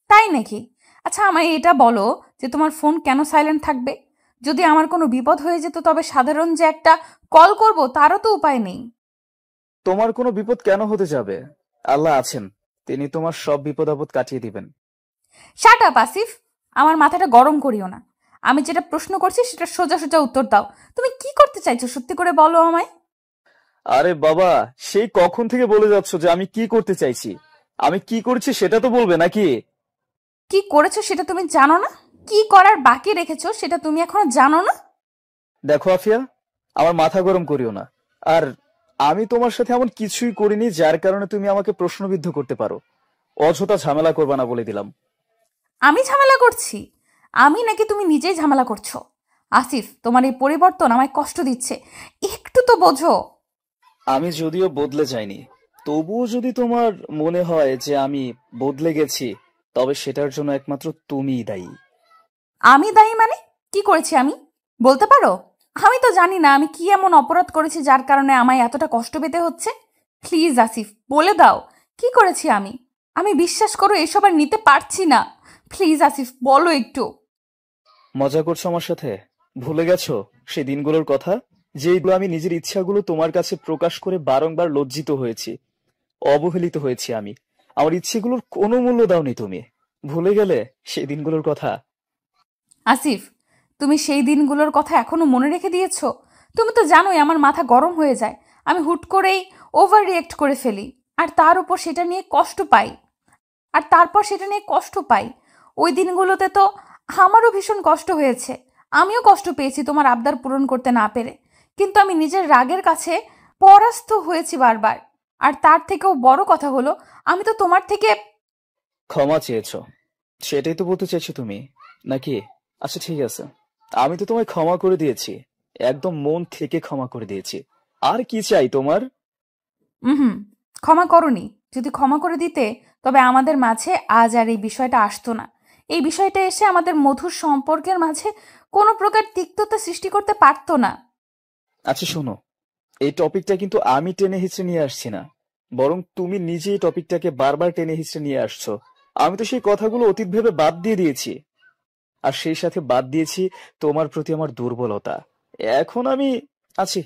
তাই নাকি? আচ্ছা আমায় এটা বলো যে তোমার ফোন কেন সাইলেন্ট থাকবে? যদি আমার কোনো বিপদ হয়ে যেত তবে সাধারণ যে একটা কল করব তারও তো উপায় নেই। তোমার কোনো বিপদ কেন হতে যাবে? আল্লাহ আছেন, তিনি তোমার সব বিপদ আপদ কাটিয়ে দিবেন। শাট আপ আসিফ, আমার মাথাটা গরম করিও না। আমি যেটা প্রশ্ন করছি সেটা সোজা সোজা উত্তর দাও। তুমি কি করতে চাইছো সত্যি করে বলো আমায়। আরে বাবা, সেই কখন থেকে বলে যাচ্ছ যে আমি কি করতে চাইছি? আমি কি করছি সেটা তো বলবে নাকি? কি করেছো সেটা তুমি জানো না? কি করার বাকি রেখেছো সেটা তুমি এখনো জানো না? দেখো আফিয়া, আমার মাথা গরম করিও না। আর আমি তোমার সাথে এমন কিছুই করিনি যার কারণে তুমি আমাকে প্রশ্নবিদ্ধ করতে পারো। অযথা ঝামেলা করবা না বলে দিলাম। আমি ঝামেলা করছি? আমি নাকি তুমি নিজেই ঝামেলা করছো? আসিফ, তোমার এই পরিবর্তন আমায় কষ্ট দিচ্ছে, একটু তো বোঝো। আমি যদিও বদলে যাইনি, তবুও যদি তোমার মনে হয় যে আমি বদলে গেছি, তবে সেটার জন্য একমাত্র তুমিই দায়ী। আমি দায়ী মানে? কি করেছি আমি বলতে পারো? আমি তো জানি না আমি কি এমন অপরাধ করেছি যার কারণে আমায় এতটা কষ্ট পেতে হচ্ছে। প্লিজ আসিফ, বলে দাও কি করেছি আমি। আমি বিশ্বাস করো এসব আর নিতে পারছি না। প্লিজ আসিফ, বলো একটু। মজা করছো আমার সাথে? ভুলে গেছো সেই দিনগুলোর কথা, যেগুলো আমি নিজের ইচ্ছাগুলো তোমার কাছে প্রকাশ করে বারংবার লজ্জিত হয়েছি, অবহেলিত হয়েছি আমি। আমার ইচ্ছেগুলোর কোনো মূল্য দাওনি তুমি। ভুলে গেলে সেই দিনগুলোর কথা? আসিফ, তুমি সেই দিনগুলোর কথা এখনো মনে রেখে দিয়েছো? তুমি তো জানোই আমার মাথা গরম হয়ে যায়, আমি হুট করেই ওভার রিয়েক্ট করে ফেলি, আর তার উপর সেটা নিয়ে কষ্ট পাই। ওই দিনগুলোতে তো আমারও ভীষণ কষ্ট হয়েছে, আমিও কষ্ট পেয়েছি তোমার আবদার পূরণ করতে না পেরে। কিন্তু আমি নিজের রাগের কাছে পরাস্ত হয়েছি বারবার। আর তার থেকেও বড় কথা হলো, আমি তো তোমার থেকে ক্ষমা চেয়েছো, সেটাই তো বলতে চাইছো তুমি নাকি? আচ্ছা ঠিক আছে, আমি তো তোমায় ক্ষমা করে দিয়েছি, একদম মন থেকে ক্ষমা করে দিয়েছি। আর কি চাই তোমার? হুম, ক্ষমা করনি। যদি ক্ষমা করে দিতে তবে আমাদের মাঝে আজ আর এই বিষয়টা আসতো না। এই বিষয়টা এসে আমাদের মধুর সম্পর্কের মাঝে কোনো প্রকার তিক্ততা সৃষ্টি করতে পারতো না। আচ্ছা শোনো, এই টপিকটা কিন্তু আমি টেনে হিচড়ে নিয়ে আসছি না, বরং তুমি নিজে এই টপিকটাকে বারবার টেনে হিচড়ে নিয়ে আসছো। আমি তো সেই কথাগুলো অতীত ভেবে বাদ দিয়ে দিয়েছি, আর সেই সাথে বাদ দিয়েছি তোমার প্রতি আমার দুর্বলতা। এখন আমি আছি,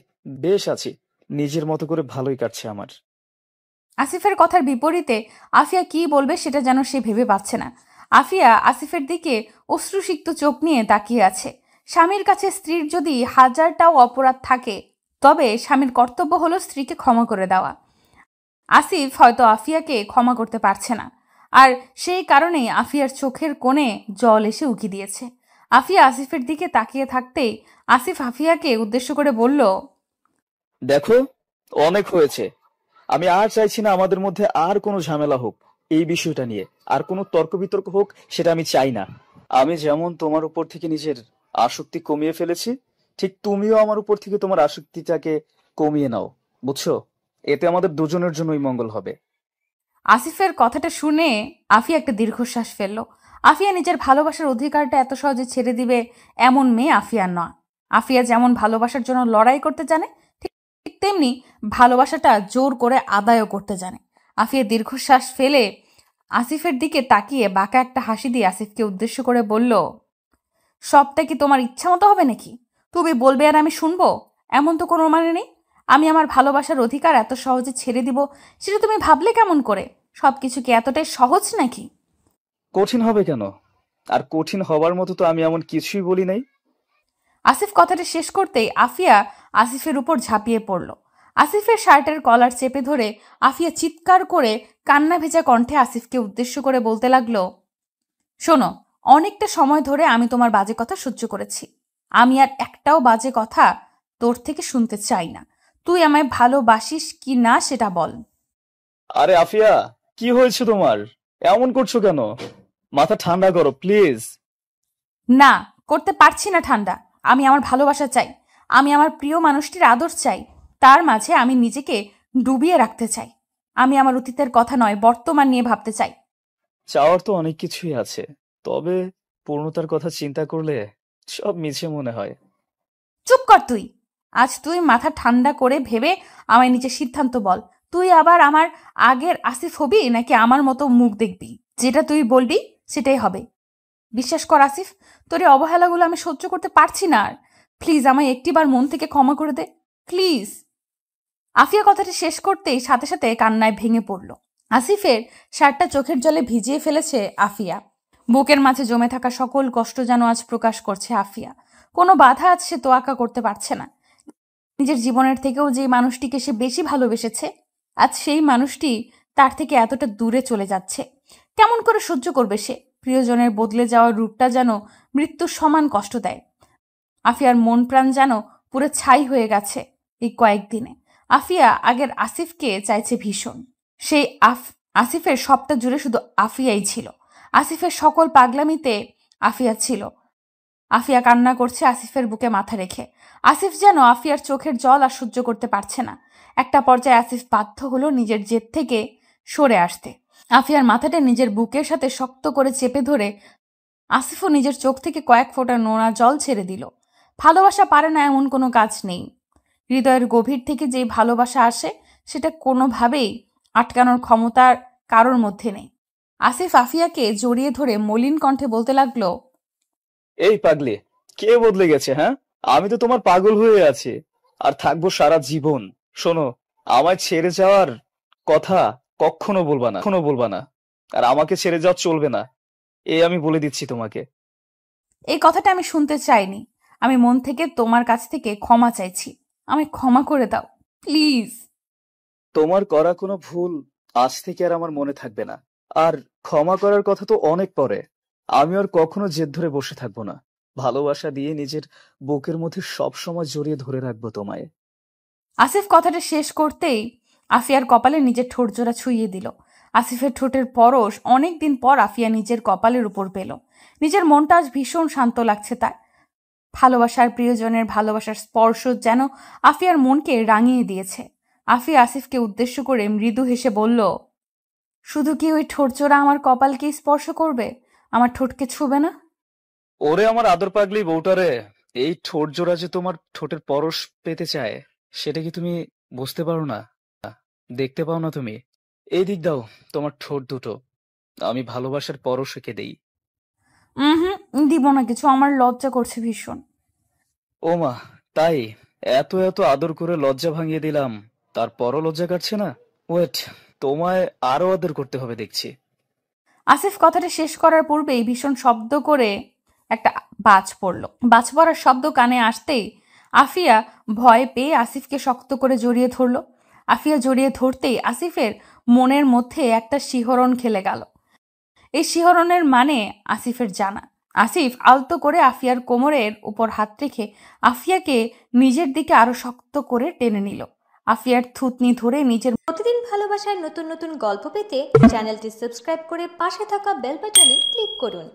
বেশ আছি, নিজের মতো করে ভালোই কাটছে আমার। আসিফের কথার বিপরীতে আফিয়া কি বলবে সেটা যেন সে ভেবে পাচ্ছে না। আফিয়া আসিফের দিকে অশ্রুসিক্ত চোখ নিয়ে তাকিয়ে আছে। স্বামীর কাছে স্ত্রীর যদি হাজারটাও অপরাধ থাকে, তবে স্বামীর কর্তব্য হলো স্ত্রীকে ক্ষমা করে দেওয়া। আসিফ হয়তো আফিয়াকে ক্ষমা করতে পারছে না, আর সেই কারণেই আফিয়ার চোখের কোণে জল এসে উকি দিয়েছে। আফিয়া আসিফের দিকে তাকিয়ে থাকতেই আসিফ আফিয়াকে উদ্দেশ্য করে বলল, দেখো, অনেক হয়েছে। আমি আর চাইছি না আমাদের মধ্যে আর কোনো ঝামেলা হোক এই বিষয়টা নিয়ে, আর কোনো তর্ক বিতর্ক হোক সেটা আমি চাই না। আমি যেমন তোমার উপর থেকে নিজের আসক্তি কমিয়ে ফেলেছি, ঠিক তুমিও আমার উপর থেকে তোমার আসক্তিটাকে কমিয়ে নাও, বুঝছো? এতে আমাদের দুজনের জন্যই মঙ্গল হবে। আসিফের কথাটা শুনে আফিয়া একটা দীর্ঘশ্বাস ফেলল। আফিয়া নিজের ভালোবাসার অধিকারটা এত সহজে ছেড়ে দিবে এমন মেয়ে আফিয়া নয়। আফিয়া যেমন ভালোবাসার জন্য লড়াই করতে জানে, ঠিক তেমনি ভালোবাসাটা জোর করে আদায়ও করতে জানে। আফিয়া দীর্ঘশ্বাস ফেলে আসিফের দিকে তাকিয়ে বাঁকা একটা হাসি দিয়ে আসিফকে উদ্দেশ্য করে বলল, সবটা কি তোমার ইচ্ছা মতো হবে নাকি? তুমি বলবে আর আমি শুনবো, এমন তো কোনো মানে নেই। আমি আমার ভালোবাসার অধিকার এত সহজে ছেড়ে দিব সেটা তুমি ভাবলে কেমন করে? সবকিছু কি এতটাই সহজ নাকি? কঠিন হবে কেন? আর কঠিন হবার মতো তো আমি এমন কিছুই বলি নাই। আসিফ কথাটা শেষ করতেই আফিয়া আসিফের উপর ঝাঁপিয়ে পড়ল। আসিফের শার্টের কলার চেপে ধরে আফিয়া চিৎকার করে কান্না ভেজা কণ্ঠে আসিফকে উদ্দেশ্য করে বলতে লাগলো, শোনো, অনেকটা সময় ধরে আমি তোমার বাজে কথা সহ্য করেছি। আমি আর একটাও বাজে কথা তোর থেকে শুনতে চাই না। তুই আমায় ভালোবাসিস কি না সেটা বল। আরে আফিয়া, কি হয়েছে তোমার? এমন করছো কেন? মাথা ঠান্ডা করো প্লিজ। না, করতে পারছি না ঠান্ডা। আমি আমার ভালোবাসা চাই, আমি আমার প্রিয় মানুষটির আদর চাই, তার মাঝে আমি নিজেকে ডুবিয়ে রাখতে চাই। আমি আমার অতীতের কথা নয়, বর্তমান নিয়ে ভাবতে চাই। চাওয়ার তো অনেক কিছুই আছে, তবে পূর্ণতার কথা চিন্তা করলে সব মিছে মনে হয়। চুপ কর তুই। আজ তুই মাথা ঠান্ডা করে ভেবে আমায় নিজের সিদ্ধান্ত বল। তুই আবার আমার আগের আসিফ হবি নাকি আমার মতো মুখ দেখবি? যেটা তুই বলবি সেটাই হবে। বিশ্বাস কর আসিফ, তোর এই অবহেলাগুলো আমি সহ্য করতে পারছি না আর। প্লিজ আমায় একটিবার মন থেকে ক্ষমা করে দে, প্লিজ। আফিয়া কথাটি শেষ করতেই সাথে সাথে কান্নায় ভেঙে পড়ল। আসিফের শার্টটা চোখের জলে ভিজিয়ে ফেলেছে আফিয়া। বুকের মাঝে জমে থাকা সকল কষ্ট যেন আজ প্রকাশ করছে আফিয়া। কোনো বাধা আজ সে তোয়াক্কা করতে পারছে না। নিজের জীবনের থেকেও যে মানুষটিকে সে বেশি ভালোবেসেছে, আজ সেই মানুষটি তার থেকে এতটা দূরে চলে যাচ্ছে। কেমন করে সহ্য করবে সে? প্রিয়জনের বদলে যাওয়ার রূপটা যেন মৃত্যুর সমান কষ্ট দেয়। আফিয়ার মন প্রাণ যেন পুরো ছাই হয়ে গেছে এই কয়েকদিনে। আফিয়া আগের আসিফকে চাইছে ভীষণ। সেই আসিফের সবটা জুড়ে শুধু আফিয়াই ছিল। আসিফের সকল পাগলামিতে আফিয়া ছিল। আফিয়া কান্না করছে আসিফের বুকে মাথা রেখে। আসিফ যেন আফিয়ার চোখের জল আর সহ্য করতে পারছে না। একটা পর্যায়ে আসিফ বাধ্য হলো নিজের জেদ থেকে সরে আসতে। আফিয়ার মাথাটা নিজের বুকের সাথে শক্ত করে চেপে ধরে আসিফও নিজের চোখ থেকে কয়েক ফোঁটা নোনা জল ছেড়ে দিল। ভালোবাসা পারে না এমন কোনো কাজ নেই। হৃদয়ের গভীর থেকে যে ভালোবাসা আসে সেটা কোনোভাবেই আটকানোর ক্ষমতার কারোর মধ্যে নেই। আসিফ আফিয়াকে জড়িয়ে ধরে মলিন কণ্ঠে বলতে লাগলো, এই পাগলি, কে বদলে গেছে? হ্যাঁ, আমি তো তোমার পাগল হয়ে আছি আর থাকবো সারা জীবন। শোনো, আমায় ছেড়ে যাওয়ার কথা কখনো বলবা না, আর আমাকে ছেড়ে যাওয়া চলবে না, এই আমি বলে দিচ্ছি তোমাকে। এই কথাটা আমি শুনতে চাইনি। আমি মন থেকে তোমার কাছ থেকে ক্ষমা চাইছি। আমি ক্ষমা করে দাও প্লিজ। তোমার করা কোনো ভুল আজ থেকে আর আমার মনে থাকবে না। আর ক্ষমা করার কথা তো অনেক পরে। আমি আর কখনো জেদ ধরে বসে থাকবো না। ভালোবাসা দিয়ে নিজের বুকের মধ্যে সবসময় জড়িয়ে ধরে রাখবো তোমায়। আসিফ কথাটা শেষ করতেই আফিয়ার কপালে নিজের ঠোঁট জোড়া ছুঁয়ে দিল। আসিফের ঠোঁটের পরশ অনেক দিন পর আফিয়া নিজের কপালের উপর পেল। নিজের মনটা আজ ভীষণ শান্ত লাগছে তার। ভালোবাসার প্রিয়জনের ভালোবাসার স্পর্শ যেন আফিয়ার মনকে রাঙিয়ে দিয়েছে। আফিয়া আসিফকে উদ্দেশ্য করে মৃদু হেসে বলল, শুধু কি ওই ঠোঁটজোড়া আমার কপালকে স্পর্শ করবে, আমার ঠোঁটকে ছুবে না? ওরে আমার আদর পাগলি বউটারে, এই ঠোঁট জোড়া যে তোমার ঠোঁটের পরশ পেতে চায় সেটা কি তুমি বুঝতে পারো না? দেখতে পাও না তুমি? এই দিক দাও তোমার ঠোঁট দুটো, আমি ভালোবাসার পরশ এঁকে দেই। দিব না কিছু, আমার লজ্জা করছে ভীষণ। ও মা, তাই? এত এত আদর করে লজ্জা ভাঙিয়ে দিলাম, তারপরও লজ্জা কাটছে না? ওয়েট, তোমায় আরো আদর করতে হবে দেখছি। আসিফ কথাটা শেষ করার পূর্বেই ভীষণ শব্দ করে একটা বাজ পড়ল। বাজ পড়ার শব্দ কানে আসতেই আফিয়া ভয় পেয়ে আসিফকে শক্ত করে জড়িয়ে ধরল। আফিয়া জড়িয়ে ধরতেই আসিফের মনের মধ্যে একটা শিহরণ খেলে গেল। এই শিহরণের মানে আসিফের জানা। আসিফ আলতো করে আফিয়ার কোমরের উপর হাত রেখে আফিয়াকে নিজের দিকে আরো শক্ত করে টেনে নিল। আফিয়ার থুতনি ধরে নিজের। প্রতিদিন ভালোবাসার নতুন নতুন গল্প পেতে চ্যানেলটি সাবস্ক্রাইব করে পাশে থাকা বেল বাটনে ক্লিক করুন।